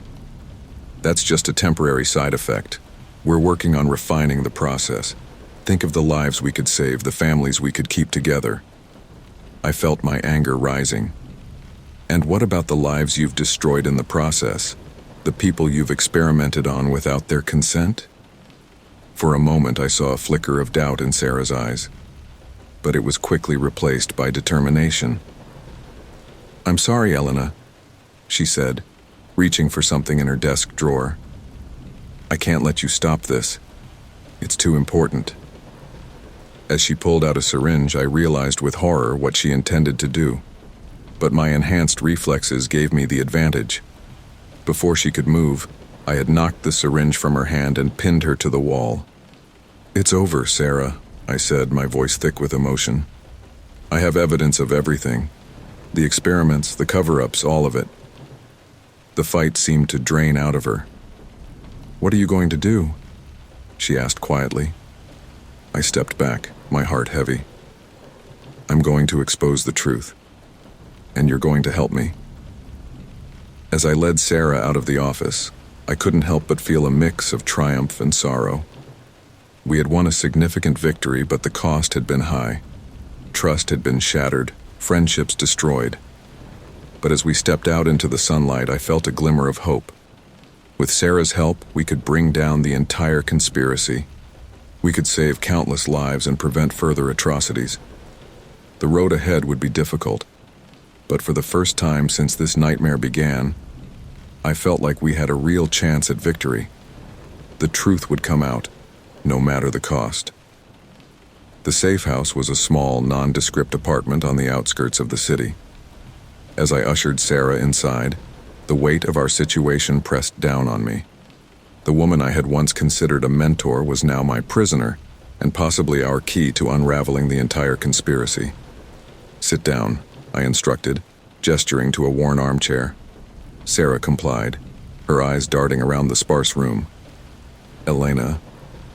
"That's just a temporary side effect. We're working on refining the process. Think of the lives we could save, the families we could keep together." I felt my anger rising. "And what about the lives you've destroyed in the process? The people you've experimented on without their consent?" For a moment I saw a flicker of doubt in Sarah's eyes, but it was quickly replaced by determination. "I'm sorry, Elena," she said, reaching for something in her desk drawer. "I can't let you stop this. It's too important." As she pulled out a syringe, I realized with horror what she intended to do. But my enhanced reflexes gave me the advantage. Before she could move, I had knocked the syringe from her hand and pinned her to the wall. "It's over, Sarah," I said, my voice thick with emotion. "I have evidence of everything. The experiments, the cover-ups, all of it." The fight seemed to drain out of her. "What are you going to do?" she asked quietly. I stepped back, my heart heavy. "I'm going to expose the truth. And you're going to help me." As I led Sarah out of the office, I couldn't help but feel a mix of triumph and sorrow. We had won a significant victory, but the cost had been high. Trust had been shattered, friendships destroyed. But as we stepped out into the sunlight, I felt a glimmer of hope. With Sarah's help, we could bring down the entire conspiracy. We could save countless lives and prevent further atrocities. The road ahead would be difficult, but for the first time since this nightmare began, I felt like we had a real chance at victory. The truth would come out, no matter the cost. The safe house was a small, nondescript apartment on the outskirts of the city. As I ushered Sarah inside, the weight of our situation pressed down on me. The woman I had once considered a mentor was now my prisoner, and possibly our key to unraveling the entire conspiracy. "Sit down," I instructed, gesturing to a worn armchair. Sarah complied, her eyes darting around the sparse room. "Elena,"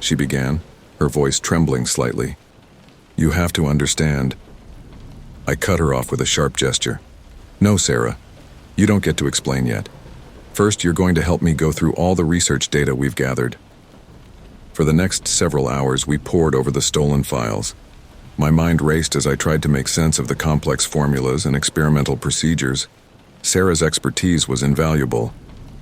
she began, her voice trembling slightly. "You have to understand." I cut her off with a sharp gesture. "No, Sarah. You don't get to explain yet. First, you're going to help me go through all the research data we've gathered." For the next several hours, we pored over the stolen files. My mind raced as I tried to make sense of the complex formulas and experimental procedures. Sarah's expertise was invaluable,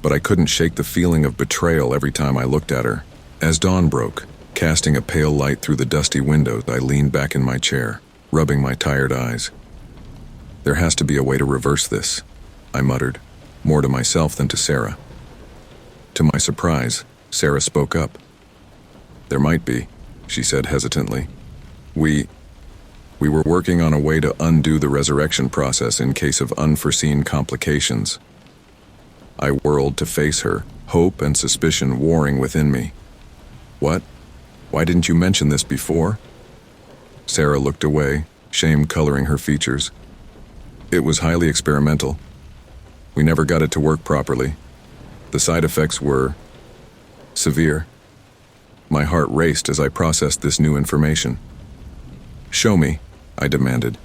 but I couldn't shake the feeling of betrayal every time I looked at her. As dawn broke, casting a pale light through the dusty windows, I leaned back in my chair, rubbing my tired eyes. "There has to be a way to reverse this," I muttered, more to myself than to Sarah. To my surprise, Sarah spoke up. "There might be," she said hesitantly. We were working on a way to undo the resurrection process in case of unforeseen complications." I whirled to face her, hope and suspicion warring within me. "What? Why didn't you mention this before?" Sarah looked away, shame coloring her features. "It was highly experimental. We never got it to work properly. The side effects were severe." My heart raced as I processed this new information. "Show me," I demanded.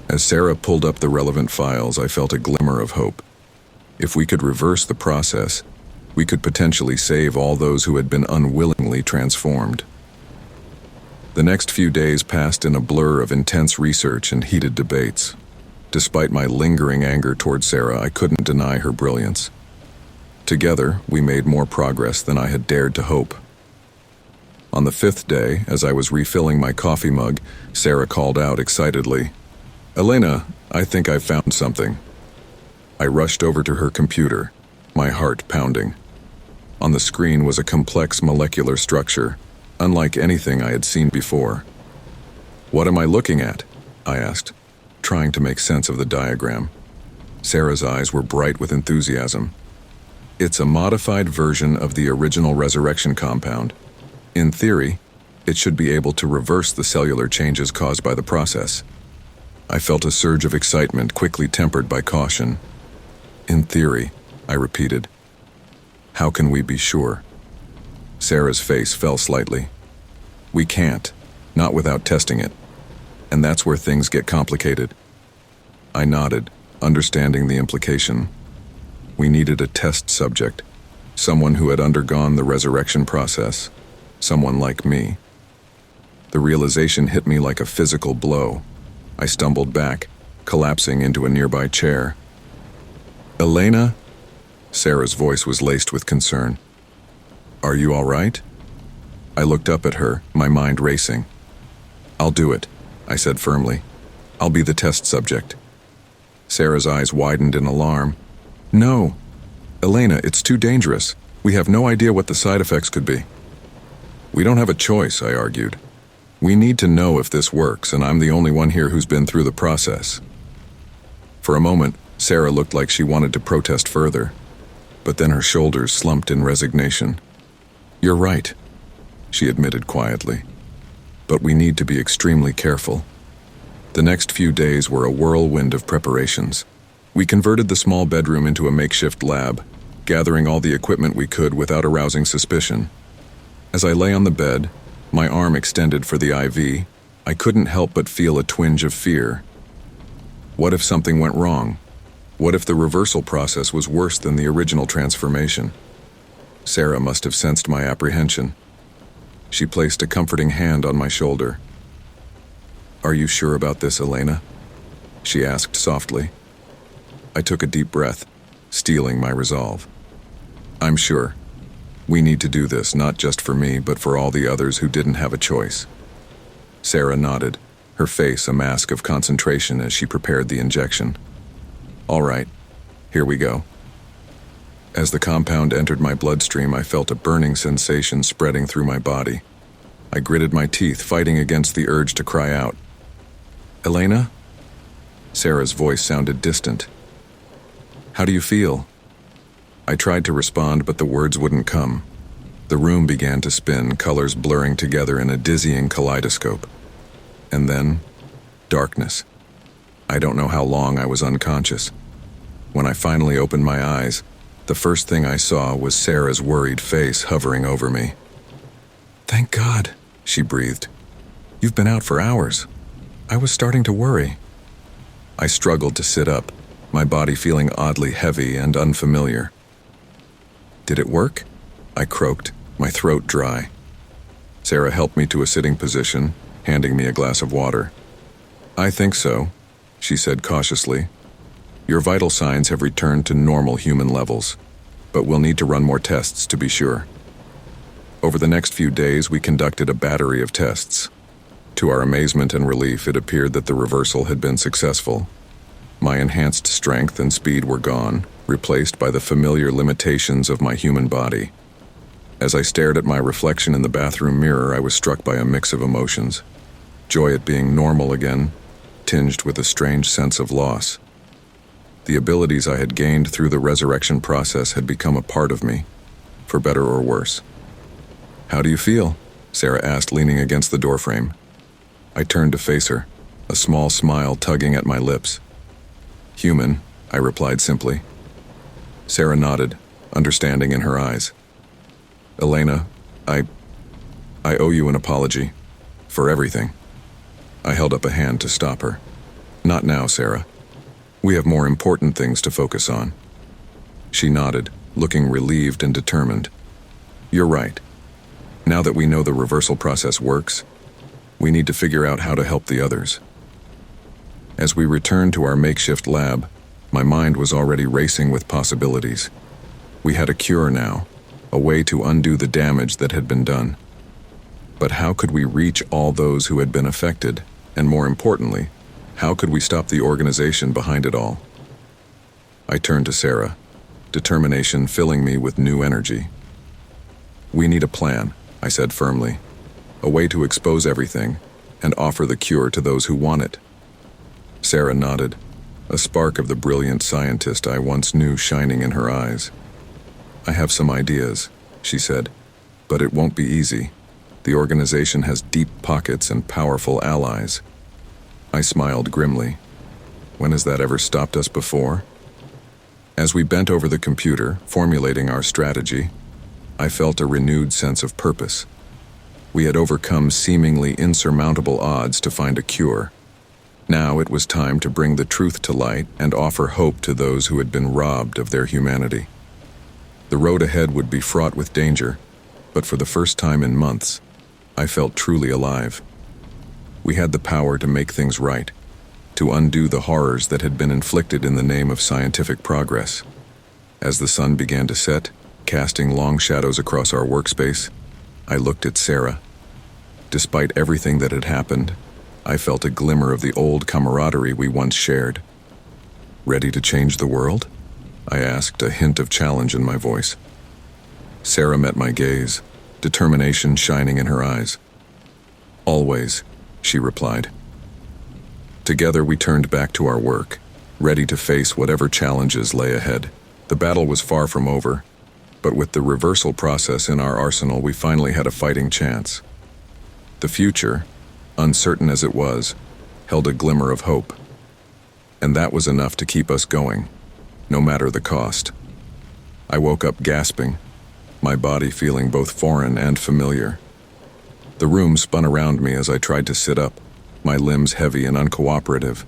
As Sarah pulled up the relevant files, I felt a glimmer of hope. If we could reverse the process, we could potentially save all those who had been unwillingly transformed. The next few days passed in a blur of intense research and heated debates. Despite my lingering anger toward Sarah, I couldn't deny her brilliance. Together, we made more progress than I had dared to hope. On the 5th day, as I was refilling my coffee mug, Sarah called out excitedly, "Elena, I think I've found something." I rushed over to her computer, my heart pounding. On the screen was a complex molecular structure, unlike anything I had seen before. "What am I looking at?" I asked, trying to make sense of the diagram. Sarah's eyes were bright with enthusiasm. "It's a modified version of the original resurrection compound. In theory, it should be able to reverse the cellular changes caused by the process." I felt a surge of excitement, quickly tempered by caution. "In theory," I repeated. "How can we be sure?" Sarah's face fell slightly. "We can't, not without testing it. And that's where things get complicated." I nodded, understanding the implication. We needed a test subject, someone who had undergone the resurrection process. Someone like me. The realization hit me like a physical blow. I stumbled back, collapsing into a nearby chair. "Elena?" Sarah's voice was laced with concern. "Are you all right?" I looked up at her, my mind racing. "I'll do it," I said firmly. "I'll be the test subject." Sarah's eyes widened in alarm. "No. Elena, it's too dangerous. We have no idea what the side effects could be." "We don't have a choice," I argued. "We need to know if this works, and I'm the only one here who's been through the process." For a moment, Sarah looked like she wanted to protest further, but then her shoulders slumped in resignation. "You're right," she admitted quietly. "But we need to be extremely careful." The next few days were a whirlwind of preparations. We converted the small bedroom into a makeshift lab, gathering all the equipment we could without arousing suspicion. As I lay on the bed, my arm extended for the IV, I couldn't help but feel a twinge of fear. What if something went wrong? What if the reversal process was worse than the original transformation? Sarah must have sensed my apprehension. She placed a comforting hand on my shoulder. "Are you sure about this, Elena?" she asked softly. I took a deep breath, steeling my resolve. "I'm sure. We need to do this, not just for me, but for all the others who didn't have a choice." Sarah nodded, her face a mask of concentration as she prepared the injection. "All right, here we go." As the compound entered my bloodstream, I felt a burning sensation spreading through my body. I gritted my teeth, fighting against the urge to cry out. "Elena?" Sarah's voice sounded distant. "How do you feel?" I tried to respond, but the words wouldn't come. The room began to spin, colors blurring together in a dizzying kaleidoscope. And then, darkness. I don't know how long I was unconscious. When I finally opened my eyes, the first thing I saw was Sarah's worried face hovering over me. "Thank God," she breathed. "You've been out for hours. I was starting to worry." I struggled to sit up, my body feeling oddly heavy and unfamiliar. "Did it work?" I croaked, my throat dry. Sarah helped me to a sitting position, handing me a glass of water. "I think so," she said cautiously. "Your vital signs have returned to normal human levels, but we'll need to run more tests to be sure." Over the next few days, we conducted a battery of tests. To our amazement and relief, it appeared that the reversal had been successful. My enhanced strength and speed were gone, replaced by the familiar limitations of my human body. As I stared at my reflection in the bathroom mirror, I was struck by a mix of emotions. Joy at being normal again, tinged with a strange sense of loss. The abilities I had gained through the resurrection process had become a part of me, for better or worse. "How do you feel?" Sarah asked, leaning against the doorframe. I turned to face her, a small smile tugging at my lips. "Human," I replied simply. Sarah nodded, understanding in her eyes. "Elena, I owe you an apology. For everything." I held up a hand to stop her. "Not now, Sarah. We have more important things to focus on." She nodded, looking relieved and determined. "You're right. Now that we know the reversal process works, we need to figure out how to help the others." As we returned to our makeshift lab, my mind was already racing with possibilities. We had a cure now, a way to undo the damage that had been done. But how could we reach all those who had been affected, and more importantly, how could we stop the organization behind it all? I turned to Sarah, determination filling me with new energy. "We need a plan," I said firmly, "a way to expose everything and offer the cure to those who want it." Sarah nodded, a spark of the brilliant scientist I once knew shining in her eyes. "I have some ideas," she said, "but it won't be easy. The organization has deep pockets and powerful allies." I smiled grimly. When has that ever stopped us before? As we bent over the computer, formulating our strategy, I felt a renewed sense of purpose. We had overcome seemingly insurmountable odds to find a cure. Now it was time to bring the truth to light and offer hope to those who had been robbed of their humanity. The road ahead would be fraught with danger, but for the first time in months, I felt truly alive. We had the power to make things right, to undo the horrors that had been inflicted in the name of scientific progress. As the sun began to set, casting long shadows across our workspace, I looked at Sarah. Despite everything that had happened, I felt a glimmer of the old camaraderie we once shared. "Ready to change the world?" I asked, a hint of challenge in my voice. Sarah met my gaze, determination shining in her eyes. "Always," she replied. Together we turned back to our work, ready to face whatever challenges lay ahead. The battle was far from over, but with the reversal process in our arsenal, we finally had a fighting chance. The future, uncertain as it was, held a glimmer of hope. And that was enough to keep us going, no matter the cost. I woke up gasping, my body feeling both foreign and familiar. The room spun around me as I tried to sit up, my limbs heavy and uncooperative.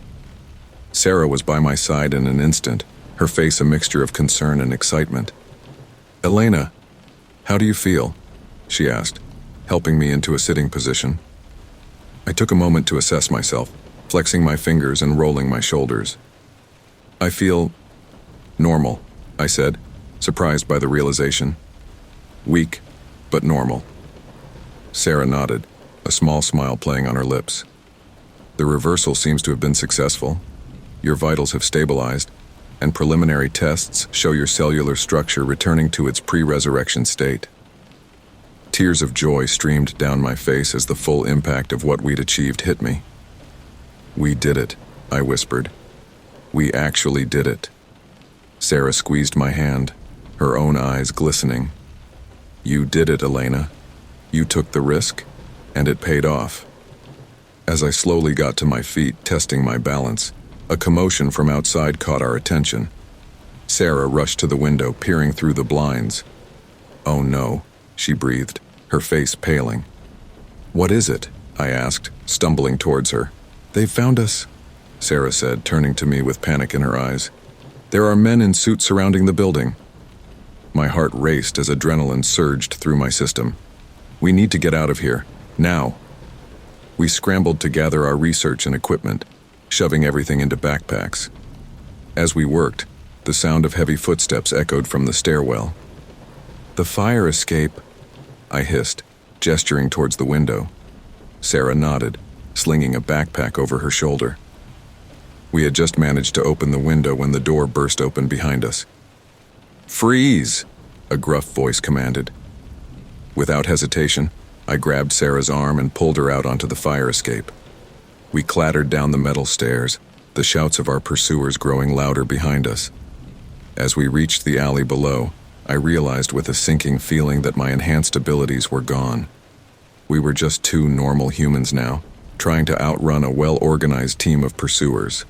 Sarah was by my side in an instant, her face a mixture of concern and excitement. "Elena, how do you feel?" she asked, helping me into a sitting position. I took a moment to assess myself, flexing my fingers and rolling my shoulders. "I feel normal," I said, surprised by the realization. "Weak, but normal." Sarah nodded, a small smile playing on her lips. "The reversal seems to have been successful. Your vitals have stabilized, and preliminary tests show your cellular structure returning to its pre-resurrection state." Tears of joy streamed down my face as the full impact of what we'd achieved hit me. "We did it," I whispered. "We actually did it." Sarah squeezed my hand, her own eyes glistening. "You did it, Elena. You took the risk, and it paid off." As I slowly got to my feet, testing my balance, A commotion from outside caught our attention. Sarah rushed to the window, peering through the blinds. "Oh no," she breathed, her face paling. "What is it?" I asked, stumbling towards her. "They've found us," Sarah said, turning to me with panic in her eyes. "There are men in suits surrounding the building." My heart raced as adrenaline surged through my system. "We need to get out of here, now." We scrambled to gather our research and equipment, shoving everything into backpacks. As we worked, the sound of heavy footsteps echoed from the stairwell. "The fire escape," I hissed, gesturing towards the window. Sarah nodded, slinging a backpack over her shoulder. We had just managed to open the window when the door burst open behind us. "Freeze!" a gruff voice commanded. Without hesitation, I grabbed Sarah's arm and pulled her out onto the fire escape. We clattered down the metal stairs, the shouts of our pursuers growing louder behind us. As we reached the alley below, I realized with a sinking feeling that my enhanced abilities were gone. We were just two normal humans now, trying to outrun a well-organized team of pursuers.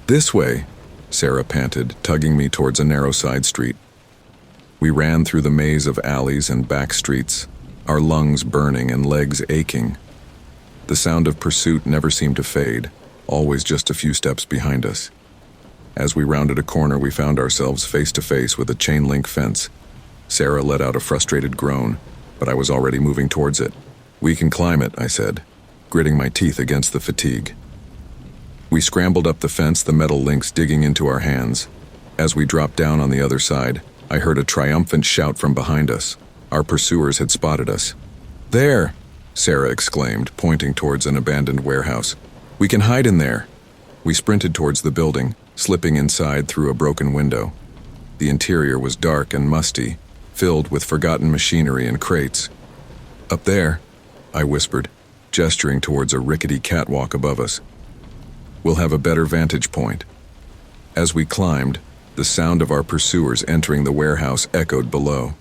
"This way," Sarah panted, tugging me towards a narrow side street. We ran through the maze of alleys and back streets, our lungs burning and legs aching. The sound of pursuit never seemed to fade, always just a few steps behind us. As we rounded a corner, we found ourselves face to face with a chain-link fence. Sarah let out a frustrated groan, but I was already moving towards it. "We can climb it," I said, gritting my teeth against the fatigue. We scrambled up the fence, the metal links digging into our hands. As we dropped down on the other side, I heard a triumphant shout from behind us. Our pursuers had spotted us. "There!" Sarah exclaimed, pointing towards an abandoned warehouse. "We can hide in there!" We sprinted towards the building, slipping inside through a broken window. The interior was dark and musty, filled with forgotten machinery and crates. "Up there," I whispered, gesturing towards a rickety catwalk above us. "We'll have a better vantage point." As we climbed, the sound of our pursuers entering the warehouse echoed below.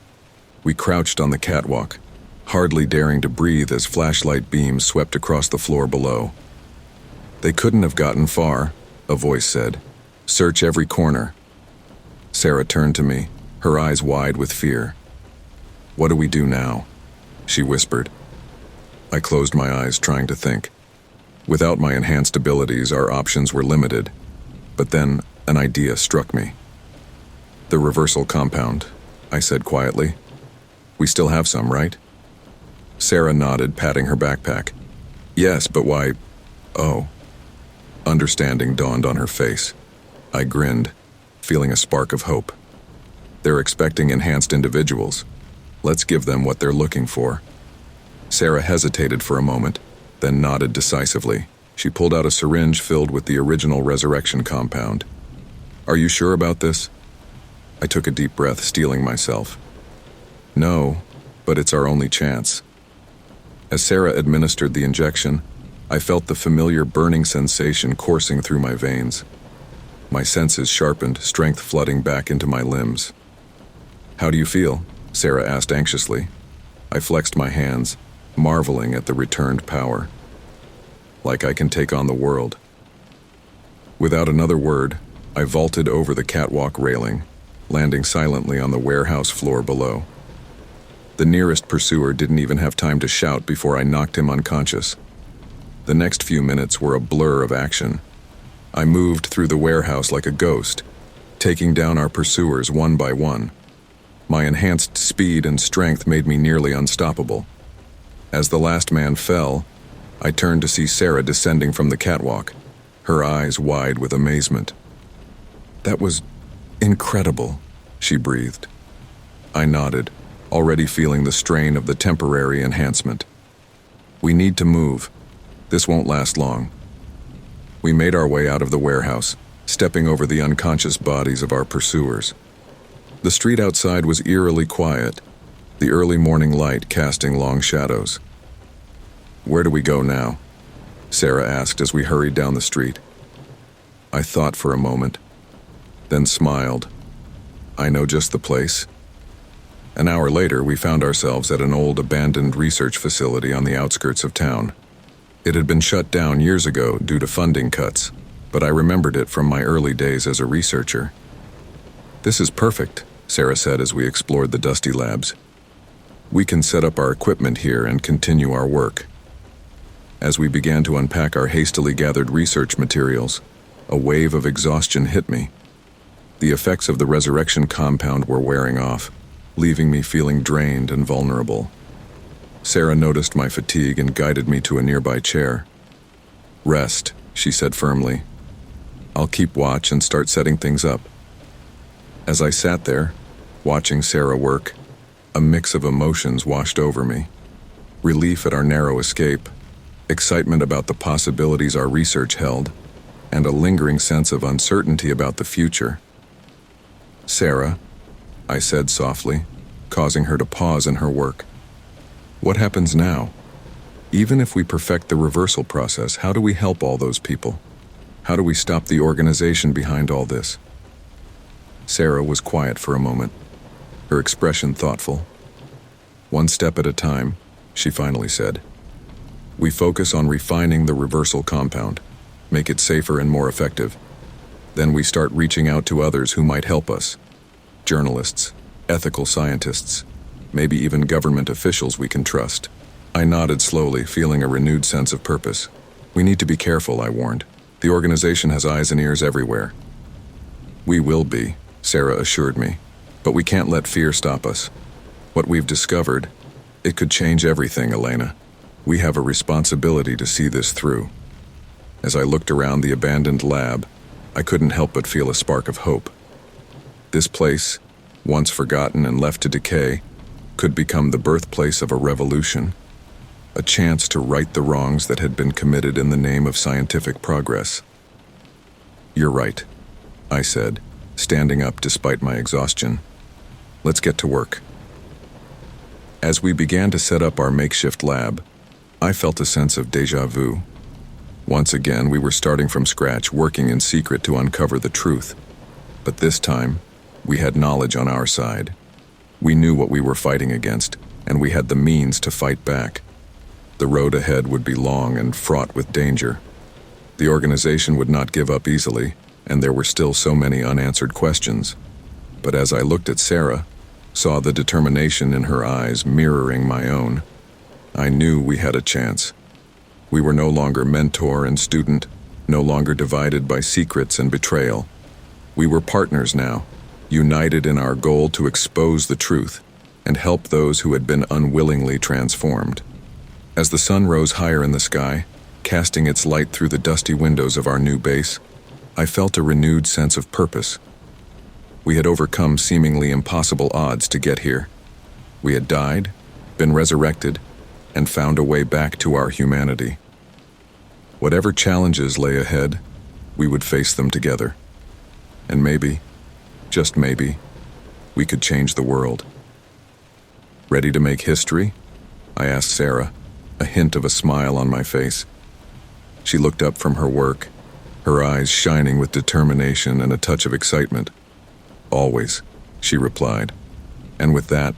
We crouched on the catwalk, hardly daring to breathe as flashlight beams swept across the floor below. "They couldn't have gotten far," a voice said. "Search every corner." Sarah turned to me, her eyes wide with fear. "What do we do now?" she whispered. I closed my eyes, trying to think. Without my enhanced abilities, our options were limited. But then, an idea struck me. "The reversal compound," I said quietly. "We still have some, right?" Sarah nodded, patting her backpack. "Yes, but why? Oh." Understanding dawned on her face. I grinned, feeling a spark of hope. "They're expecting enhanced individuals. Let's give them what they're looking for." Sarah hesitated for a moment, then nodded decisively. She pulled out a syringe filled with the original resurrection compound. "Are you sure about this?" I took a deep breath, steeling myself. "No, but it's our only chance." As Sarah administered the injection, I felt the familiar burning sensation coursing through my veins. My senses sharpened, strength flooding back into my limbs. "How do you feel?" Sarah asked anxiously. I flexed my hands, marveling at the returned power. "Like I can take on the world." Without another word, I vaulted over the catwalk railing, landing silently on the warehouse floor below. The nearest pursuer didn't even have time to shout before I knocked him unconscious. The next few minutes were a blur of action. I moved through the warehouse like a ghost, taking down our pursuers one by one. My enhanced speed and strength made me nearly unstoppable. As the last man fell, I turned to see Sarah descending from the catwalk, her eyes wide with amazement. "That was incredible," she breathed. I nodded, already feeling the strain of the temporary enhancement. "We need to move. This won't last long." We made our way out of the warehouse, stepping over the unconscious bodies of our pursuers. The street outside was eerily quiet, the early morning light casting long shadows. "Where do we go now?" Sarah asked as we hurried down the street. I thought for a moment, then smiled. "I know just the place." An hour later, we found ourselves at an old abandoned research facility on the outskirts of town. It had been shut down years ago due to funding cuts, but I remembered it from my early days as a researcher. "This is perfect," Sarah said as we explored the dusty labs. "We can set up our equipment here and continue our work." As we began to unpack our hastily gathered research materials, a wave of exhaustion hit me. The effects of the resurrection compound were wearing off, leaving me feeling drained and vulnerable. Sarah noticed my fatigue and guided me to a nearby chair. "Rest," she said firmly. "I'll keep watch and start setting things up." As I sat there, watching Sarah work, a mix of emotions washed over me. Relief at our narrow escape, excitement about the possibilities our research held, and a lingering sense of uncertainty about the future. "Sarah," I said softly, causing her to pause in her work. "What happens now? Even if we perfect the reversal process, how do we help all those people? How do we stop the organization behind all this?" Sarah was quiet for a moment, her expression thoughtful. "One step at a time," she finally said. "We focus on refining the reversal compound, make it safer and more effective. Then we start reaching out to others who might help us. Journalists, ethical scientists, maybe even government officials we can trust." I nodded slowly, feeling a renewed sense of purpose. "We need to be careful," I warned. "The organization has eyes and ears everywhere." "We will be," Sarah assured me, "but we can't let fear stop us. What we've discovered, it could change everything, Elena. We have a responsibility to see this through." As I looked around the abandoned lab, I couldn't help but feel a spark of hope. This place, once forgotten and left to decay, could become the birthplace of a revolution, a chance to right the wrongs that had been committed in the name of scientific progress. "You're right," I said, standing up despite my exhaustion. "Let's get to work." As we began to set up our makeshift lab, I felt a sense of déjà vu. Once again, we were starting from scratch, working in secret to uncover the truth. But this time, we had knowledge on our side. We knew what we were fighting against, and we had the means to fight back. The road ahead would be long and fraught with danger. The organization would not give up easily, and there were still so many unanswered questions. But as I looked at Sarah, saw the determination in her eyes mirroring my own, I knew we had a chance. We were no longer mentor and student, no longer divided by secrets and betrayal. We were partners now, united in our goal to expose the truth and help those who had been unwillingly transformed. As the sun rose higher in the sky, casting its light through the dusty windows of our new base, I felt a renewed sense of purpose. We had overcome seemingly impossible odds to get here. We had died, been resurrected, and found a way back to our humanity. Whatever challenges lay ahead, we would face them together. And maybe, just maybe, we could change the world. "Ready to make history?" I asked Sarah, a hint of a smile on my face. She looked up from her work, her eyes shining with determination and a touch of excitement. "Always," she replied. And with that,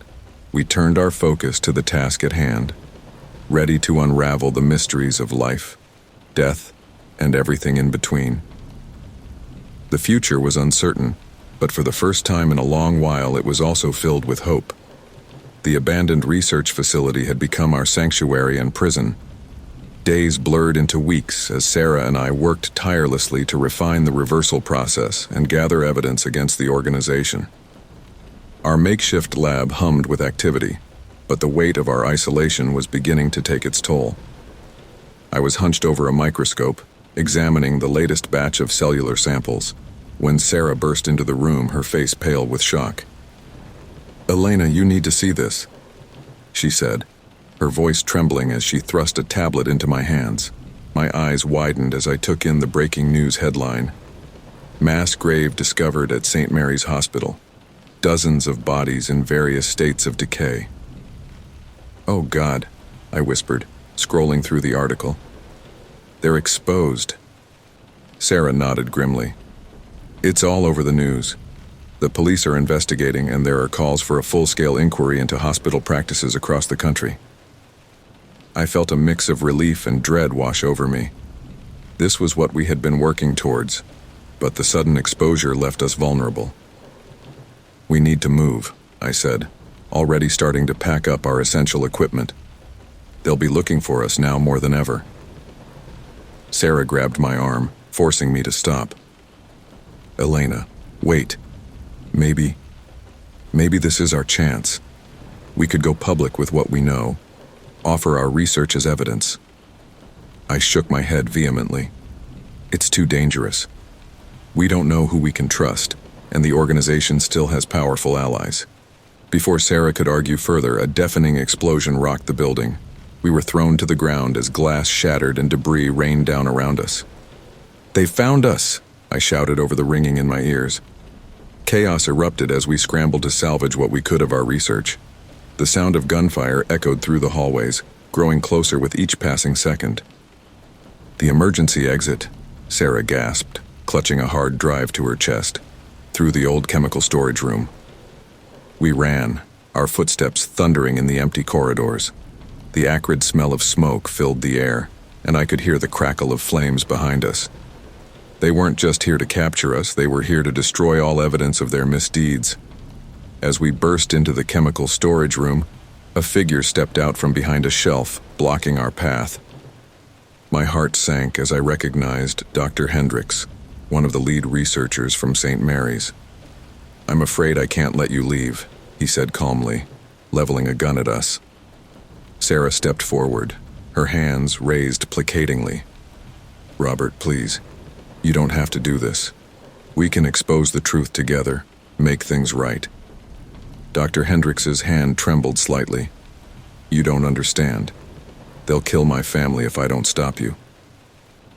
we turned our focus to the task at hand, ready to unravel the mysteries of life, death, and everything in between. The future was uncertain, but for the first time in a long while it was also filled with hope. The abandoned research facility had become our sanctuary and prison. Days blurred into weeks as Sarah and I worked tirelessly to refine the reversal process and gather evidence against the organization. Our makeshift lab hummed with activity, but the weight of our isolation was beginning to take its toll. I was hunched over a microscope, examining the latest batch of cellular samples, when Sarah burst into the room, her face pale with shock. "Elena, you need to see this," she said, her voice trembling as she thrust a tablet into my hands. My eyes widened as I took in the breaking news headline. "Mass grave discovered at St. Mary's Hospital. Dozens of bodies in various states of decay." "Oh God," I whispered, scrolling through the article. "They're exposed." Sarah nodded grimly. "It's all over the news. The police are investigating, and there are calls for a full-scale inquiry into hospital practices across the country." I felt a mix of relief and dread wash over me. This was what we had been working towards, but the sudden exposure left us vulnerable. "We need to move," I said, already starting to pack up our essential equipment. "They'll be looking for us now more than ever." Sarah grabbed my arm, forcing me to stop. "Elena, wait. Maybe this is our chance. We could go public with what we know, offer our research as evidence." I shook my head vehemently. "It's too dangerous. We don't know who we can trust, and the organization still has powerful allies." Before Sarah could argue further, a deafening explosion rocked the building. We were thrown to the ground as glass shattered and debris rained down around us. "They found us!" I shouted over the ringing in my ears. Chaos erupted as we scrambled to salvage what we could of our research. The sound of gunfire echoed through the hallways, growing closer with each passing second. "The emergency exit," Sarah gasped, clutching a hard drive to her chest, "through the old chemical storage room." We ran, our footsteps thundering in the empty corridors. The acrid smell of smoke filled the air, and I could hear the crackle of flames behind us. They weren't just here to capture us, they were here to destroy all evidence of their misdeeds. As we burst into the chemical storage room, a figure stepped out from behind a shelf, blocking our path. My heart sank as I recognized Dr. Hendricks, one of the lead researchers from St. Mary's. "I'm afraid I can't let you leave," he said calmly, leveling a gun at us. Sarah stepped forward, her hands raised placatingly. "Robert, please. You don't have to do this. We can expose the truth together, make things right." Dr. Hendricks's hand trembled slightly. "You don't understand. They'll kill my family if I don't stop you."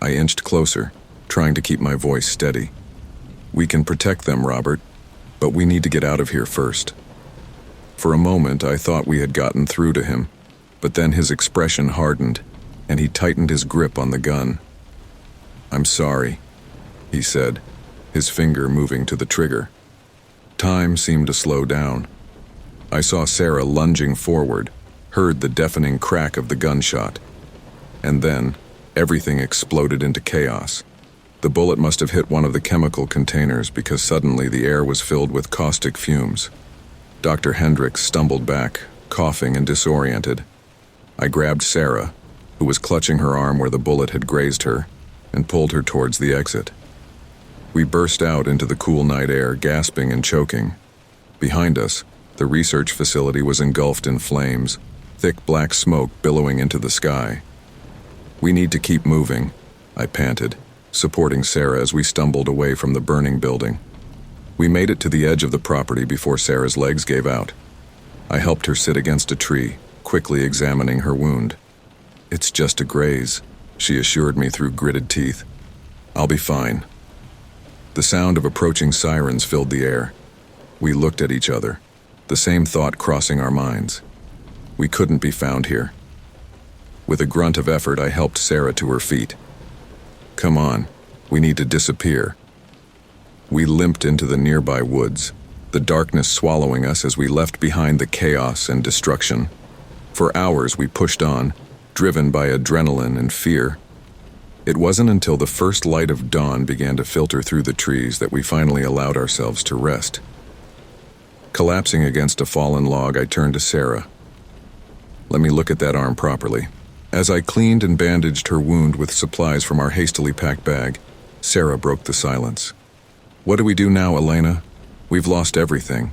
I inched closer, trying to keep my voice steady. "We can protect them, Robert, but we need to get out of here first." For a moment, I thought we had gotten through to him, but then his expression hardened, and he tightened his grip on the gun. "I'm sorry," he said, his finger moving to the trigger. Time seemed to slow down. I saw Sarah lunging forward, heard the deafening crack of the gunshot. And then, everything exploded into chaos. The bullet must have hit one of the chemical containers because suddenly the air was filled with caustic fumes. Dr. Hendricks stumbled back, coughing and disoriented. I grabbed Sarah, who was clutching her arm where the bullet had grazed her, and pulled her towards the exit. We burst out into the cool night air, gasping and choking. Behind us, the research facility was engulfed in flames, thick black smoke billowing into the sky. "We need to keep moving," I panted, supporting Sarah as we stumbled away from the burning building. We made it to the edge of the property before Sarah's legs gave out. I helped her sit against a tree, quickly examining her wound. "It's just a graze," she assured me through gritted teeth. "I'll be fine." The sound of approaching sirens filled the air. We looked at each other, the same thought crossing our minds. We couldn't be found here. With a grunt of effort, I helped Sarah to her feet. "Come on, we need to disappear." We limped into the nearby woods, the darkness swallowing us as we left behind the chaos and destruction. For hours we pushed on, driven by adrenaline and fear. It wasn't until the first light of dawn began to filter through the trees that we finally allowed ourselves to rest. Collapsing against a fallen log, I turned to Sarah. "Let me look at that arm properly." As I cleaned and bandaged her wound with supplies from our hastily packed bag, Sarah broke the silence. "What do we do now, Elena? We've lost everything."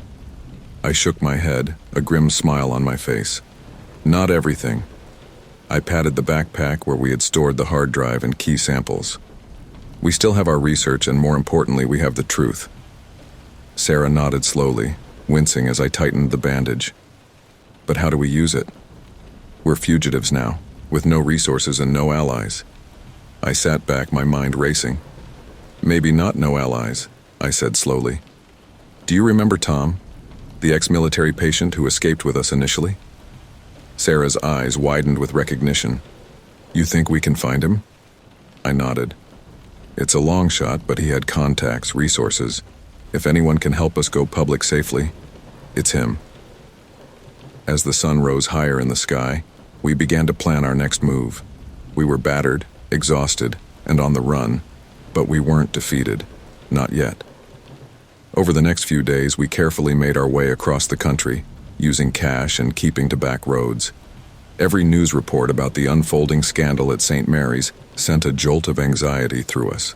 I shook my head, a grim smile on my face. "Not everything." I patted the backpack where we had stored the hard drive and key samples. "We still have our research, and more importantly, we have the truth." Sarah nodded slowly, wincing as I tightened the bandage. "But how do we use it? We're fugitives now, with no resources and no allies." I sat back, my mind racing. "Maybe not no allies," I said slowly. "Do you remember Tom, the ex-military patient who escaped with us initially?" Sarah's eyes widened with recognition. "You think we can find him?" I nodded. "It's a long shot, but he had contacts, resources. If anyone can help us go public safely, it's him." As the sun rose higher in the sky, we began to plan our next move. We were battered, exhausted, and on the run, but we weren't defeated. Not yet. Over the next few days, we carefully made our way across the country, using cash and keeping to back roads. Every news report about the unfolding scandal at St. Mary's sent a jolt of anxiety through us.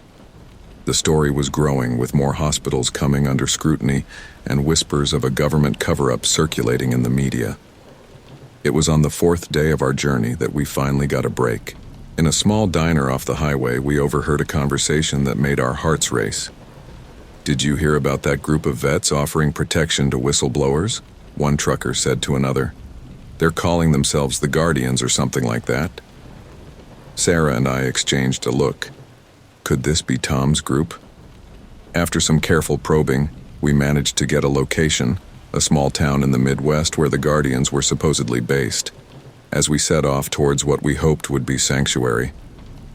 The story was growing, with more hospitals coming under scrutiny and whispers of a government cover-up circulating in the media. It was on the 4th day of our journey that we finally got a break. In a small diner off the highway, we overheard a conversation that made our hearts race. "Did you hear about that group of vets offering protection to whistleblowers?" one trucker said to another. "They're calling themselves the Guardians or something like that." Sarah and I exchanged a look. Could this be Tom's group? After some careful probing, we managed to get a location, a small town in the Midwest where the Guardians were supposedly based. As we set off towards what we hoped would be sanctuary,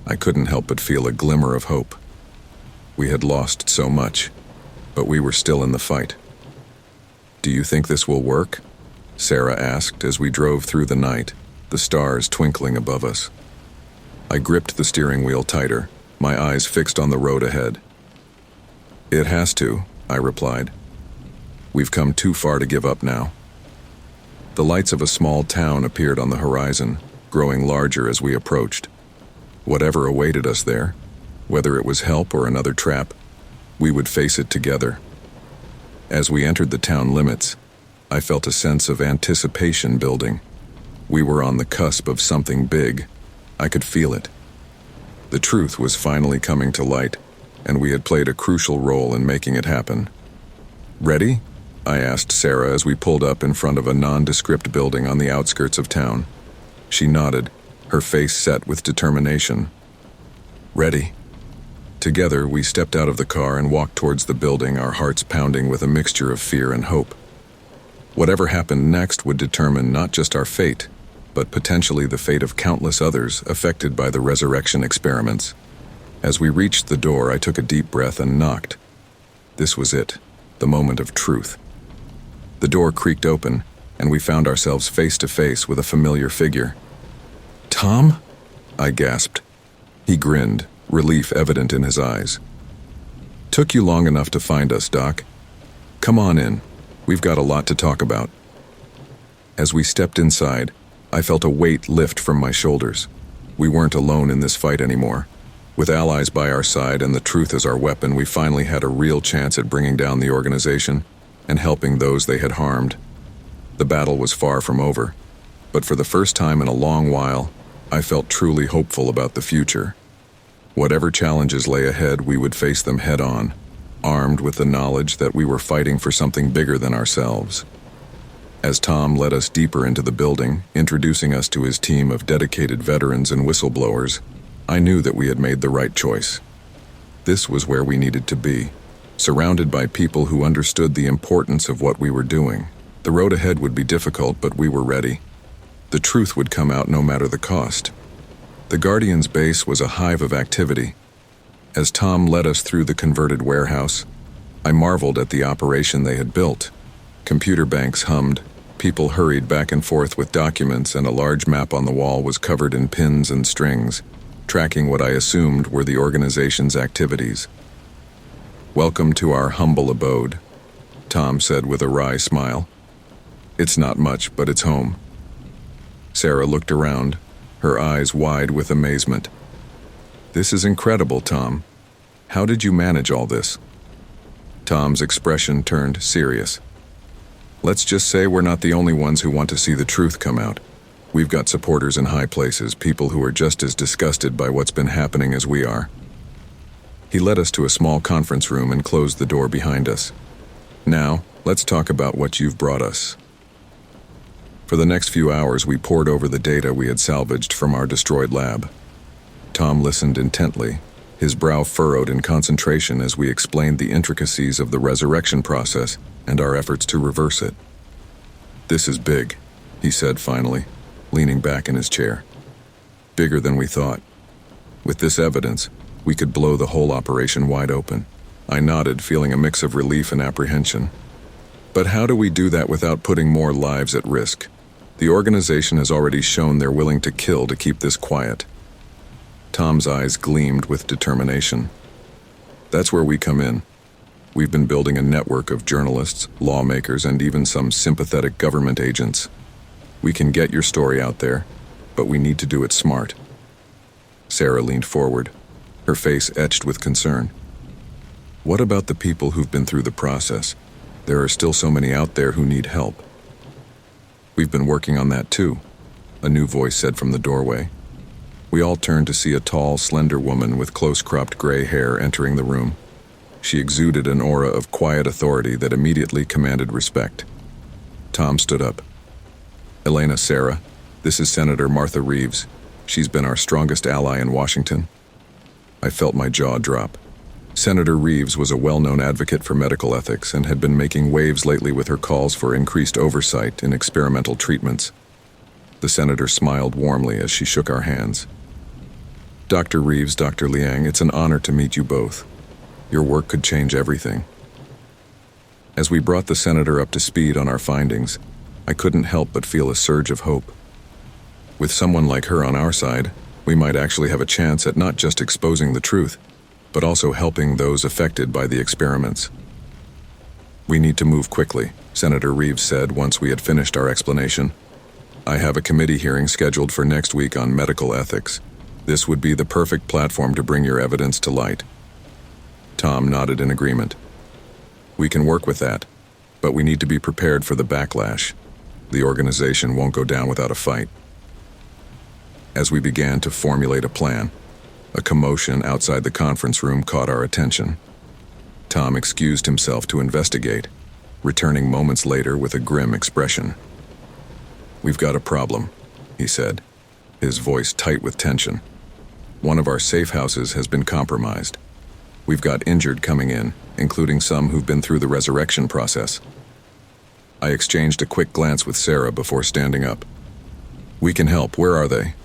I couldn't help but feel a glimmer of hope. We had lost so much, but we were still in the fight. "Do you think this will work?" Sarah asked as we drove through the night, the stars twinkling above us. I gripped the steering wheel tighter, my eyes fixed on the road ahead. "It has to," I replied. "We've come too far to give up now." The lights of a small town appeared on the horizon, growing larger as we approached. Whatever awaited us there, whether it was help or another trap, we would face it together. As we entered the town limits, I felt a sense of anticipation building. We were on the cusp of something big. I could feel it. The truth was finally coming to light, and we had played a crucial role in making it happen. "Ready?" I asked Sarah as we pulled up in front of a nondescript building on the outskirts of town. She nodded, her face set with determination. "Ready." Together, we stepped out of the car and walked towards the building, our hearts pounding with a mixture of fear and hope. Whatever happened next would determine not just our fate, but potentially the fate of countless others affected by the resurrection experiments. As we reached the door, I took a deep breath and knocked. This was it, the moment of truth. The door creaked open, and we found ourselves face to face with a familiar figure. "Tom?" I gasped. He grinned, relief evident in his eyes. "Took you long enough to find us, Doc. Come on in. We've got a lot to talk about." As we stepped inside, I felt a weight lift from my shoulders. We weren't alone in this fight anymore. With allies by our side and the truth as our weapon, we finally had a real chance at bringing down the organization and helping those they had harmed. The battle was far from over, but for the first time in a long while, I felt truly hopeful about the future. Whatever challenges lay ahead, we would face them head on, armed with the knowledge that we were fighting for something bigger than ourselves. As Tom led us deeper into the building, introducing us to his team of dedicated veterans and whistleblowers, I knew that we had made the right choice. This was where we needed to be, surrounded by people who understood the importance of what we were doing. The road ahead would be difficult, but we were ready. The truth would come out no matter the cost. The Guardians' base was a hive of activity. As Tom led us through the converted warehouse, I marveled at the operation they had built. Computer banks hummed, people hurried back and forth with documents, and a large map on the wall was covered in pins and strings, tracking what I assumed were the organization's activities. "Welcome to our humble abode," Tom said with a wry smile. "It's not much, but it's home." Sarah looked around, her eyes wide with amazement. "This is incredible, Tom. How did you manage all this?" Tom's expression turned serious. "Let's just say we're not the only ones who want to see the truth come out. We've got supporters in high places, people who are just as disgusted by what's been happening as we are." He led us to a small conference room and closed the door behind us. "Now, let's talk about what you've brought us." For the next few hours, we pored over the data we had salvaged from our destroyed lab. Tom listened intently, his brow furrowed in concentration as we explained the intricacies of the resurrection process and our efforts to reverse it. "This is big," he said finally, leaning back in his chair. "Bigger than we thought. With this evidence, we could blow the whole operation wide open." I nodded, feeling a mix of relief and apprehension. "But how do we do that without putting more lives at risk? The organization has already shown they're willing to kill to keep this quiet." Tom's eyes gleamed with determination. That's where we come in. We've been building a network of journalists, lawmakers, and even some sympathetic government agents. We can get your story out there, but we need to do it smart. Sarah leaned forward, her face etched with concern. What about the people who've been through the process? There are still so many out there who need help. We've been working on that too, a new voice said from the doorway. We all turned to see a tall, slender woman with close-cropped gray hair entering the room. She exuded an aura of quiet authority that immediately commanded respect. Tom stood up. Elena, Sarah, this is Senator Martha Reeves. She's been our strongest ally in Washington. I felt my jaw drop. Senator Reeves was a well-known advocate for medical ethics and had been making waves lately with her calls for increased oversight in experimental treatments. The senator smiled warmly as she shook our hands. Dr. Reeves, Dr. Liang, it's an honor to meet you both. Your work could change everything. As we brought the senator up to speed on our findings, I couldn't help but feel a surge of hope. With someone like her on our side, we might actually have a chance at not just exposing the truth, but also helping those affected by the experiments. We need to move quickly, Senator Reeves said once we had finished our explanation. I have a committee hearing scheduled for next week on medical ethics. This would be the perfect platform to bring your evidence to light. Tom nodded in agreement. We can work with that, but we need to be prepared for the backlash. The organization won't go down without a fight. As we began to formulate a plan, a commotion outside the conference room caught our attention. Tom excused himself to investigate, returning moments later with a grim expression. We've got a problem, he said, his voice tight with tension. One of our safe houses has been compromised. We've got injured coming in, including some who've been through the resurrection process. I exchanged a quick glance with Sarah before standing up. We can help. Where are they?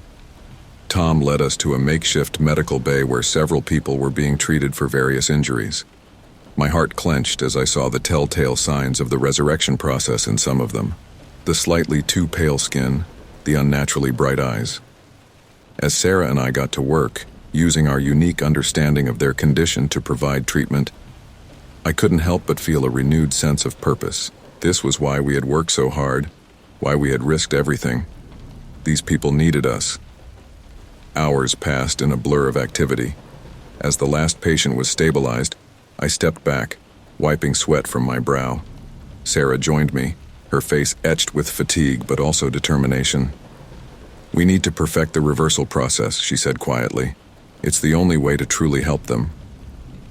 Tom led us to a makeshift medical bay where several people were being treated for various injuries. My heart clenched as I saw the telltale signs of the resurrection process in some of them. The slightly too pale skin, the unnaturally bright eyes. As Sarah and I got to work, using our unique understanding of their condition to provide treatment, I couldn't help but feel a renewed sense of purpose. This was why we had worked so hard, why we had risked everything. These people needed us. Hours passed in a blur of activity. As the last patient was stabilized, I stepped back, wiping sweat from my brow. Sarah joined me, her face etched with fatigue but also determination. We need to perfect the reversal process, she said quietly. It's the only way to truly help them.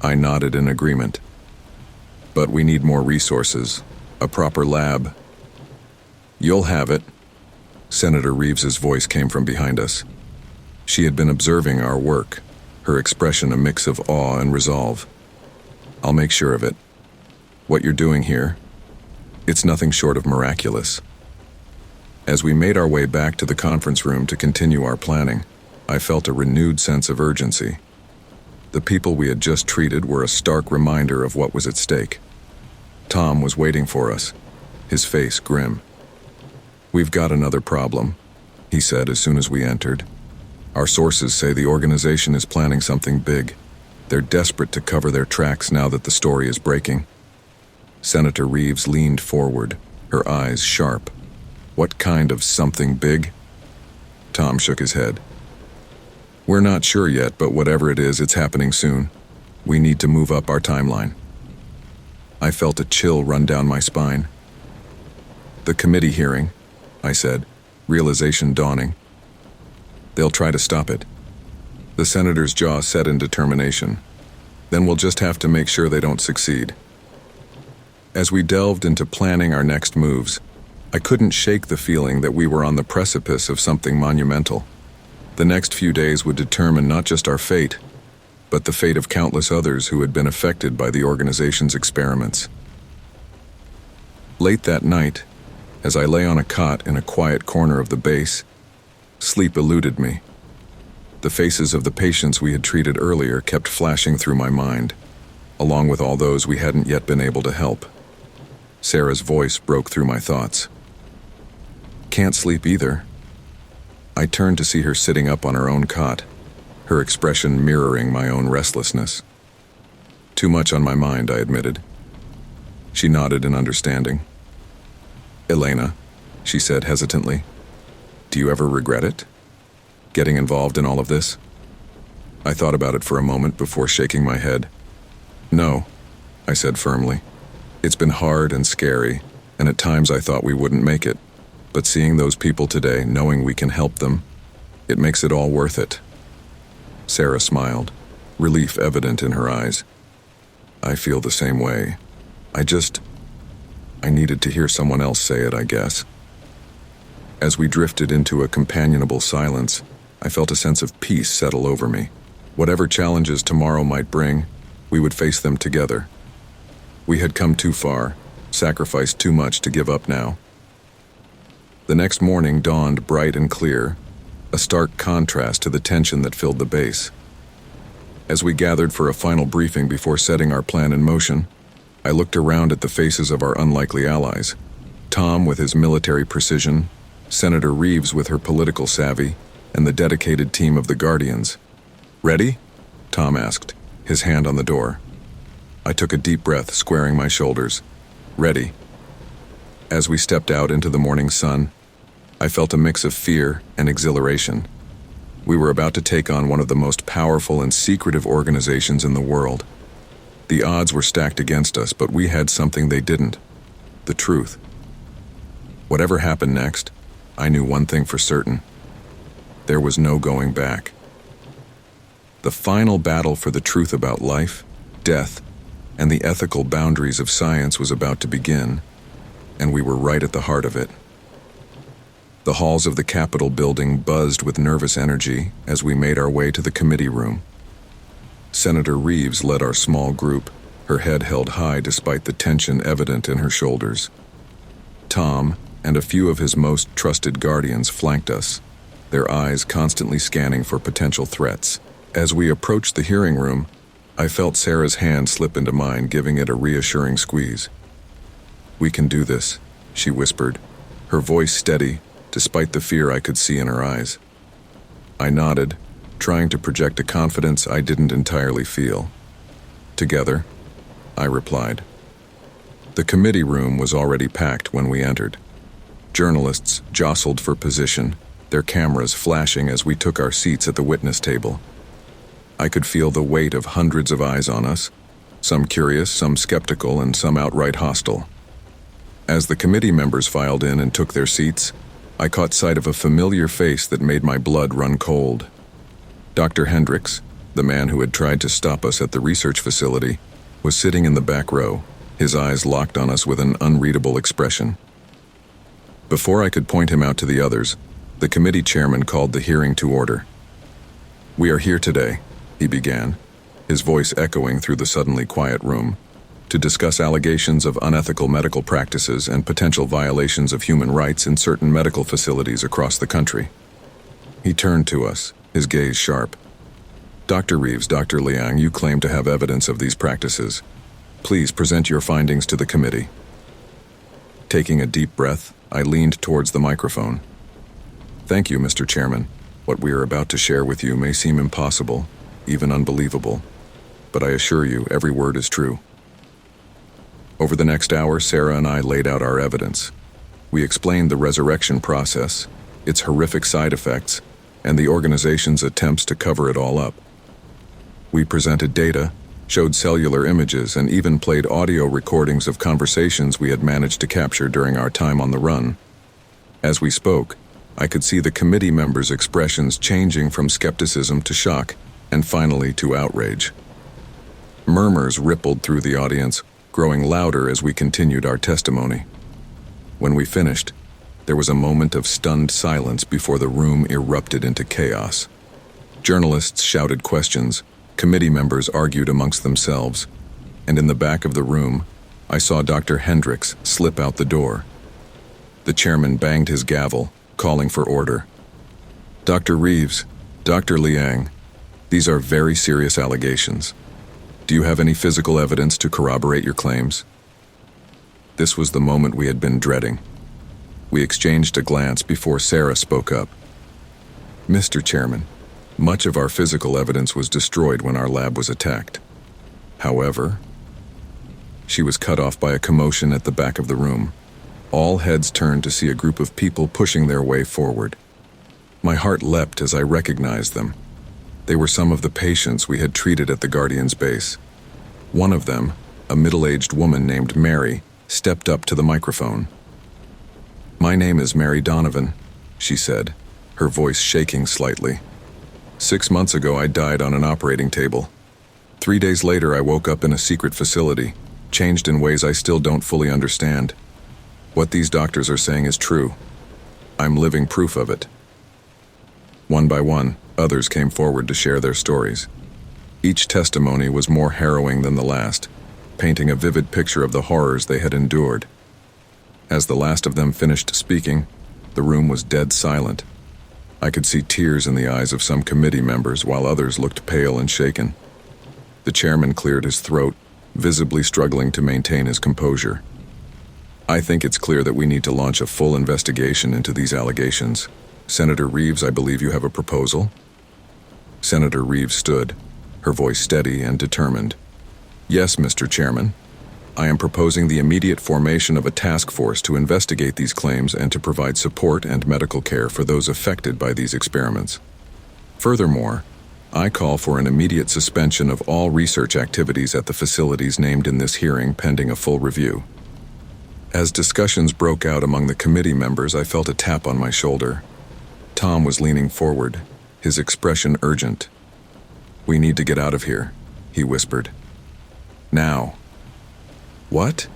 I nodded in agreement. But we need more resources, a proper lab. You'll have it. Senator Reeves's voice came from behind us. She had been observing our work, her expression a mix of awe and resolve. I'll make sure of it. What you're doing here, it's nothing short of miraculous. As we made our way back to the conference room to continue our planning, I felt a renewed sense of urgency. The people we had just treated were a stark reminder of what was at stake. Tom was waiting for us, his face grim. We've got another problem, he said as soon as we entered. Our sources say the organization is planning something big. They're desperate to cover their tracks now that the story is breaking. Senator Reeves leaned forward, her eyes sharp. What kind of something big? Tom shook his head. We're not sure yet, but whatever it is, it's happening soon. We need to move up our timeline. I felt a chill run down my spine. The committee hearing, I said, realization dawning. They'll try to stop it. The senator's jaw set in determination. Then we'll just have to make sure they don't succeed. As we delved into planning our next moves, I couldn't shake the feeling that we were on the precipice of something monumental. The next few days would determine not just our fate, but the fate of countless others who had been affected by the organization's experiments. Late that night, as I lay on a cot in a quiet corner of the base, sleep eluded me. The faces of the patients we had treated earlier kept flashing through my mind, along with all those we hadn't yet been able to help. Sarah's voice broke through my thoughts. Can't sleep either. I turned to see her sitting up on her own cot, her expression mirroring my own restlessness. Too much on my mind, I admitted. She nodded in understanding. Elena, she said hesitantly, do you ever regret it? Getting involved in all of this? I thought about it for a moment before shaking my head. No, I said firmly. It's been hard and scary, and at times I thought we wouldn't make it. But seeing those people today, knowing we can help them, it makes it all worth it. Sarah smiled, relief evident in her eyes. I feel the same way. I needed to hear someone else say it, I guess. As we drifted into a companionable silence, I felt a sense of peace settle over me. Whatever challenges tomorrow might bring, we would face them together. We had come too far, sacrificed too much to give up now. The next morning dawned bright and clear, a stark contrast to the tension that filled the base. As we gathered for a final briefing before setting our plan in motion, I looked around at the faces of our unlikely allies. Tom with his military precision, Senator Reeves with her political savvy, and the dedicated team of the Guardians. Ready? Tom asked, his hand on the door. I took a deep breath, squaring my shoulders. Ready. As we stepped out into the morning sun, I felt a mix of fear and exhilaration. We were about to take on one of the most powerful and secretive organizations in the world. The odds were stacked against us, but we had something they didn't: the truth. Whatever happened next, I knew one thing for certain. There was no going back. The final battle for the truth about life, death, and the ethical boundaries of science was about to begin, and we were right at the heart of it. The halls of the Capitol building buzzed with nervous energy as we made our way to the committee room. Senator Reeves led our small group, her head held high despite the tension evident in her shoulders. Tom and a few of his most trusted guardians flanked us, their eyes constantly scanning for potential threats. As we approached the hearing room, I felt Sarah's hand slip into mine, giving it a reassuring squeeze. "We can do this," she whispered, her voice steady, despite the fear I could see in her eyes. I nodded, trying to project a confidence I didn't entirely feel. "Together," I replied. The committee room was already packed when we entered. Journalists jostled for position, their cameras flashing as we took our seats at the witness table. I could feel the weight of hundreds of eyes on us, some curious, some skeptical, and some outright hostile. As the committee members filed in and took their seats, I caught sight of a familiar face that made my blood run cold. Dr. Hendricks, the man who had tried to stop us at the research facility, was sitting in the back row, his eyes locked on us with an unreadable expression. Before I could point him out to the others, the committee chairman called the hearing to order. "We are here today," he began, his voice echoing through the suddenly quiet room, "to discuss allegations of unethical medical practices and potential violations of human rights in certain medical facilities across the country." He turned to us, his gaze sharp. "Dr. Reeves, Dr. Liang, you claim to have evidence of these practices. Please present your findings to the committee." Taking a deep breath, I leaned towards the microphone. "Thank you, Mr. Chairman. What we are about to share with you may seem impossible, even unbelievable, but I assure you every word is true." Over the next hour, Sarah and I laid out our evidence. We explained the resurrection process, its horrific side effects, and the organization's attempts to cover it all up. We presented data, showed cellular images, and even played audio recordings of conversations we had managed to capture during our time on the run. As we spoke, I could see the committee members' expressions changing from skepticism to shock, and finally to outrage. Murmurs rippled through the audience, growing louder as we continued our testimony. When we finished, there was a moment of stunned silence before the room erupted into chaos. Journalists shouted questions, committee members argued amongst themselves, and in the back of the room, I saw Dr. Hendricks slip out the door. The chairman banged his gavel, calling for order. "Dr. Reeves, Dr. Liang, these are very serious allegations. Do you have any physical evidence to corroborate your claims?" This was the moment we had been dreading. We exchanged a glance before Sarah spoke up. "Mr. Chairman, Much of our physical evidence was destroyed when our lab was attacked. However, she was cut off by a commotion at the back of the room. All heads turned to see a group of people pushing their way forward. My heart leapt as I recognized them. They were some of the patients we had treated at the Guardian's base. One of them, a middle-aged woman named Mary, stepped up to the microphone. "My name is Mary Donovan," she said, her voice shaking slightly. "6 months ago I died on an operating table. 3 days later I woke up in a secret facility, changed in ways I still don't fully understand. What these doctors are saying is true. I'm living proof of it." One by one, others came forward to share their stories. Each testimony was more harrowing than the last, painting a vivid picture of the horrors they had endured. As the last of them finished speaking, the room was dead silent. I could see tears in the eyes of some committee members while others looked pale and shaken. The chairman cleared his throat, visibly struggling to maintain his composure. "I think it's clear that we need to launch a full investigation into these allegations. Senator Reeves, I believe you have a proposal?" Senator Reeves stood, her voice steady and determined. "Yes, Mr. Chairman. I am proposing the immediate formation of a task force to investigate these claims and to provide support and medical care for those affected by these experiments. Furthermore, I call for an immediate suspension of all research activities at the facilities named in this hearing pending a full review." As discussions broke out among the committee members, I felt a tap on my shoulder. Tom was leaning forward, his expression urgent. "We need to get out of here," he whispered. "Now." "What?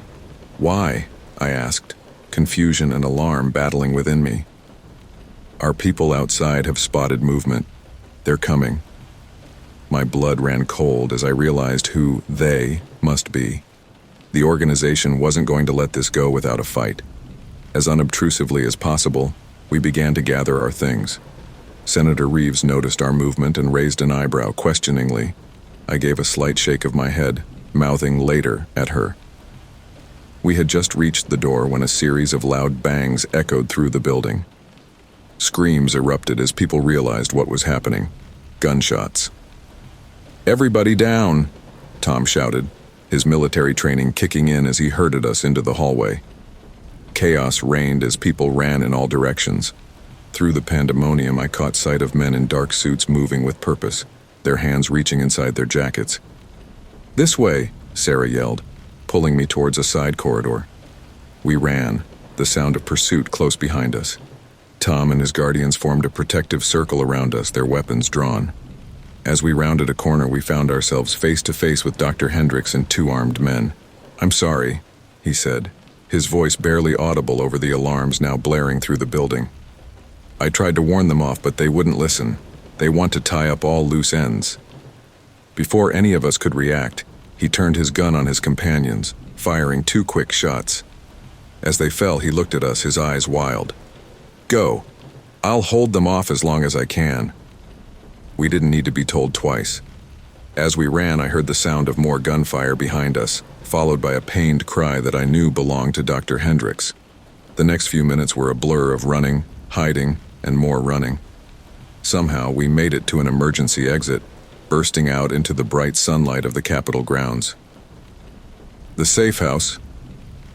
Why?" I asked, confusion and alarm battling within me. "Our people outside have spotted movement. They're coming." My blood ran cold as I realized who they must be. The organization wasn't going to let this go without a fight. As unobtrusively as possible, we began to gather our things. Senator Reeves noticed our movement and raised an eyebrow questioningly. I gave a slight shake of my head, mouthing "later" at her. We had just reached the door when a series of loud bangs echoed through the building. Screams erupted as people realized what was happening. Gunshots. "Everybody down!" Tom shouted, his military training kicking in as he herded us into the hallway. Chaos reigned as people ran in all directions. Through the pandemonium, I caught sight of men in dark suits moving with purpose, their hands reaching inside their jackets. "This way," Sarah yelled, pulling me towards a side corridor. We ran, the sound of pursuit close behind us. Tom and his guardians formed a protective circle around us, their weapons drawn. As we rounded a corner, we found ourselves face to face with Dr. Hendricks and 2 armed men. "I'm sorry," he said, his voice barely audible over the alarms now blaring through the building. "I tried to warn them off, but they wouldn't listen. They want to tie up all loose ends." Before any of us could react, he turned his gun on his companions, firing 2 quick shots. As they fell, he looked at us, his eyes wild. "Go. I'll hold them off as long as I can." We didn't need to be told twice. As we ran, I heard the sound of more gunfire behind us, followed by a pained cry that I knew belonged to Dr. Hendricks. The next few minutes were a blur of running, hiding, and more running. Somehow, we made it to an emergency exit, bursting out into the bright sunlight of the Capitol grounds. "The safe house,"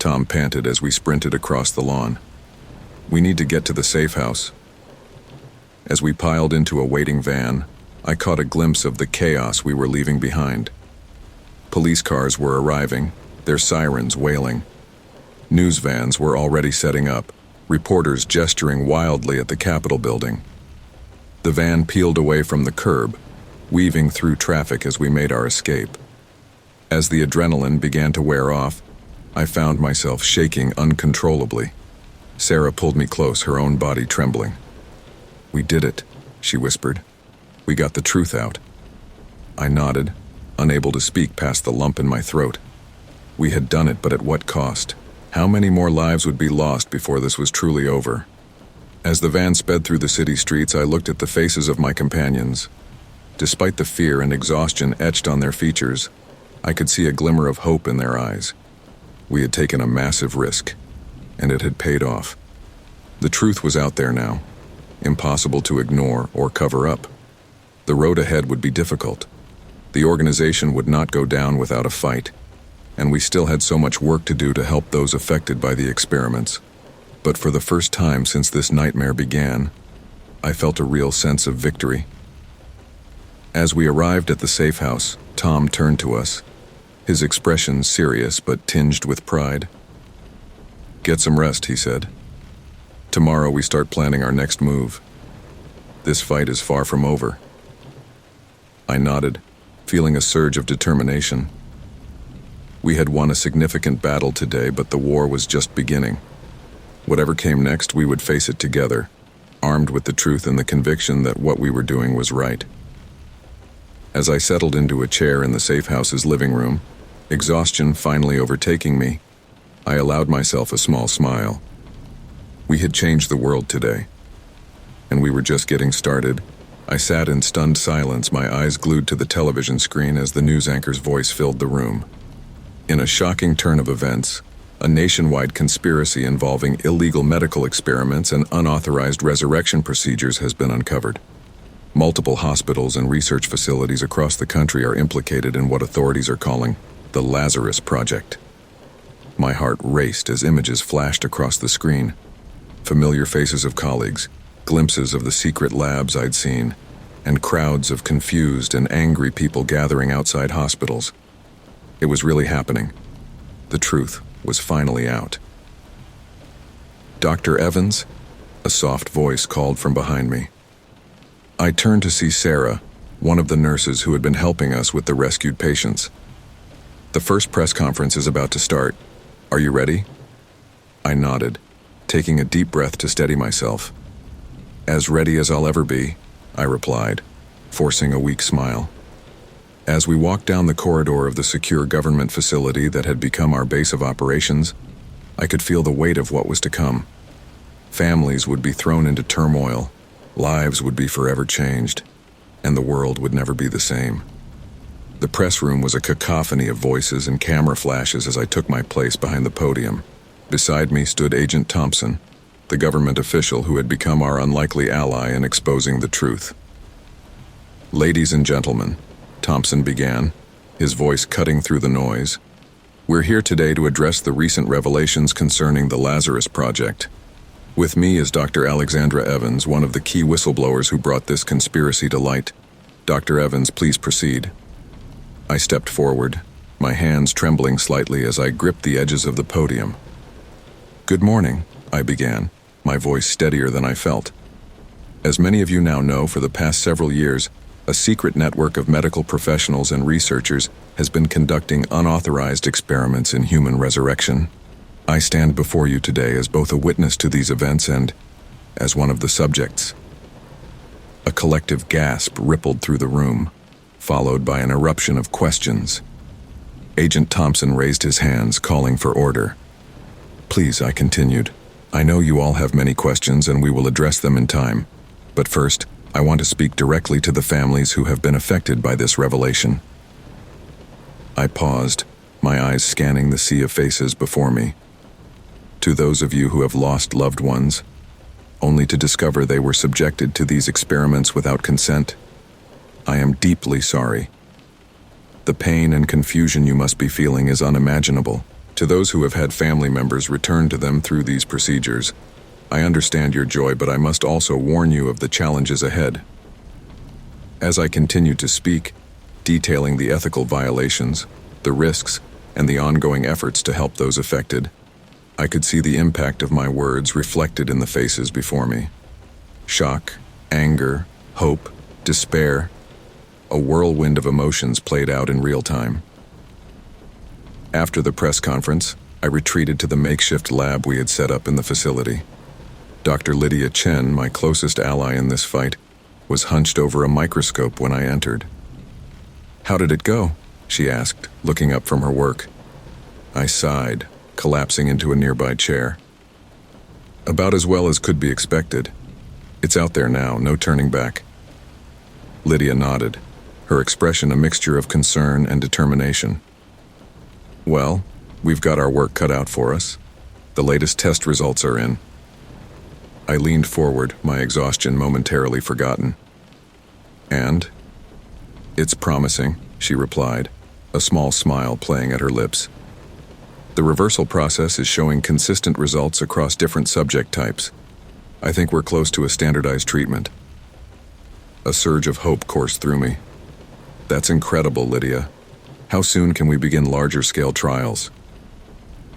Tom panted as we sprinted across the lawn. "We need to get to the safe house." As we piled into a waiting van, I caught a glimpse of the chaos we were leaving behind. Police cars were arriving, their sirens wailing. News vans were already setting up, reporters gesturing wildly at the Capitol building. The van peeled away from the curb, weaving through traffic as we made our escape. As the adrenaline began to wear off, I found myself shaking uncontrollably. Sarah pulled me close, her own body trembling. "We did it," she whispered. "We got the truth out." I nodded, unable to speak past the lump in my throat. We had done it, but at what cost? How many more lives would be lost before this was truly over? As the van sped through the city streets, I looked at the faces of my companions. Despite the fear and exhaustion etched on their features, I could see a glimmer of hope in their eyes. We had taken a massive risk, and it had paid off. The truth was out there now, impossible to ignore or cover up. The road ahead would be difficult. The organization would not go down without a fight, and we still had so much work to do to help those affected by the experiments. But for the first time since this nightmare began, I felt a real sense of victory. As we arrived at the safe house, Tom turned to us, his expression serious but tinged with pride. "Get some rest," he said. "Tomorrow we start planning our next move. This fight is far from over." I nodded, feeling a surge of determination. We had won a significant battle today, but the war was just beginning. Whatever came next, we would face it together, armed with the truth and the conviction that what we were doing was right. As I settled into a chair in the safe house's living room, exhaustion finally overtaking me, I allowed myself a small smile. We had changed the world today, and we were just getting started. I sat in stunned silence, my eyes glued to the television screen as the news anchor's voice filled the room. In a shocking turn of events, a nationwide conspiracy involving illegal medical experiments and unauthorized resurrection procedures has been uncovered. Multiple hospitals and research facilities across the country are implicated in what authorities are calling the Lazarus Project. My heart raced as images flashed across the screen. Familiar faces of colleagues, glimpses of the secret labs I'd seen, and crowds of confused and angry people gathering outside hospitals. It was really happening. The truth was finally out. "Dr. Evans?" A soft voice called from behind me. I turned to see Sarah, one of the nurses who had been helping us with the rescued patients. "The first press conference is about to start. Are you ready?" I nodded, taking a deep breath to steady myself. "As ready as I'll ever be," I replied, forcing a weak smile. As we walked down the corridor of the secure government facility that had become our base of operations, I could feel the weight of what was to come. Families would be thrown into turmoil, lives would be forever changed, and the world would never be the same. The press room was a cacophony of voices and camera flashes as I took my place behind the podium. Beside me stood Agent Thompson, the government official who had become our unlikely ally in exposing the truth. "Ladies and gentlemen," Thompson began, his voice cutting through the noise, "we're here today to address the recent revelations concerning the Lazarus Project. With me is Dr. Alexandra Evans, one of the key whistleblowers who brought this conspiracy to light. Dr. Evans, please proceed." I stepped forward, my hands trembling slightly as I gripped the edges of the podium. "Good morning," I began, my voice steadier than I felt. "As many of you now know, for the past several years, a secret network of medical professionals and researchers has been conducting unauthorized experiments in human resurrection. I stand before you today as both a witness to these events and as one of the subjects." A collective gasp rippled through the room, followed by an eruption of questions. Agent Thompson raised his hands, calling for order. "Please," I continued, "I know you all have many questions and we will address them in time. But first, I want to speak directly to the families who have been affected by this revelation." I paused, my eyes scanning the sea of faces before me. To those of you who have lost loved ones, only to discover they were subjected to these experiments without consent, I am deeply sorry. The pain and confusion you must be feeling is unimaginable. To those who have had family members returned to them through these procedures, I understand your joy, but I must also warn you of the challenges ahead. As I continued to speak, detailing the ethical violations, the risks, and the ongoing efforts to help those affected, I could see the impact of my words reflected in the faces before me. Shock, anger, hope, despair, a whirlwind of emotions played out in real time. After the press conference, I retreated to the makeshift lab we had set up in the facility. Dr. Lydia Chen, my closest ally in this fight, was hunched over a microscope when I entered. "How did it go?" she asked, looking up from her work. I sighed, collapsing into a nearby chair. "About as well as could be expected. It's out there now, no turning back." Lydia nodded, her expression a mixture of concern and determination. "Well, we've got our work cut out for us. The latest test results are in." I leaned forward, my exhaustion momentarily forgotten. "And, "It's promising," she replied, a small smile playing at her lips. "The reversal process is showing consistent results across different subject types. I think we're close to a standardized treatment." A surge of hope coursed through me. "That's incredible, Lydia. How soon can we begin larger-scale trials?"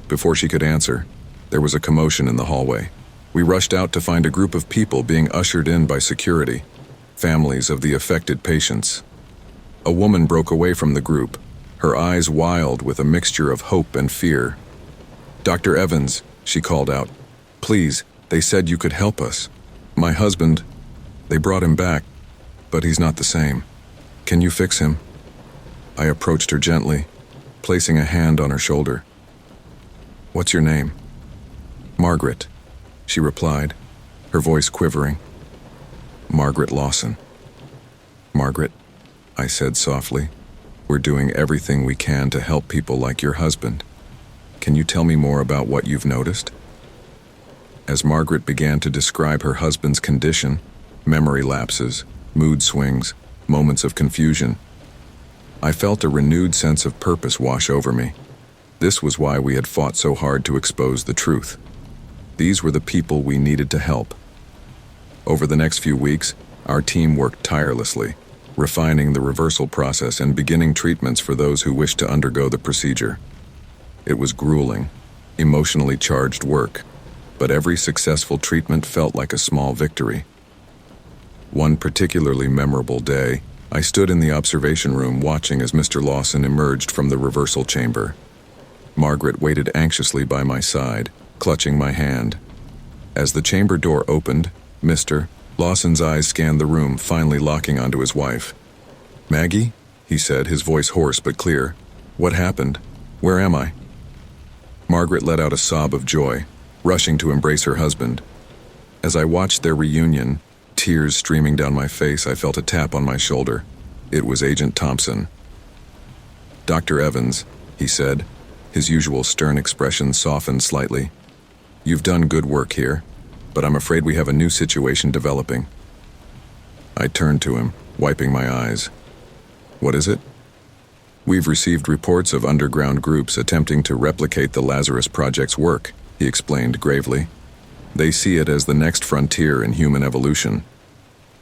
Before she could answer, there was a commotion in the hallway. We rushed out to find a group of people being ushered in by security, families of the affected patients. A woman broke away from the group, her eyes wild with a mixture of hope and fear. "Dr. Evans," she called out, "please, they said you could help us. My husband, they brought him back, but he's not the same. Can you fix him?" I approached her gently, placing a hand on her shoulder. "What's your name?" "Margaret," she replied, her voice quivering. "Margaret Lawson." "Margaret," I said softly, "we're doing everything we can to help people like your husband. Can you tell me more about what you've noticed?" As Margaret began to describe her husband's condition, memory lapses, mood swings, moments of confusion, I felt a renewed sense of purpose wash over me. This was why we had fought so hard to expose the truth. These were the people we needed to help. Over the next few weeks, our team worked tirelessly, refining the reversal process and beginning treatments for those who wished to undergo the procedure. It was grueling, emotionally charged work, but every successful treatment felt like a small victory. One particularly memorable day, I stood in the observation room watching as Mr. Lawson emerged from the reversal chamber. Margaret waited anxiously by my side, clutching my hand. As the chamber door opened, Mr. Lawson's eyes scanned the room, finally locking onto his wife. "Maggie?" he said, his voice hoarse but clear. "What happened? Where am I?" Margaret let out a sob of joy, rushing to embrace her husband. As I watched their reunion, tears streaming down my face, I felt a tap on my shoulder. It was Agent Thompson. "Dr. Evans," he said, his usual stern expression softened slightly. "You've done good work here, but I'm afraid we have a new situation developing." I turned to him, wiping my eyes. "What is it?" "We've received reports of underground groups attempting to replicate the Lazarus Project's work," he explained gravely. "They see it as the next frontier in human evolution.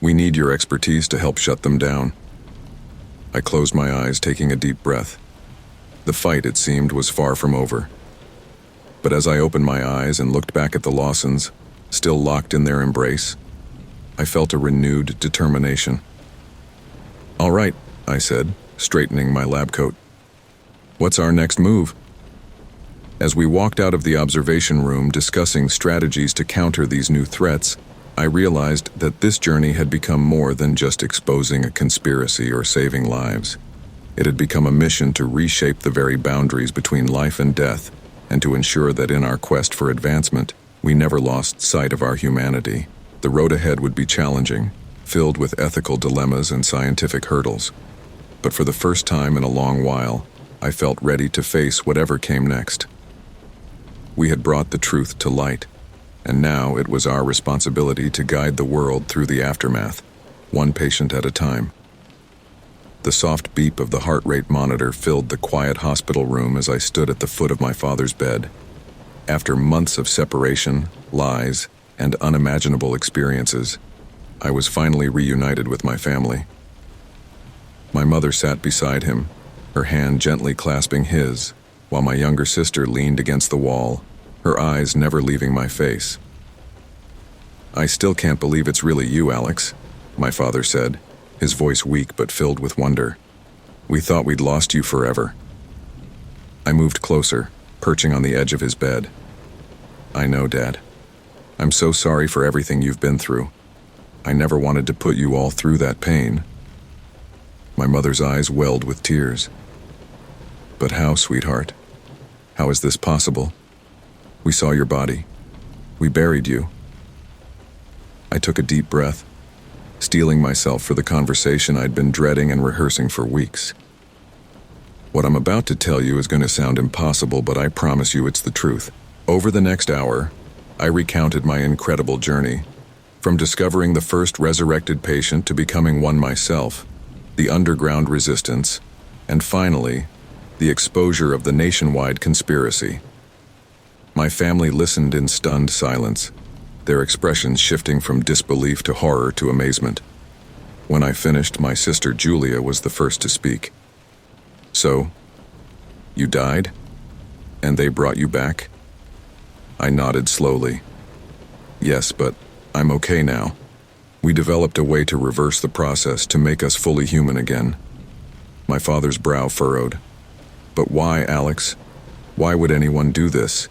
We need your expertise to help shut them down." I closed my eyes, taking a deep breath. The fight, it seemed, was far from over. But as I opened my eyes and looked back at the Lawsons, still locked in their embrace, I felt a renewed determination. "All right," I said, straightening my lab coat. "What's our next move?" As we walked out of the observation room discussing strategies to counter these new threats, I realized that this journey had become more than just exposing a conspiracy or saving lives. It had become a mission to reshape the very boundaries between life and death, and to ensure that in our quest for advancement, we never lost sight of our humanity. The road ahead would be challenging, filled with ethical dilemmas and scientific hurdles. But for the first time in a long while, I felt ready to face whatever came next. We had brought the truth to light, and now it was our responsibility to guide the world through the aftermath, one patient at a time. The soft beep of the heart rate monitor filled the quiet hospital room as I stood at the foot of my father's bed. After months of separation, lies, and unimaginable experiences, I was finally reunited with my family. My mother sat beside him, her hand gently clasping his, while my younger sister leaned against the wall, her eyes never leaving my face. "I still can't believe it's really you, Alex," my father said, his voice weak but filled with wonder. "We thought we'd lost you forever." I moved closer, perching on the edge of his bed. "I know, Dad. I'm so sorry for everything you've been through. I never wanted to put you all through that pain." My mother's eyes welled with tears. "But how, sweetheart? How is this possible? We saw your body. We buried you." I took a deep breath, steeling myself for the conversation I'd been dreading and rehearsing for weeks. What I'm about to tell you is going to sound impossible, but I promise you it's the truth. Over the next hour, I recounted my incredible journey, from discovering the first resurrected patient to becoming one myself, the underground resistance, and finally, the exposure of the nationwide conspiracy. My family listened in stunned silence, their expressions shifting from disbelief to horror to amazement. When I finished, my sister Julia was the first to speak. "So, you died? And they brought you back?" I nodded slowly. "Yes, but I'm okay now. We developed a way to reverse the process to make us fully human again." My father's brow furrowed. "But why, Alex? Why would anyone do this?"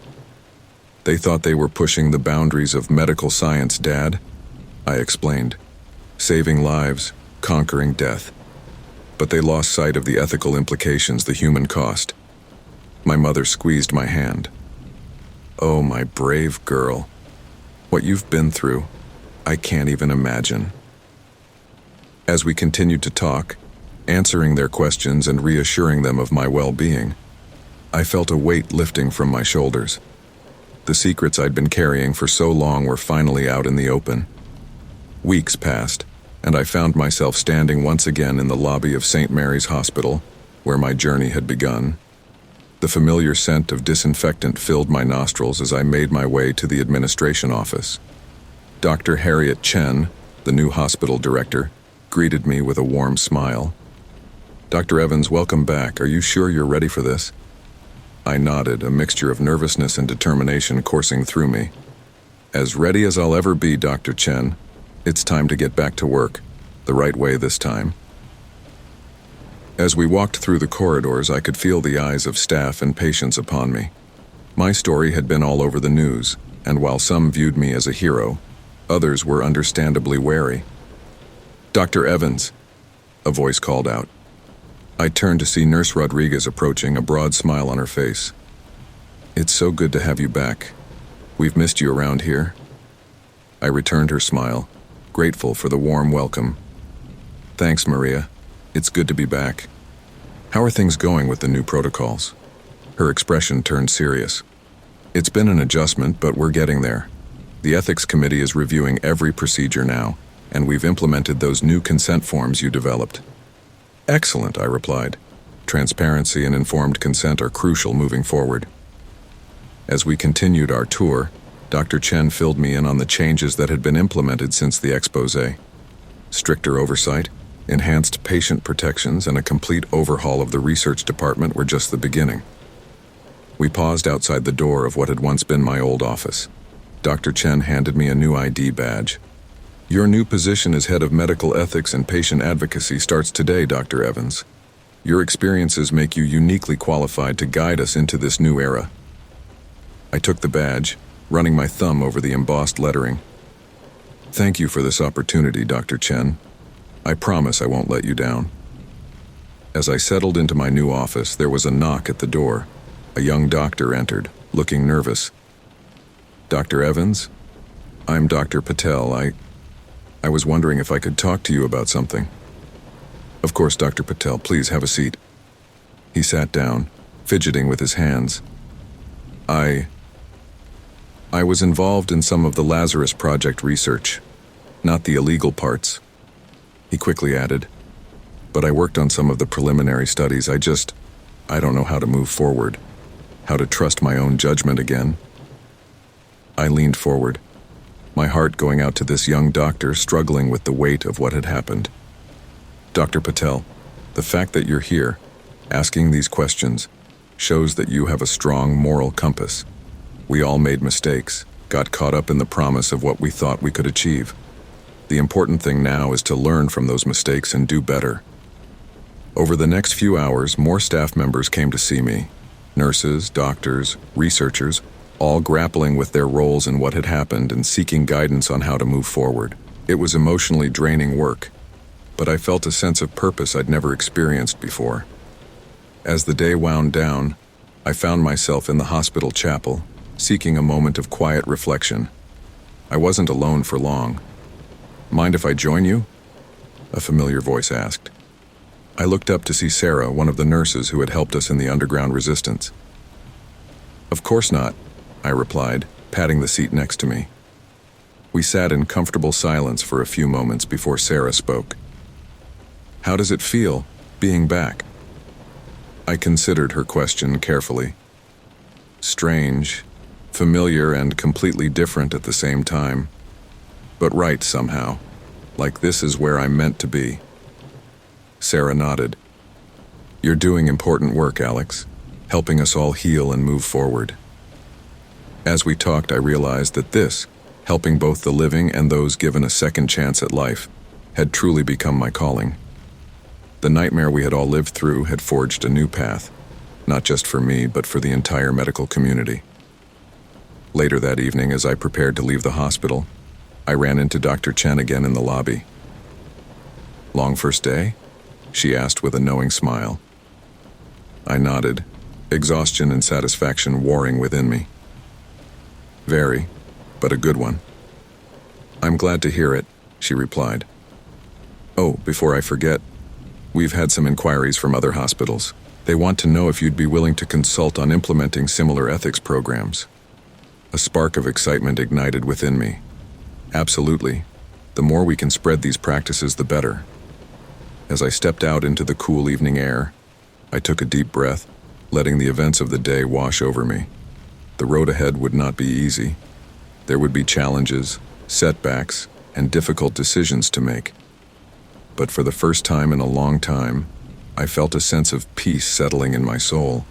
"They thought they were pushing the boundaries of medical science, Dad," I explained. "Saving lives, conquering death. But they lost sight of the ethical implications, the human cost." My mother squeezed my hand. "Oh, my brave girl. What you've been through, I can't even imagine." As we continued to talk, answering their questions and reassuring them of my well-being, I felt a weight lifting from my shoulders. The secrets I'd been carrying for so long were finally out in the open. Weeks passed, and I found myself standing once again in the lobby of St. Mary's Hospital, where my journey had begun. The familiar scent of disinfectant filled my nostrils as I made my way to the administration office. Dr. Harriet Chen, the new hospital director, greeted me with a warm smile. "Dr. Evans, welcome back. Are you sure you're ready for this?" I nodded, a mixture of nervousness and determination coursing through me. "As ready as I'll ever be, Dr. Chen. It's time to get back to work, the right way this time." As we walked through the corridors, I could feel the eyes of staff and patients upon me. My story had been all over the news, and while some viewed me as a hero, others were understandably wary. "Dr. Evans," a voice called out. I turned to see Nurse Rodriguez approaching, a broad smile on her face. "It's so good to have you back. We've missed you around here." I returned her smile, grateful for the warm welcome. "Thanks, Maria. It's good to be back. How are things going with the new protocols?" Her expression turned serious. "It's been an adjustment, but we're getting there. The ethics committee is reviewing every procedure now, and we've implemented those new consent forms you developed." "Excellent," I replied. "Transparency and informed consent are crucial moving forward." As we continued our tour, Dr. Chen filled me in on the changes that had been implemented since the exposé. Stricter oversight, enhanced patient protections, and a complete overhaul of the research department were just the beginning. We paused outside the door of what had once been my old office. Dr. Chen handed me a new ID badge. "Your new position as head of medical ethics and patient advocacy starts today, Dr. Evans. Your experiences make you uniquely qualified to guide us into this new era." I took the badge, running my thumb over the embossed lettering. "Thank you for this opportunity, Dr. Chen. I promise I won't let you down." As I settled into my new office, there was a knock at the door. A young doctor entered, looking nervous. "Dr. Evans? I'm Dr. Patel. I was wondering if I could talk to you about something." "Of course, Dr. Patel. Please have a seat." He sat down, fidgeting with his hands. I was involved in some of the Lazarus Project research, not the illegal parts," he quickly added. "But I worked on some of the preliminary studies. I don't know how to move forward, how to trust my own judgment again." I leaned forward, my heart going out to this young doctor struggling with the weight of what had happened. "Dr. Patel, the fact that you're here, asking these questions, shows that you have a strong moral compass. We all made mistakes, got caught up in the promise of what we thought we could achieve. The important thing now is to learn from those mistakes and do better." Over the next few hours, more staff members came to see me. Nurses, doctors, researchers, all grappling with their roles in what had happened and seeking guidance on how to move forward. It was emotionally draining work, but I felt a sense of purpose I'd never experienced before. As the day wound down, I found myself in the hospital chapel, seeking a moment of quiet reflection. I wasn't alone for long. "Mind if I join you?" a familiar voice asked. I looked up to see Sarah, one of the nurses who had helped us in the underground resistance. "Of course not," I replied, patting the seat next to me. We sat in comfortable silence for a few moments before Sarah spoke. How does it feel, being back? I considered her question carefully. Strange, familiar, and completely different at the same time. But right somehow, like this is where I'm meant to be. Sarah nodded. You're doing important work, Alex, helping us all heal and move forward. As we talked, I realized that this, helping both the living and those given a second chance at life, had truly become my calling. The nightmare we had all lived through had forged a new path, not just for me, but for the entire medical community. Later that evening, as I prepared to leave the hospital, I ran into Dr. Chen again in the lobby. Long first day? She asked with a knowing smile. I nodded, exhaustion and satisfaction warring within me. Very, but a good one. I'm glad to hear it, she replied. Oh, before I forget, we've had some inquiries from other hospitals. They want to know if you'd be willing to consult on implementing similar ethics programs. A spark of excitement ignited within me. Absolutely. The more we can spread these practices, the better. As I stepped out into the cool evening air, I took a deep breath, letting the events of the day wash over me. The road ahead would not be easy. There would be challenges, setbacks, and difficult decisions to make. But for the first time in a long time, I felt a sense of peace settling in my soul.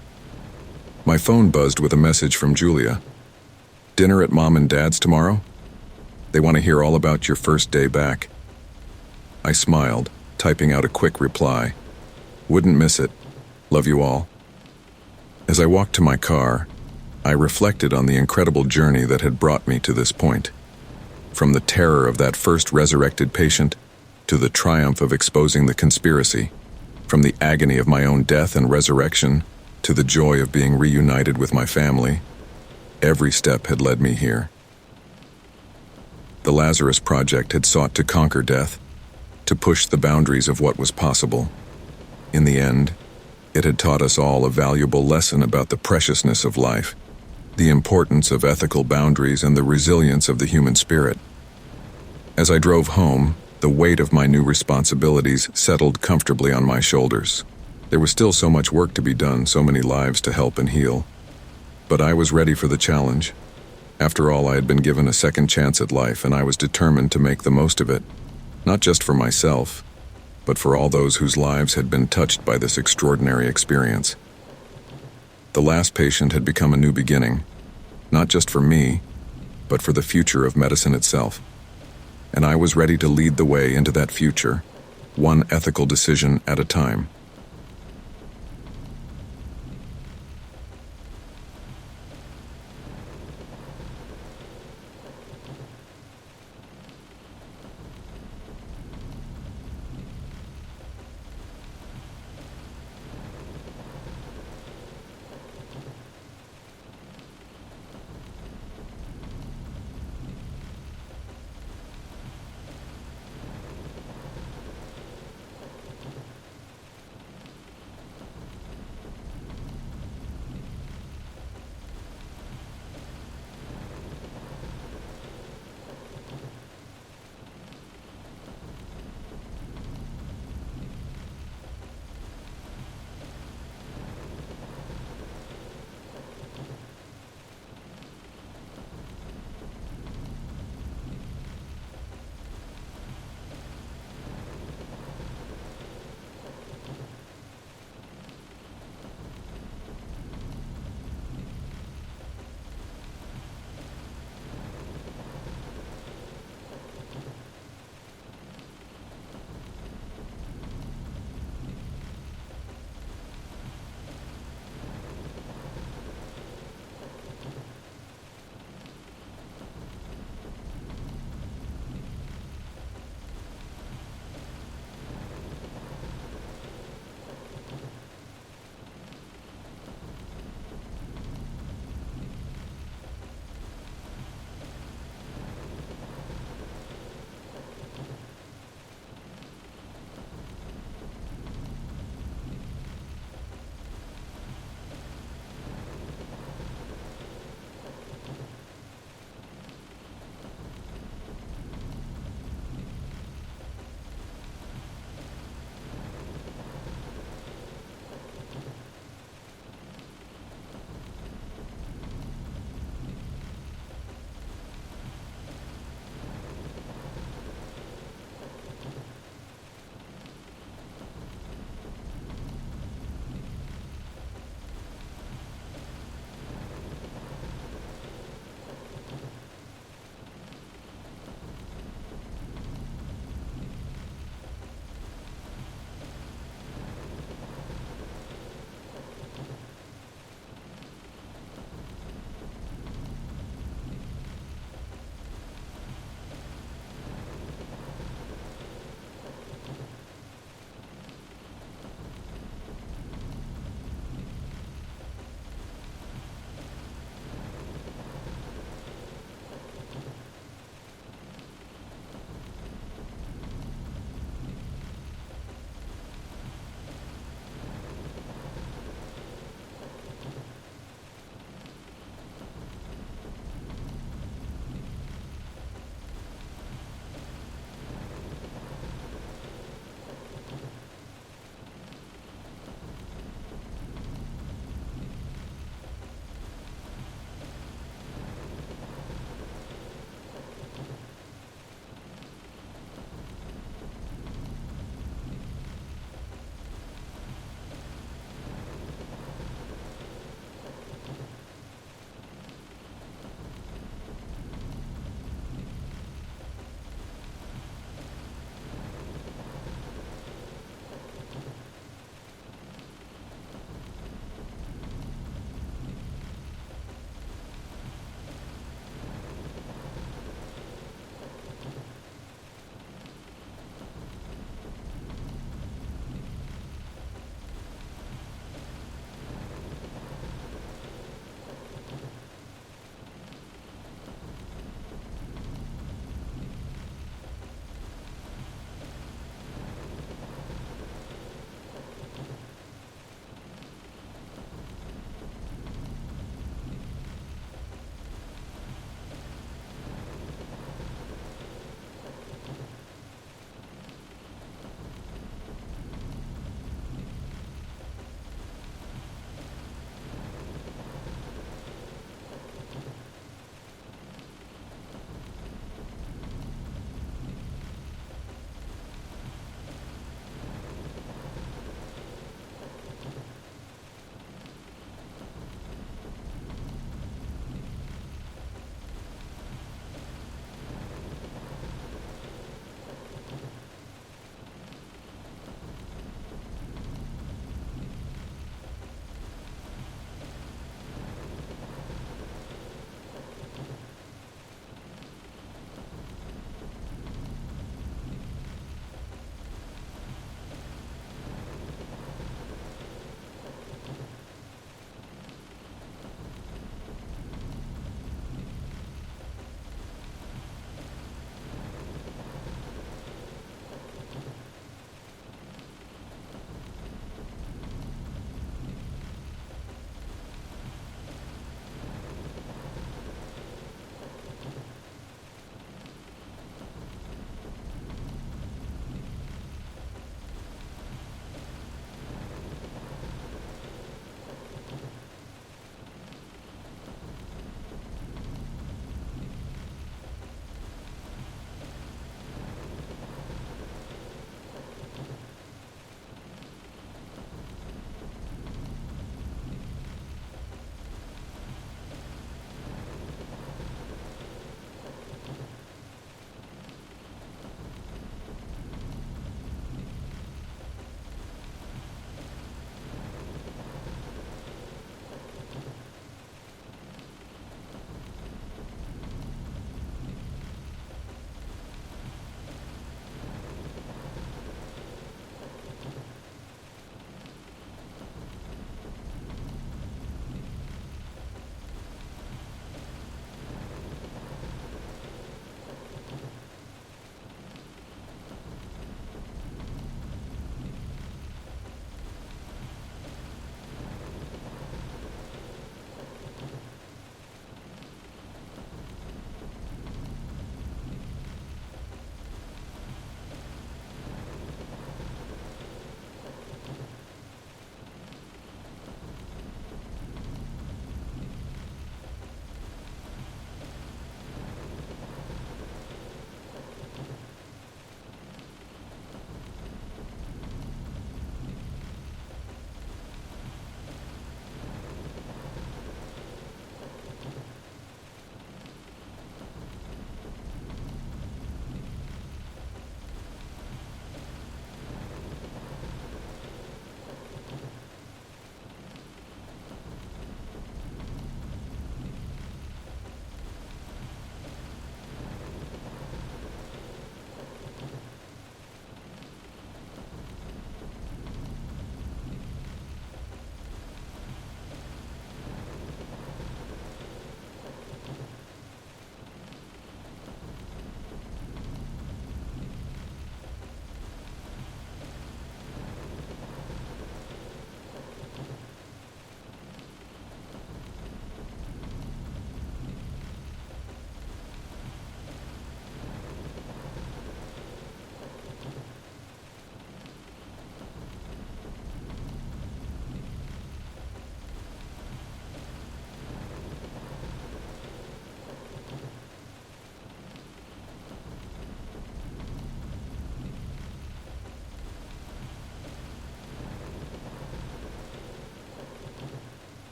My phone buzzed with a message from Julia. Dinner at Mom and Dad's tomorrow? They want to hear all about your first day back. I smiled, typing out a quick reply. Wouldn't miss it. Love you all. As I walked to my car, I reflected on the incredible journey that had brought me to this point. From the terror of that first resurrected patient to the triumph of exposing the conspiracy, from the agony of my own death and resurrection to the joy of being reunited with my family, every step had led me here. The Lazarus Project had sought to conquer death, to push the boundaries of what was possible. In the end, it had taught us all a valuable lesson about the preciousness of life, the importance of ethical boundaries, and the resilience of the human spirit. As I drove home, the weight of my new responsibilities settled comfortably on my shoulders. There was still so much work to be done, so many lives to help and heal. But I was ready for the challenge. After all, I had been given a second chance at life, and I was determined to make the most of it, not just for myself, but for all those whose lives had been touched by this extraordinary experience. The last patient had become a new beginning, not just for me, but for the future of medicine itself. And I was ready to lead the way into that future, one ethical decision at a time.